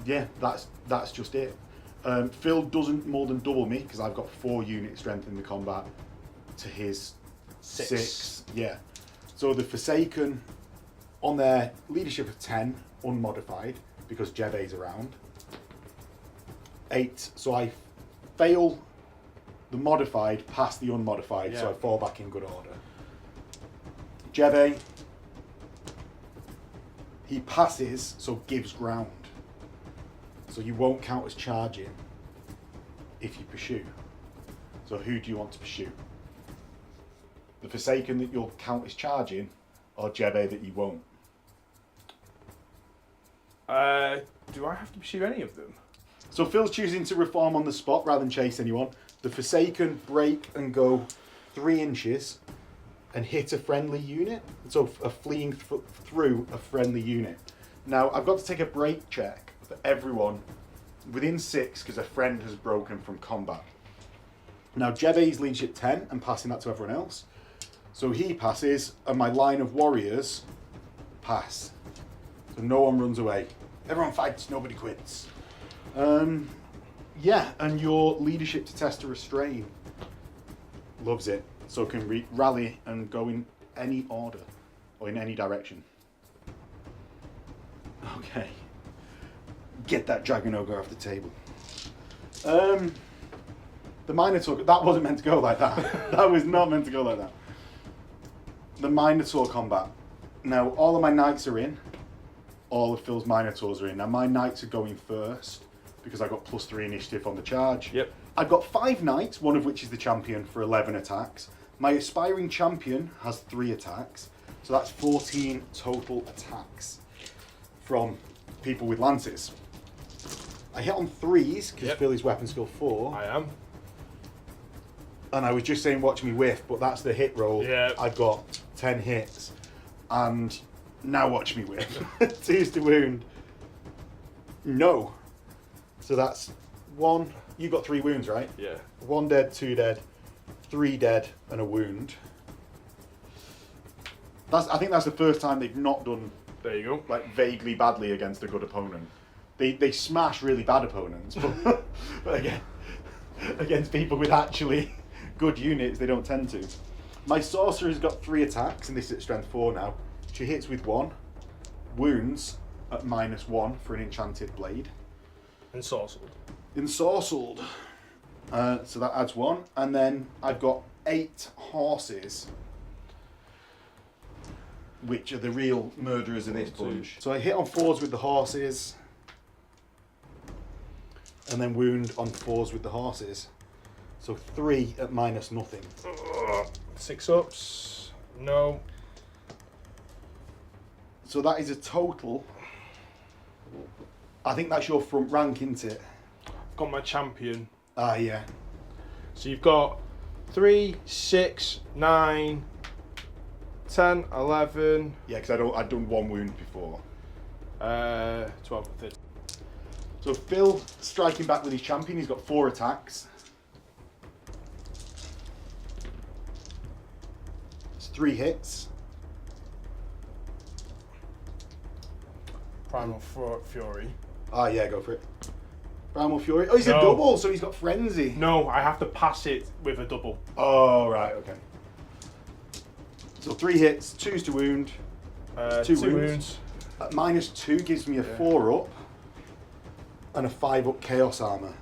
Speaker 1: Yeah, that's just it. Phil doesn't more than double me because I've got 4 unit strength in the combat to his 6. Yeah. So the Forsaken on their leadership of 10, unmodified because Jebe's around. 8. So I fail the modified past the unmodified, so
Speaker 2: Yeah.
Speaker 1: I fall back in good order. Jebe, he passes, so gives ground. So you won't count as charging if you pursue. So who do you want to pursue? The Forsaken that you'll count as charging, or Jebe that you won't?
Speaker 2: do I have to pursue any of them?
Speaker 1: So Phil's choosing to reform on the spot rather than chase anyone. The Forsaken break and go 3 inches and hit a friendly unit. So a fleeing through a friendly unit. Now I've got to take a break check for everyone within 6 because a friend has broken from combat. Now Jebe's leadership 10 and passing that to everyone else. So he passes and my line of warriors pass. So no one runs away. Everyone fights, nobody quits. Yeah, and your leadership to test a restrain loves it. So can rally and go in any order or in any direction. Okay. Get that Dragon Ogre off the table. The Minotaur, that wasn't meant to go like that. That was not meant to go like that. The Minotaur combat. Now, all of my knights are in. all of Phil's Minotaurs are in. Now my Knights are going first because I got +3 initiative on the charge.
Speaker 2: Yep.
Speaker 1: I've got 5 Knights, one of which is the champion for 11 attacks. My Aspiring Champion has 3 attacks, so that's 14 total attacks from people with lances. I hit on 3s because Phil is weapon skill 4.
Speaker 2: I am.
Speaker 1: And I was just saying watch me whiff, but that's the hit roll.
Speaker 2: Yeah.
Speaker 1: I've got 10 hits. And now watch me whiff. 2s to wound. No. So that's 1. You got 3 wounds, right?
Speaker 2: Yeah.
Speaker 1: 1 dead, 2 dead, 3 dead, and a wound. I think that's the first time they've not done
Speaker 2: There you go.
Speaker 1: like vaguely badly against a good opponent. They smash really bad opponents, but, but again, against people with actually good units, they don't tend to. My sorcerer's got 3 attacks, and this is at strength 4 now. She hits with 1, wounds at -1 for an enchanted blade.
Speaker 2: Ensorcelled.
Speaker 1: Ensorcelled. So that adds 1, and then I've got 8 horses, which are the real murderers of this bunch. So I hit on 4s with the horses, and then wound on 4s with the horses. So 3 at -0.
Speaker 2: 6 ups. No.
Speaker 1: So that is a total. I think that's your front rank, isn't it?
Speaker 2: Got my champion.
Speaker 1: Ah, yeah.
Speaker 2: So you've got 3, 6, 9, 10, 11.
Speaker 1: Yeah, because I'd done 1 wound before.
Speaker 2: 12, 13.
Speaker 1: So Phil striking back with his champion. He's got 4 attacks. It's 3 hits.
Speaker 2: Primal Fury.
Speaker 1: Ah, yeah, go for it. Primal Fury. Oh, he's a
Speaker 2: No.
Speaker 1: double, so he's got Frenzy.
Speaker 2: No, I have to pass it with a double.
Speaker 1: Oh, right, okay. So 3 hits, 2s to wound, 2 wounds. At -2 gives me a 4 up and a 5 up Chaos Armor.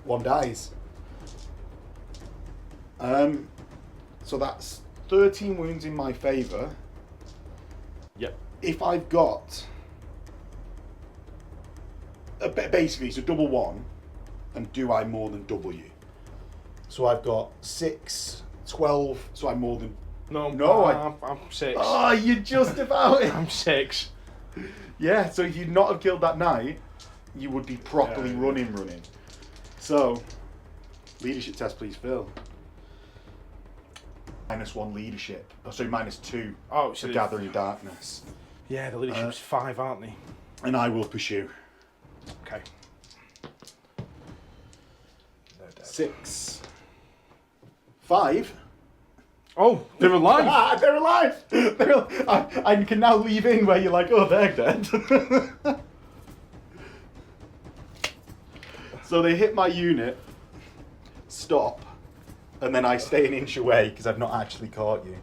Speaker 1: 1 dies. So that's 13 wounds in my favour.
Speaker 2: Yep.
Speaker 1: If I've got basically it's a double 1, and do I more than double you? So I've got 6, 12, so I'm more than...
Speaker 2: No, I'm 6.
Speaker 1: Oh, you're just about it.
Speaker 2: I'm 6.
Speaker 1: Yeah, so if you'd not have killed that knight, you would be properly running. So, leadership test, please, Phil. -1 leadership. Oh, sorry, -2
Speaker 2: Oh,
Speaker 1: for Gathering Darkness.
Speaker 2: Yeah, the leadership's 5, aren't they?
Speaker 1: And I will pursue.
Speaker 2: Okay.
Speaker 1: 6, 5.
Speaker 2: Oh, they're alive!
Speaker 1: Ah, they're alive! I can now leave in where you're like, oh, they're dead. So they hit my unit, stop, and then I stay an inch away because I've not actually caught you.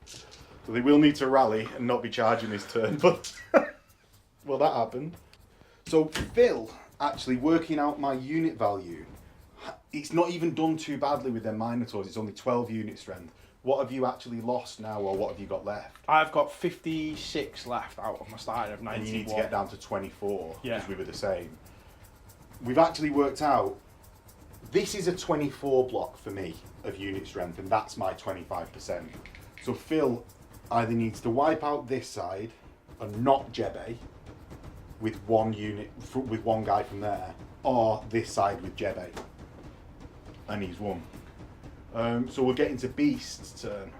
Speaker 1: So they will need to rally and not be charging this turn, but well, that happened. So Phil, actually working out my unit value, it's not even done too badly with their Minotaurs. It's only 12 unit strength. What have you actually lost now, or what have you got left?
Speaker 2: I've got 56 left out of my starting of 91.
Speaker 1: And you need to get down to 24, because
Speaker 2: Yeah.
Speaker 1: we were the same. We've actually worked out, this is a 24 block for me of unit strength, and that's my 25%. So Phil either needs to wipe out this side and not Jebe with 1 unit, with 1 guy from there, or this side with Jebe. And he's won. So we'll get into Beast's turn.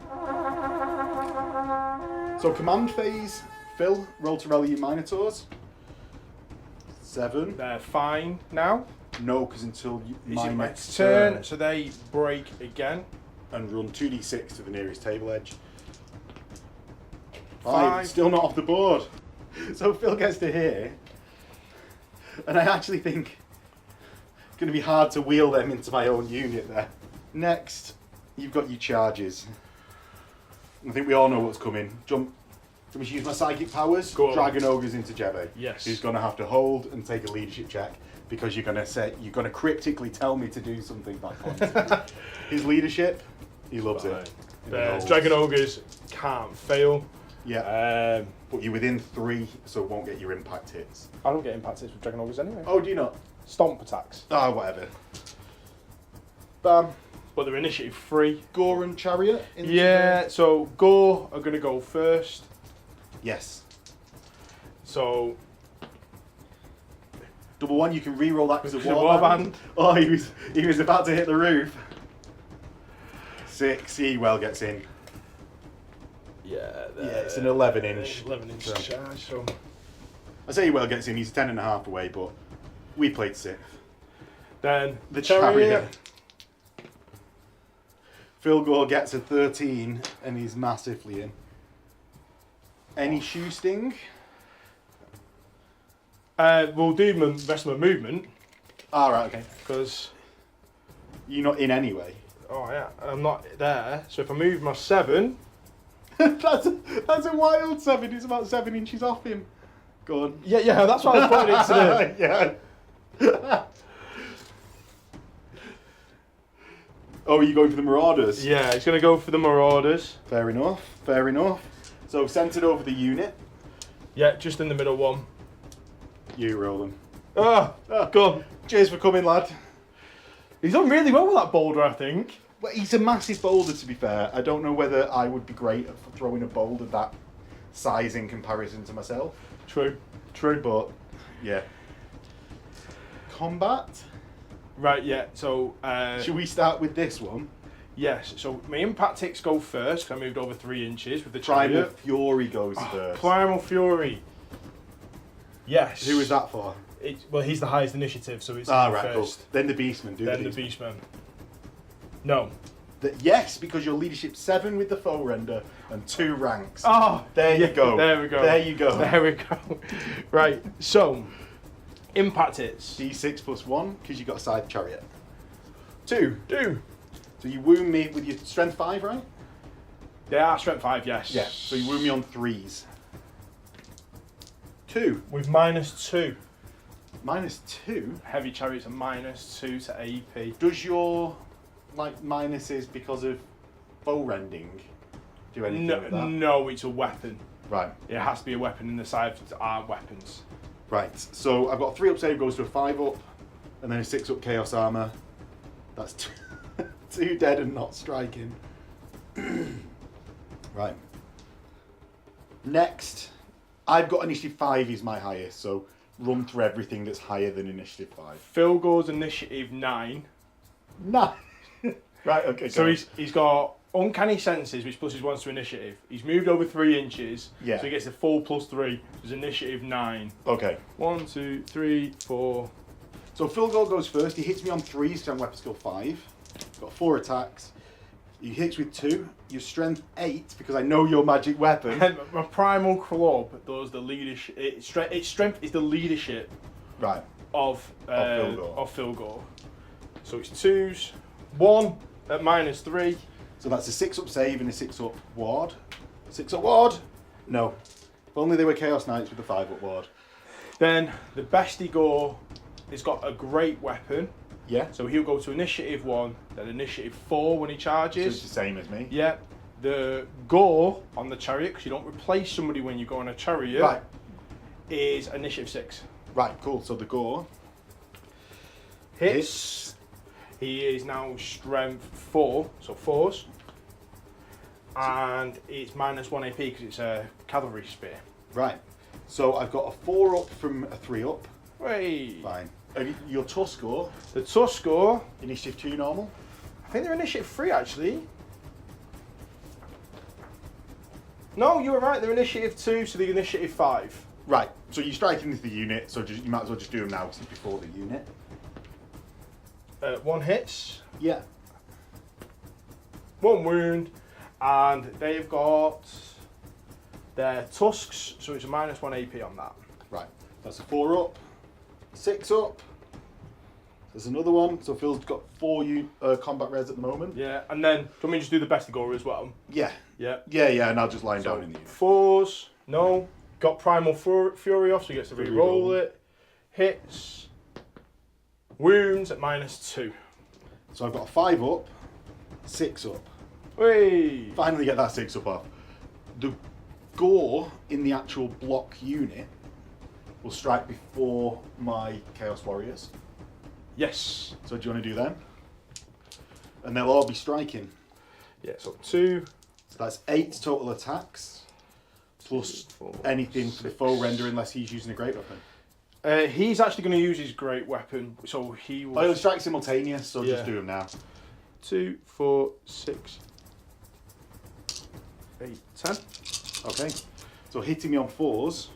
Speaker 1: So command phase, Phil, roll to rally your Minotaurs. 7.
Speaker 2: They're fine now.
Speaker 1: No, because until my next
Speaker 2: turn, so they break again.
Speaker 1: And run 2d6 to the nearest table edge.
Speaker 2: 5.
Speaker 1: Still not off the board. So Phil gets to here. And I actually think it's going to be hard to wheel them into my own unit there. Next, you've got your charges. I think we all know what's coming. Jump. Can we use my psychic powers?
Speaker 2: Go on.
Speaker 1: Dragon Ogres into Jebe.
Speaker 2: Yes.
Speaker 1: He's going to have to hold and take a leadership check because you're going to cryptically tell me to do something by point. His leadership, he loves it.
Speaker 2: The Dragon Ogres can't fail.
Speaker 1: Yeah. But you're within 3, so it won't get your impact hits.
Speaker 2: I don't get impact hits with Dragon Ogres anyway.
Speaker 1: Oh, do you not?
Speaker 2: Stomp attacks.
Speaker 1: Ah, whatever.
Speaker 2: Bam. But they're initiative 3.
Speaker 1: Gore and Chariot?
Speaker 2: Yeah, so Gore are going to go first.
Speaker 1: Yes.
Speaker 2: So...
Speaker 1: Double 1, you can re-roll that because of
Speaker 2: Because of
Speaker 1: Warband.
Speaker 2: Warband.
Speaker 1: Oh, he was about to hit the roof. 6, he well gets in.
Speaker 2: Yeah,
Speaker 1: It's an 11-inch.
Speaker 2: 11-inch
Speaker 1: So.
Speaker 2: charge, so...
Speaker 1: I say he well gets in, he's 10.5 away, but we played 6th.
Speaker 2: Then
Speaker 1: The Chariot. Phil Gore gets a 13 and he's massively in. Any shoe sting?
Speaker 2: We'll do the rest of my movement,
Speaker 1: Alright, okay.
Speaker 2: because...
Speaker 1: You're not in anyway.
Speaker 2: Oh yeah, I'm not there. So if I move my 7...
Speaker 1: that's a wild 7, it's about 7 inches off him. Go on.
Speaker 2: Yeah, that's what I was putting into the...
Speaker 1: Yeah. Oh, are you going for the Marauders?
Speaker 2: Yeah, it's going to go for the Marauders.
Speaker 1: Fair enough, fair enough. So centered over the unit.
Speaker 2: Yeah, just in the middle one.
Speaker 1: You roll them.
Speaker 2: Oh, go on.
Speaker 1: Cheers for coming, lad.
Speaker 2: He's done really well with that boulder, I think.
Speaker 1: Well, he's a massive boulder, to be fair. I don't know whether I would be great at throwing a boulder that size in comparison to myself.
Speaker 2: True.
Speaker 1: But, yeah. Combat?
Speaker 2: Right, yeah, so...
Speaker 1: Should we start with this one?
Speaker 2: Yes, so my impact ticks go first, 'cause I moved over 3 inches with the
Speaker 1: Primal
Speaker 2: Chariot.
Speaker 1: Fury goes first.
Speaker 2: Primal Fury. Yes.
Speaker 1: Who is that for?
Speaker 2: Well, he's the highest initiative, so it's
Speaker 1: Ah, right, cool.
Speaker 2: first.
Speaker 1: Then the Beastmen.
Speaker 2: Then the Beastman. No.
Speaker 1: Yes, because your leadership 7 with the foe render and 2 ranks.
Speaker 2: Oh,
Speaker 1: There you go.
Speaker 2: There we go.
Speaker 1: There you go.
Speaker 2: There we go. Right, so, impact hits.
Speaker 1: D6 plus 1, because you got a side chariot. 2.
Speaker 2: Do.
Speaker 1: So you wound me with your strength 5, right?
Speaker 2: They are strength 5, yes.
Speaker 1: Yeah. So you wound me on 3s. 2.
Speaker 2: With -2.
Speaker 1: -2.
Speaker 2: Heavy chariots are -2 to AP.
Speaker 1: Does your minuses because of foe rending do anything with that?
Speaker 2: No, it's a weapon.
Speaker 1: Right.
Speaker 2: It has to be a weapon in the side that aren't weapons.
Speaker 1: Right. So I've got a 3 up save goes to a 5 up, and then a 6 up chaos armor. That's 2 dead and not striking. Right. Next, I've got initiative 5 is my highest, so run through everything that's higher than initiative 5.
Speaker 2: Phil goes initiative 9.
Speaker 1: No. Right, okay.
Speaker 2: So
Speaker 1: go
Speaker 2: he's got uncanny senses, which pluses 1 to initiative. He's moved over 3 inches,
Speaker 1: Yeah.
Speaker 2: so he gets a full +3. There's initiative 9.
Speaker 1: Okay.
Speaker 2: 1, 2, 3, 4.
Speaker 1: So Phil Gold goes first. He hits me on 3, so I'm weapon skill 5. Got 4 attacks. He hits with 2. Your strength 8, because I know your magic weapon.
Speaker 2: My primal club does the leadership. Its strength is the leadership
Speaker 1: Right.
Speaker 2: of
Speaker 1: Phil Gore.
Speaker 2: Of Phil Gore. So it's 2s. 1 at -3.
Speaker 1: So that's a 6 up save and a 6 up ward. 6 up ward? No. If only they were Chaos Knights with the 5 up ward.
Speaker 2: Then the Bestie Gore has got a great weapon.
Speaker 1: Yeah.
Speaker 2: So he'll go to initiative 1, then initiative 4 when he
Speaker 1: So
Speaker 2: charges.
Speaker 1: it's the same as me.
Speaker 2: Yeah. The Gore on the chariot, because you don't replace somebody when you go on a chariot,
Speaker 1: Right.
Speaker 2: is initiative 6.
Speaker 1: Right, cool. So the gore
Speaker 2: Hits. He is now strength 4, so 4s. And it's -1 AP because it's a cavalry spear.
Speaker 1: Right. So I've got a 4 up from a 3 up.
Speaker 2: Hey.
Speaker 1: Fine. Your Tusk score,
Speaker 2: The Tusk Gore,
Speaker 1: initiative 2 normal.
Speaker 2: I think they're initiative 3 actually. No, you were right, they're initiative 2, so they're initiative 5.
Speaker 1: Right. So you're striking into the unit, so you might as well just do them now because it's before the unit.
Speaker 2: 1 hits,
Speaker 1: Yeah.
Speaker 2: 1 wound, and they've got their tusks, so it's a -1 AP on that.
Speaker 1: Right. That's a 4 up. 6 up. There's another one. So Phil's got 4 combat res at the moment.
Speaker 2: Yeah, and then, do you want me to just do the Bestie Gore as well?
Speaker 1: Yeah.
Speaker 2: Yeah.
Speaker 1: Yeah, and I'll just line
Speaker 2: So,
Speaker 1: down in the unit.
Speaker 2: 4s, no. Got Primal Fury off, so he gets to re-roll it. Hits. Wounds at -2.
Speaker 1: So I've got a 5 up, 6 up.
Speaker 2: Whee!
Speaker 1: Finally get that 6 up off. The gore in the actual block unit will strike before my Chaos Warriors.
Speaker 2: Yes.
Speaker 1: So do you want to do them? And they'll all be striking.
Speaker 2: Yeah, so 2.
Speaker 1: So that's 8 total attacks, plus
Speaker 2: 4,
Speaker 1: anything for the foe render unless he's using a great weapon.
Speaker 2: He's actually going to use his great weapon, so he will...
Speaker 1: Oh, he'll strike simultaneous, so
Speaker 2: Yeah.
Speaker 1: just do them now.
Speaker 2: 2, 4, 6, 8, 10.
Speaker 1: Okay. So hitting me on 4s,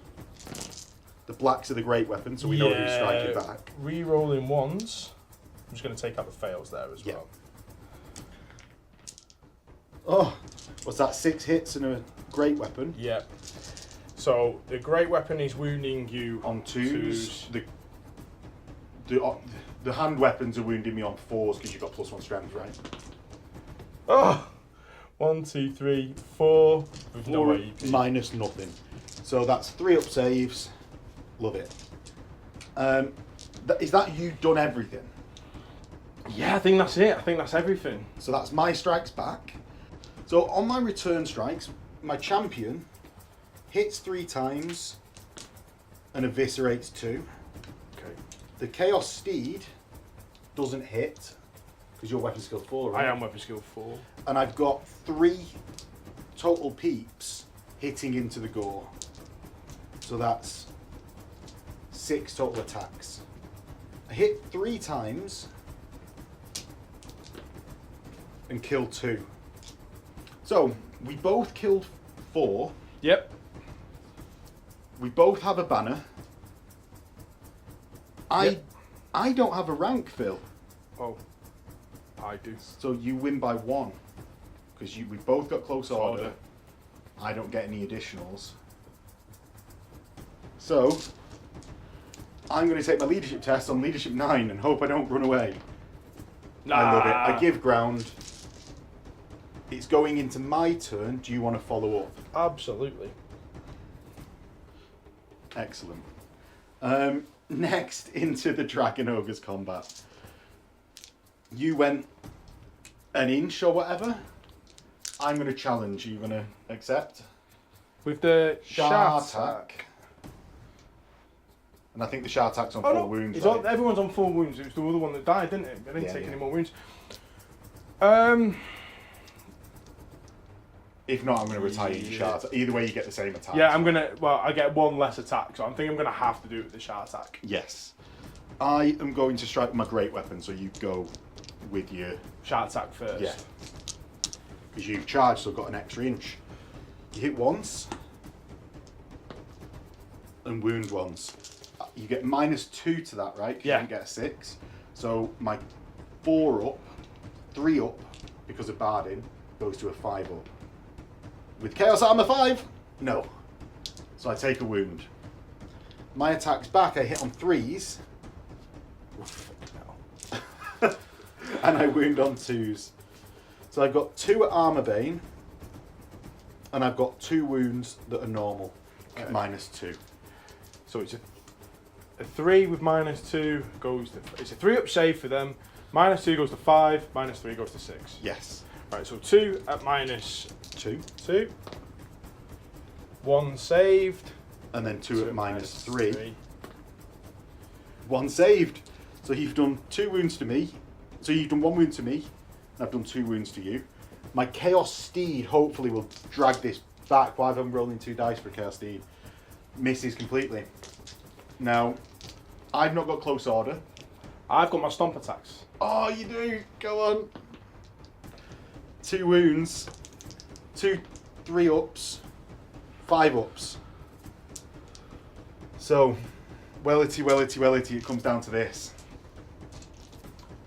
Speaker 1: the blacks are the great weapon, so we know who's striking back.
Speaker 2: Re-rolling 1s. I'm just going to take out the fails there as well.
Speaker 1: Oh, what's that? 6 hits and a great weapon.
Speaker 2: Yeah. So the great weapon is wounding you
Speaker 1: On 2s. The hand weapons are wounding me on 4s because you've got +1 strength, right?
Speaker 2: Oh! 1, 2, 3, 4. With no
Speaker 1: 4
Speaker 2: AP.
Speaker 1: minus nothing. So that's 3 up saves. Love it. Is that you done everything?
Speaker 2: Yeah, I think that's it. I think that's everything.
Speaker 1: So that's my strikes back. So on my return strikes, my champion hits 3 times and eviscerates 2.
Speaker 2: Okay.
Speaker 1: The Chaos Steed doesn't hit because your weapon skill 4, right?
Speaker 2: I am weapon skill 4.
Speaker 1: And I've got 3 total peeps hitting into the gore. So that's 6 total attacks. I hit 3 times and kill 2. So we both killed 4.
Speaker 2: Yep.
Speaker 1: We both have a banner.
Speaker 2: Yep.
Speaker 1: I don't have a rank, Phil.
Speaker 2: Oh, I do.
Speaker 1: So you win by 1 because we both got close order.
Speaker 2: Order.
Speaker 1: I don't get any additionals. So I'm going to take my leadership test on leadership 9 and hope I don't run away.
Speaker 2: Nah.
Speaker 1: I love it. I give ground. It's going into my turn. Do you want to follow up?
Speaker 2: Absolutely.
Speaker 1: Excellent. Next, into the Dragon Ogre's combat. You went an inch or whatever. I'm going to challenge. You going to accept?
Speaker 2: With the
Speaker 1: Shard
Speaker 2: Shard
Speaker 1: attack. And I think the Shard attack's on
Speaker 2: Oh,
Speaker 1: full
Speaker 2: no.
Speaker 1: wounds.
Speaker 2: It's
Speaker 1: Right?
Speaker 2: on, everyone's on full wounds. It was the other one that died, didn't it? I didn't
Speaker 1: Yeah,
Speaker 2: take
Speaker 1: yeah.
Speaker 2: any more wounds.
Speaker 1: If not, I'm going to retire your Shard. Either way, you get the same attack.
Speaker 2: Yeah, I'm gonna. Well, I get 1 less attack, so I think I'm gonna have to do it with the Shard attack.
Speaker 1: Yes. I am going to strike with my great weapon, so you go with your...
Speaker 2: Shard attack first.
Speaker 1: Yeah. Because you've charged, so got an extra inch. You hit once. And wound once. You get -2 to that, right? 'Cause
Speaker 2: Yeah.
Speaker 1: You don't get a 6. So my 4 up, 3 up, because of Barding, goes to a 5 up. With Chaos Armor 5? No. So I take a wound. My attacks back, I hit on 3s. Oh, fucking hell. And I wound on 2s. So I've got 2 at Armor Bane. And I've got 2 wounds that are normal at -2.
Speaker 2: So it's a 3 with -2 goes to. It's a 3 up save for them. -2 goes to 5. -3 goes to 6.
Speaker 1: Yes.
Speaker 2: Right. So 2 at
Speaker 1: -2.
Speaker 2: -2. 1 saved.
Speaker 1: And then 2 at -3.
Speaker 2: -3.
Speaker 1: 1 saved. So you've done 2 wounds to me. So you've done 1 wound to me. And I've done 2 wounds to you. My Chaos Steed hopefully will drag this back while I'm rolling 2 dice for Chaos Steed. Misses completely. Now, I've not got close order.
Speaker 2: I've got my stomp attacks.
Speaker 1: Oh, you do. Go on. 2 wounds. 2 3 ups. 5 ups. So, wellity, it comes down to this.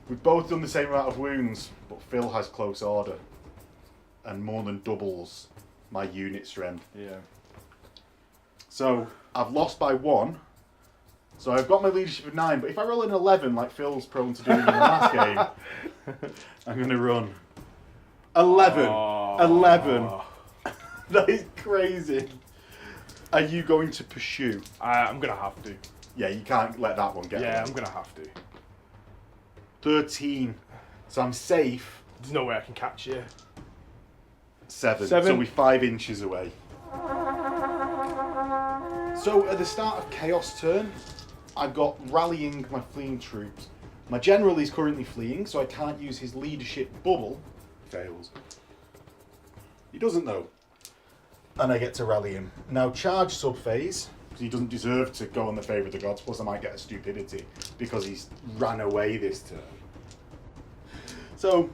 Speaker 1: We've both done the same amount of wounds, but Phil has close order. And more than doubles my unit strength.
Speaker 2: Yeah.
Speaker 1: So, I've lost by 1. So I've got my leadership of 9, but if I roll an 11 like Phil's prone to doing in the last game, I'm going to run. 11.
Speaker 2: Oh.
Speaker 1: 11. That is crazy. Are you going to pursue?
Speaker 2: I'm gonna have to.
Speaker 1: Yeah, you can't let that one get
Speaker 2: Yeah,
Speaker 1: away.
Speaker 2: I'm gonna have to.
Speaker 1: 13. So I'm safe.
Speaker 2: There's no way I can catch you.
Speaker 1: 7.
Speaker 2: 7.
Speaker 1: So we're 5 inches away. So at the start of Chaos turn, I've got rallying my fleeing troops. My general is currently fleeing, so I can't use his leadership bubble. Fails. He doesn't though. And I get to rally him. Now charge sub-phase, because he doesn't deserve to go on the favour of the gods, plus I might get a stupidity, because he's ran away this turn. So,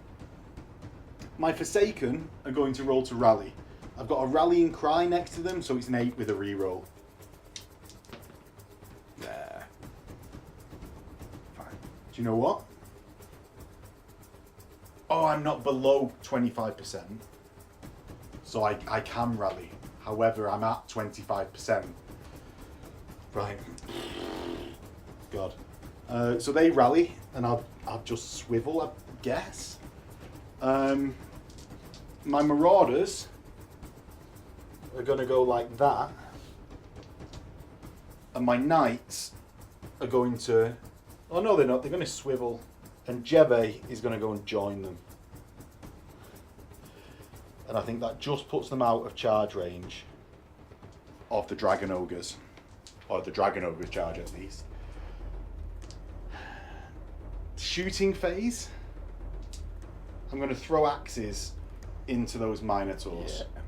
Speaker 1: my Forsaken are going to roll to rally. I've got a rallying cry next to them, so it's an 8 with a reroll. There. Fine. Do you know what? Oh, I'm not below 25%. So I can rally. However, I'm at 25%. Right. God. So they rally, and I'll just swivel, I guess. My Marauders are going to go like that. And my Knights are going to... Oh, no, they're not. They're going to swivel. And Jebe is going to go and join them. And I think that just puts them out of charge range of the Dragon Ogres. Or the Dragon Ogre charge, at least. Shooting phase. I'm going to throw axes into those Minotaurs. Yeah.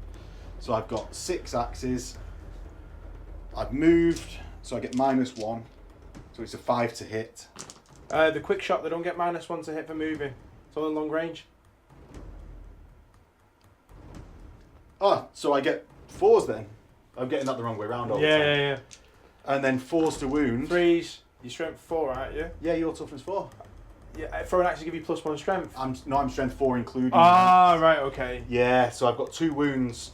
Speaker 1: So I've got 6 axes. I've moved, so I get -1. So it's a 5 to hit.
Speaker 2: The quick shot, they don't get -1 to hit for moving. It's all in long range.
Speaker 1: Oh, so I get 4s then. I'm getting that the wrong way around all the time.
Speaker 2: Yeah.
Speaker 1: And then 4s to wound.
Speaker 2: 3s. Your strength 4, aren't you?
Speaker 1: Yeah, your toughness 4.
Speaker 2: Yeah, throw an axe to give you +1 strength.
Speaker 1: I'm strength 4 including.
Speaker 2: Ah, right, okay.
Speaker 1: Yeah, so I've got 2 wounds.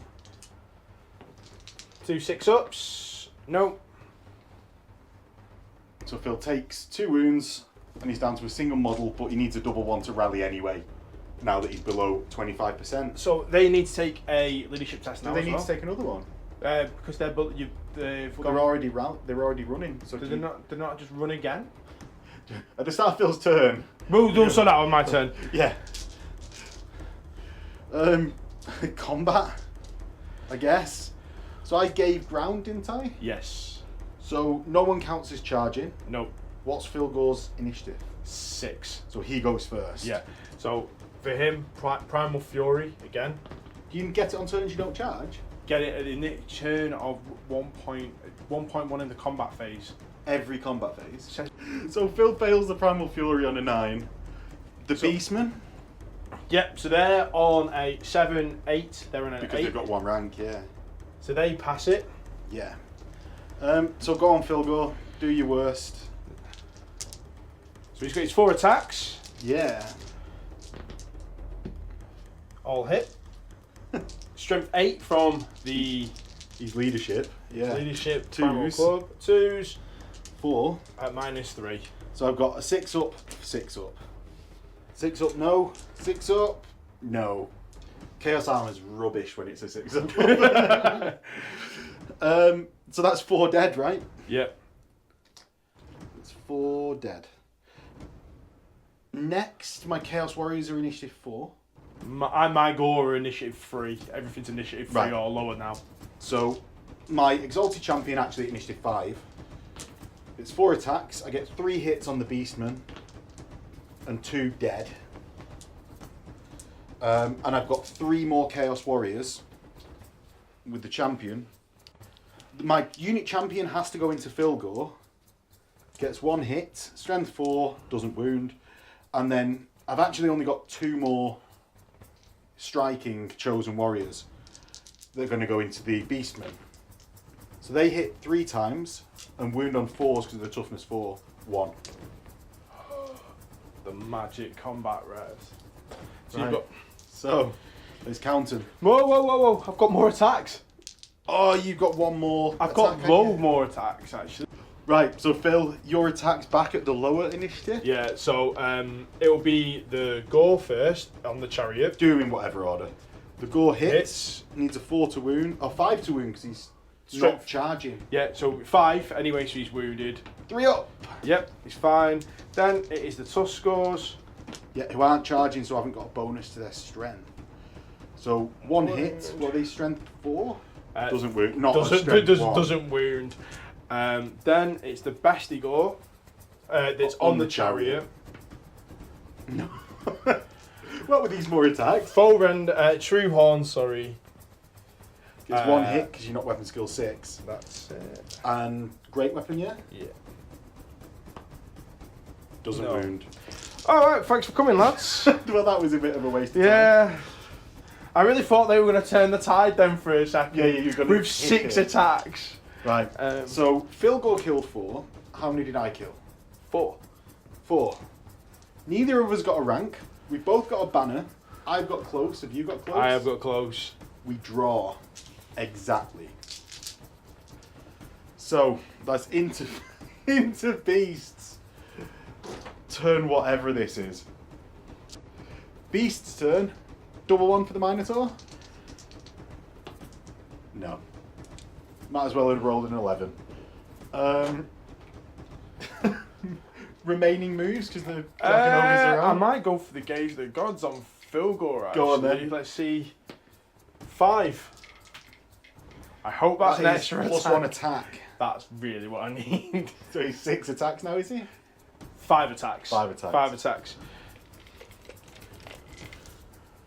Speaker 2: 2 6-ups. No.
Speaker 1: So Phil takes 2 wounds, and he's down to a single model, but he needs a double one to rally anyway, now that he's below 25%.
Speaker 2: So they need to take a leadership test now.
Speaker 1: Do they need to take another one?
Speaker 2: Because they're
Speaker 1: already running. So
Speaker 2: they're not just run again.
Speaker 1: At the start of Phil's turn.
Speaker 2: We'll do that on my turn.
Speaker 1: Yeah. Combat, I guess. So I gave ground, didn't I?
Speaker 2: Yes.
Speaker 1: So no one counts as charging.
Speaker 2: Nope.
Speaker 1: What's Phil Gore's initiative?
Speaker 2: 6.
Speaker 1: So he goes first.
Speaker 2: Yeah. So for him, Primal Fury again.
Speaker 1: You can get it on turns you don't charge.
Speaker 2: Get it at the turn of 1.1 in the combat phase.
Speaker 1: Every combat phase. So Phil fails the Primal Fury on a 9. The Beastmen?
Speaker 2: Yep, so they're on a 7, 8. They're on an 8.
Speaker 1: Because they've got 1 rank, yeah.
Speaker 2: So they pass it.
Speaker 1: Yeah. So go on, Phil Gore. Do your worst.
Speaker 2: So he's got his 4 attacks.
Speaker 1: Yeah.
Speaker 2: All hit. Strength 8 from the...
Speaker 1: His leadership. Yeah.
Speaker 2: Leadership.
Speaker 1: 2s.
Speaker 2: Club. 2s.
Speaker 1: 4.
Speaker 2: At -3.
Speaker 1: So I've got a 6 up, 6 up. 6 up, no. 6 up, no. Chaos Armor's rubbish when it's a 6 up. So that's 4 dead, right?
Speaker 2: Yep.
Speaker 1: It's 4 dead. Next, my Chaos Warriors are initiative 4.
Speaker 2: My Gore are initiative 3. Everything's initiative 3
Speaker 1: Right.
Speaker 2: or lower now.
Speaker 1: So my Exalted Champion actually at initiative 5. It's 4 attacks. I get 3 hits on the Beastman and 2 dead. And I've got 3 more Chaos Warriors with the champion. My unit champion has to go into Phil Gore. Gets 1 hit, strength 4, doesn't wound. And then I've actually only got 2 more striking chosen warriors. They're going to go into the Beastmen. So they hit 3 times and wound on 4s because of the toughness 4, 1.
Speaker 2: The magic combat res. So
Speaker 1: Right.
Speaker 2: you've got...
Speaker 1: So, let's count them.
Speaker 2: Whoa. I've got more attacks.
Speaker 1: Oh, you've got 1 more.
Speaker 2: I've
Speaker 1: attack,
Speaker 2: got
Speaker 1: haven't
Speaker 2: low
Speaker 1: you?
Speaker 2: more attacks, actually.
Speaker 1: Right, so Phil, your attack's back at the lower initiative?
Speaker 2: Yeah, so it will be the Gore first on the chariot.
Speaker 1: Do them in whatever order. The Gore hits, needs a 4 to wound, or 5 to wound because he's
Speaker 2: Strength.
Speaker 1: not charging.
Speaker 2: Yeah, so 5 anyway, so he's wounded.
Speaker 1: 3 up.
Speaker 2: Yep, he's fine. Then it is the Tuskors.
Speaker 1: Yeah, who aren't charging, so I haven't got a bonus to their strength. So 1 hit, what are they, strength 4? Doesn't wound. Not
Speaker 2: doesn't wound. Then it's the Bestigor that's on the chariot.
Speaker 1: No. What were these more attacks?
Speaker 2: Foe render, True Horn, sorry.
Speaker 1: It's one hit because you're not weapon skill 6.
Speaker 2: That's it.
Speaker 1: And great weapon, yeah?
Speaker 2: Yeah.
Speaker 1: Doesn't wound.
Speaker 2: Alright, thanks for coming, lads.
Speaker 1: Well, that was a bit of a waste of time.
Speaker 2: Yeah. I really thought they were going to turn the tide then for a second.
Speaker 1: Yeah, you're going to
Speaker 2: with 6 attacks.
Speaker 1: Right. So, Phil Gore killed 4. How many did I kill?
Speaker 2: 4.
Speaker 1: 4. Neither of us got a rank. We've both got a banner. I've got close. Have you got close?
Speaker 2: I have got close.
Speaker 1: We draw. Exactly. So, that's into beasts. Turn whatever this is. Beast's turn. Double 1 for the Minotaur? No. Might as well have rolled an 11. Remaining moves because the dragon ogres are
Speaker 2: I
Speaker 1: around.
Speaker 2: might go for the Gaze of the Gods on Philgore, actually.
Speaker 1: Go on then.
Speaker 2: Let's see. 5. I hope that's an
Speaker 1: That is
Speaker 2: extra
Speaker 1: plus
Speaker 2: attack.
Speaker 1: 1 attack.
Speaker 2: That's really what I need.
Speaker 1: So he's 6 attacks now, is he?
Speaker 2: 5 attacks.
Speaker 1: 5 attacks.
Speaker 2: 5 attacks.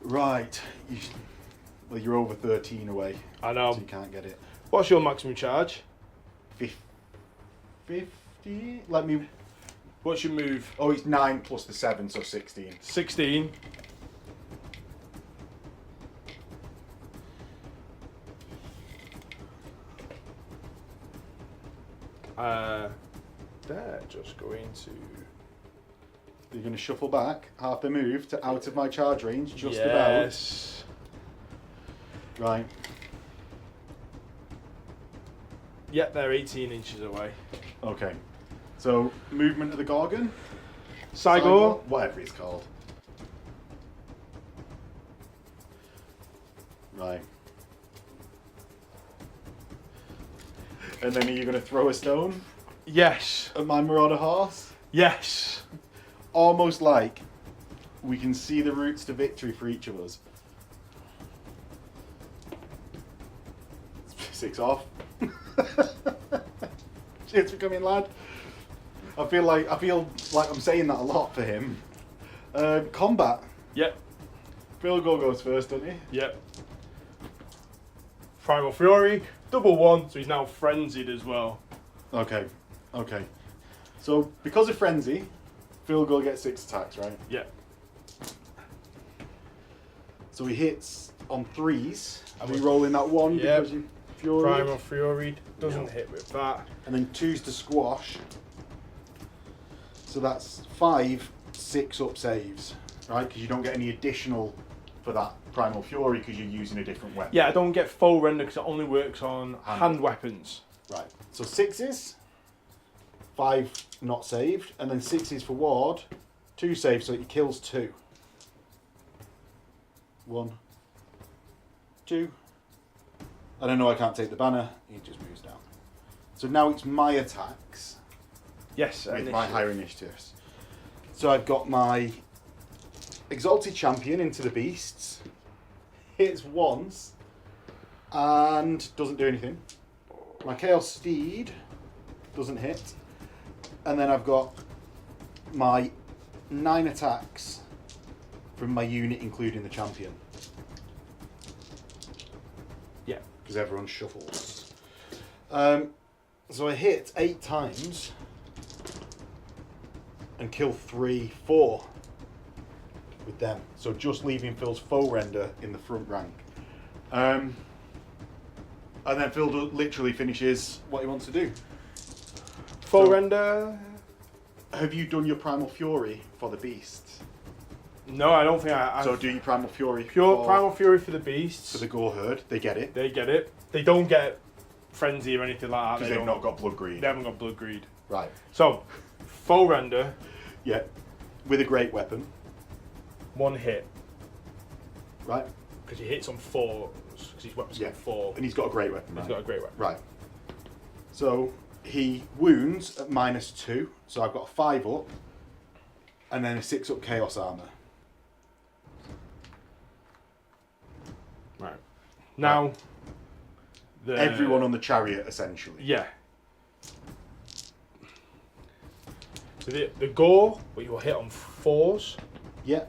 Speaker 1: Right. Well, you're over 13 away.
Speaker 2: I know.
Speaker 1: So you can't get it.
Speaker 2: What's your maximum charge?
Speaker 1: 50? Let me...
Speaker 2: What's your move?
Speaker 1: Oh, it's 9 plus the 7, so 16.
Speaker 2: 16. They're just going to...
Speaker 1: You're going to shuffle back half the move to out of my charge range, just
Speaker 2: yes.
Speaker 1: about. Right.
Speaker 2: Yep, they're 18 inches away.
Speaker 1: Okay. So, movement of the Gorgon.
Speaker 2: Cygor.
Speaker 1: Whatever it's called. Right. And then are you going to throw a stone
Speaker 2: Yes.
Speaker 1: at my Marauder horse?
Speaker 2: Yes.
Speaker 1: Almost like we can see the routes to victory for each of us. 6 off. Shit's becoming lad. I feel like I'm saying that a lot for him. Combat.
Speaker 2: Yep.
Speaker 1: Phil Gore goes first, doesn't he?
Speaker 2: Yep. Primal Fury. Double 1, so he's now frenzied as well.
Speaker 1: Okay. Okay. So because of frenzy, Phil Gore gets 6 attacks, right?
Speaker 2: Yep.
Speaker 1: So he hits on 3s. Are we rolling that 1
Speaker 2: Yep.
Speaker 1: because you Fury?
Speaker 2: Primal Fury doesn't
Speaker 1: No.
Speaker 2: hit with that.
Speaker 1: And then 2s to squash. So that's 5 6-up saves, right? Because you don't get any additional for that Primal Fury because you're using a different weapon.
Speaker 2: Yeah, I don't get full render because it only works on hand weapons.
Speaker 1: Right. So 6s, 5 not saved, and then 6s for ward, 2 saves, so he kills 2. 1, 2. I don't know, I can't take the banner. He just moves down. So now it's my attacks
Speaker 2: Yes,
Speaker 1: with my
Speaker 2: initiative.
Speaker 1: higher initiatives. So I've got my Exalted Champion into the Beasts. Hits once and doesn't do anything. My Chaos Steed doesn't hit. And then I've got my 9 attacks from my unit, including the champion.
Speaker 2: Yeah.
Speaker 1: Because everyone shuffles. So I hit 8 times and kill 3, 4 with them. So just leaving Phil's foe render in the front rank. And then Phil literally finishes what he wants to do.
Speaker 2: Full
Speaker 1: So-
Speaker 2: render.
Speaker 1: Have you done your Primal Fury for the beasts?
Speaker 2: No, I don't think I.
Speaker 1: So do your Primal Fury
Speaker 2: Pure
Speaker 1: for,
Speaker 2: Primal Fury for the beasts.
Speaker 1: for the Gore Herd. They get it.
Speaker 2: They get it. They don't get frenzy or anything like that.
Speaker 1: Because they've not got Blood Greed.
Speaker 2: They haven't got blood greed.
Speaker 1: Right.
Speaker 2: So, full render,
Speaker 1: Yeah. With a great weapon.
Speaker 2: 1 hit
Speaker 1: Right.
Speaker 2: because he hits on 4s because his weapon's
Speaker 1: Yeah.
Speaker 2: got 4.
Speaker 1: And he's got a great weapon.
Speaker 2: He's
Speaker 1: Right.
Speaker 2: got a great weapon.
Speaker 1: Right. So he wounds at -2. So I've got a 5 up. And then a 6 up Chaos Armor.
Speaker 2: Right. Now,
Speaker 1: everyone on the chariot, essentially.
Speaker 2: Yeah. So the gore, but you will hit on 4s.
Speaker 1: Yeah.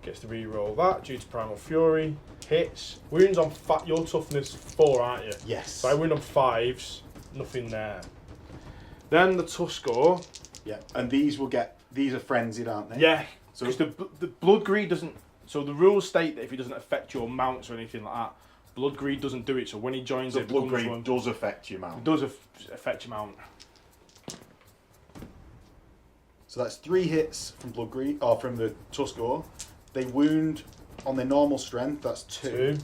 Speaker 2: Gets to re-roll that due to Primal Fury. Hits. Wounds on your toughness 4, aren't you?
Speaker 1: Yes.
Speaker 2: So I wound on 5s. Nothing there. Then the Tuskor.
Speaker 1: Yeah. And these are frenzied, aren't they?
Speaker 2: Yeah.
Speaker 1: So
Speaker 2: Because the Blood Greed doesn't... So the rules state that if it doesn't affect your mounts or anything like that, Blood Greed doesn't do it. So when he joins
Speaker 1: the
Speaker 2: it...
Speaker 1: blood greed does affect your mount.
Speaker 2: It does affect your mount.
Speaker 1: So that's 3 hits from blood greed, or from the Tuskor. They wound on their normal strength, that's 2.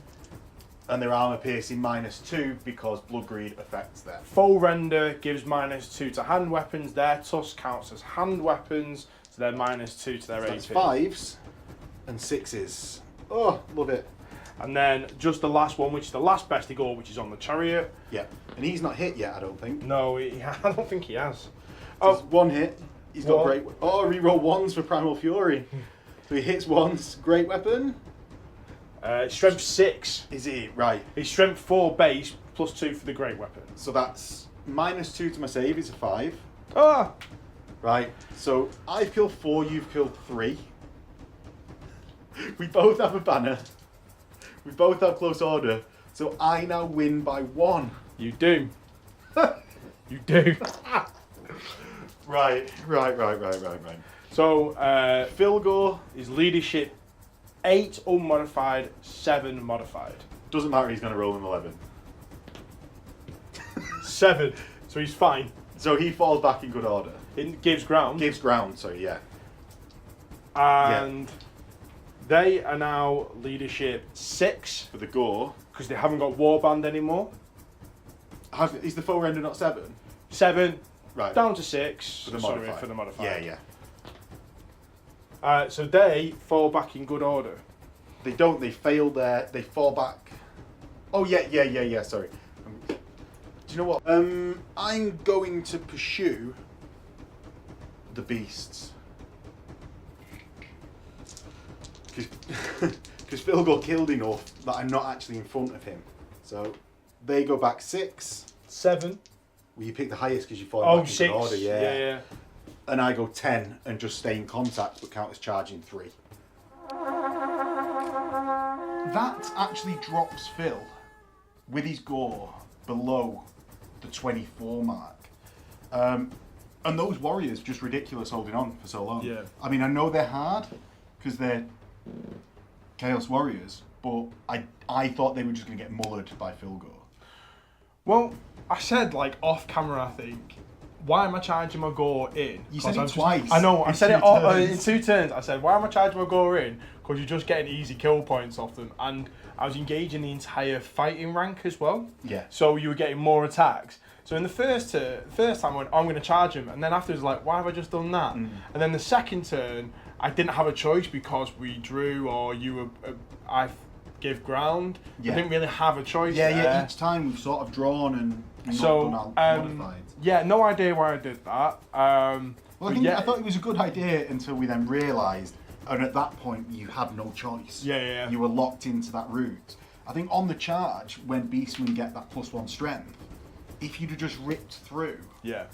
Speaker 1: And their armor piercing -2 because blood greed affects them.
Speaker 2: Full render gives -2 to hand weapons. Their tusk counts as hand weapons, so they're -2 to their
Speaker 1: So
Speaker 2: AP.
Speaker 1: that's 5s and 6s. Oh, love it.
Speaker 2: And then just the last one, which is the last bestie gore, which is on the chariot.
Speaker 1: Yeah, and he's not hit yet, I don't think.
Speaker 2: No, I don't think he has.
Speaker 1: So it's 1 hit. He's got
Speaker 2: What?
Speaker 1: great. Oh, reroll 1s for Primal Fury. So he hits once. Great weapon.
Speaker 2: Strength 6.
Speaker 1: Is he right?
Speaker 2: He's strength 4 base +2 for the great weapon.
Speaker 1: So that's -2 to my save. Is a 5.
Speaker 2: Ah!
Speaker 1: Right. So I've killed 4. You've killed 3. We both have a banner. We both have close order. So I now win by 1.
Speaker 2: You do. You do.
Speaker 1: Right.
Speaker 2: So,
Speaker 1: Philgore
Speaker 2: his leadership 8 unmodified, 7 modified.
Speaker 1: doesn't matter. He's going to roll an 11.
Speaker 2: 7. So he's fine.
Speaker 1: So he falls back in good order.
Speaker 2: It gives ground.
Speaker 1: Gives ground. So yeah.
Speaker 2: And they are now leadership 6
Speaker 1: For the gore.
Speaker 2: because they haven't got warband anymore.
Speaker 1: Is the full render not 7?
Speaker 2: 7
Speaker 1: Right.
Speaker 2: down to 6
Speaker 1: For the
Speaker 2: sorry,
Speaker 1: modified.
Speaker 2: for the modified.
Speaker 1: Yeah.
Speaker 2: So they fall back in good order.
Speaker 1: They don't. They fail there. They fall back. Oh yeah. Sorry. Do you know what? I'm going to pursue the beasts because Phil got killed enough that I'm not actually in front of him. So they go back 6.
Speaker 2: 7.
Speaker 1: Well, you pick the highest because you fall
Speaker 2: Oh,
Speaker 1: back in
Speaker 2: 6.
Speaker 1: good order.
Speaker 2: Yeah.
Speaker 1: And I go 10 and just stay in contact but count as charging 3. That actually drops Phil with his gore below the 24 mark. And those warriors just ridiculous holding on for so long.
Speaker 2: Yeah.
Speaker 1: I mean, I know they're hard because they're Chaos Warriors, but I thought they were just going to get mullered by Philgore.
Speaker 2: Well, I said off camera, I think. Why am I charging my gore in?
Speaker 1: You said it twice.
Speaker 2: I know. I
Speaker 1: in
Speaker 2: said
Speaker 1: 2
Speaker 2: it all,
Speaker 1: turns.
Speaker 2: in 2 turns. I said, why am I charging my gore in? Because you're just getting easy kill points off them, and I was engaging the entire fighting rank as well.
Speaker 1: Yeah.
Speaker 2: So you were getting more attacks. So in the first time I went, I'm going to charge him, and then afterwards why have I just done that? And then the second turn, I didn't have a choice because we drew or you were, I give ground.
Speaker 1: Yeah.
Speaker 2: I didn't really have a choice.
Speaker 1: Yeah. Each time we've sort of drawn and not
Speaker 2: So,
Speaker 1: done modified.
Speaker 2: yeah, no idea why I did that.
Speaker 1: Well,
Speaker 2: but yeah,
Speaker 1: I thought it was a good idea until we then realised, and at that point you had no choice.
Speaker 2: Yeah.
Speaker 1: You were locked into that route. I think on the charge, when Beastmen get that +1 strength, if you'd have just ripped through,
Speaker 2: Yeah.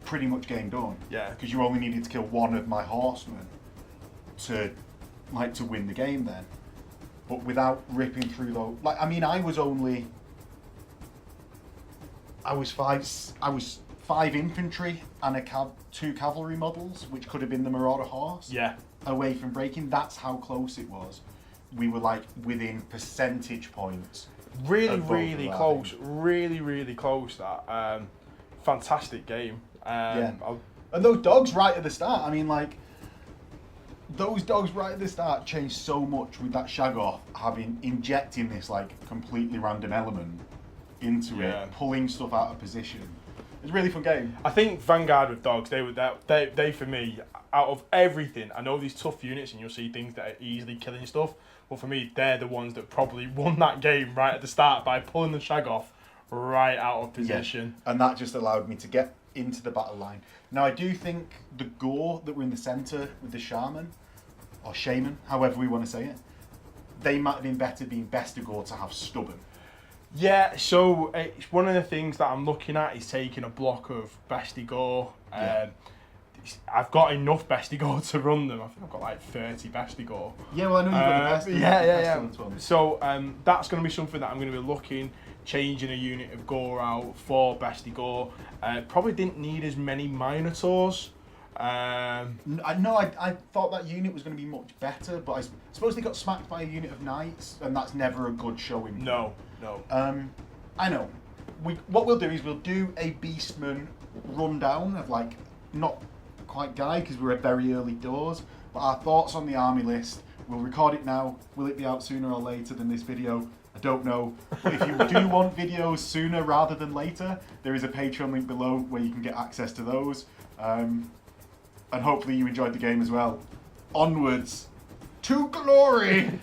Speaker 1: pretty much game done.
Speaker 2: Yeah.
Speaker 1: Because you only needed to kill 1 of my horsemen to win the game then. But without ripping through those, I was 5 infantry and 2 cavalry models, which could have been the Marauder horse.
Speaker 2: Yeah.
Speaker 1: Away from breaking. That's how close it was. We were within percentage points.
Speaker 2: Really,
Speaker 1: Of both
Speaker 2: really
Speaker 1: of our
Speaker 2: close. Really, really close. That. Fantastic game.
Speaker 1: Yeah. And those dogs right at the start. I mean, those dogs right at the start changed so much with that Shaggoth injecting this completely random element into it, pulling stuff out of position. It's a really fun game.
Speaker 2: I think Vanguard with dogs, they for me, out of everything, I know these tough units and you'll see things that are easily killing stuff, but for me, they're the ones that probably won that game right at the start by pulling the Shaggoth right out of position.
Speaker 1: Yeah. And that just allowed me to get into the battle line. Now, I do think the gore that were in the centre with the shaman, or shaman, however we want to say it, they might have been better being best of gore to have stubborn.
Speaker 2: Yeah, so it's one of the things that I'm looking at is taking a block of Bestigor.
Speaker 1: Yeah.
Speaker 2: I've got enough Bestigor to run them. I think I've got like 30 Bestigor.
Speaker 1: Yeah, well, I know you've got the best.
Speaker 2: Yeah. So that's going to be something that I'm going to be looking, changing a unit of Gore out for Bestigor. Probably didn't need as many Minotaurs.
Speaker 1: I thought that unit was going to be much better, but I suppose they got smacked by a unit of knights, and that's never a good showing.
Speaker 2: No.
Speaker 1: I know. What we'll do is we'll do a Beastman rundown of like not quite guide because we're at very early doors, but our thoughts on the army list. We'll record it now. Will it be out sooner or later than this video? I don't know. But if you do want videos sooner rather than later, there is a Patreon link below where you can get access to those. And hopefully you enjoyed the game as well. Onwards to glory!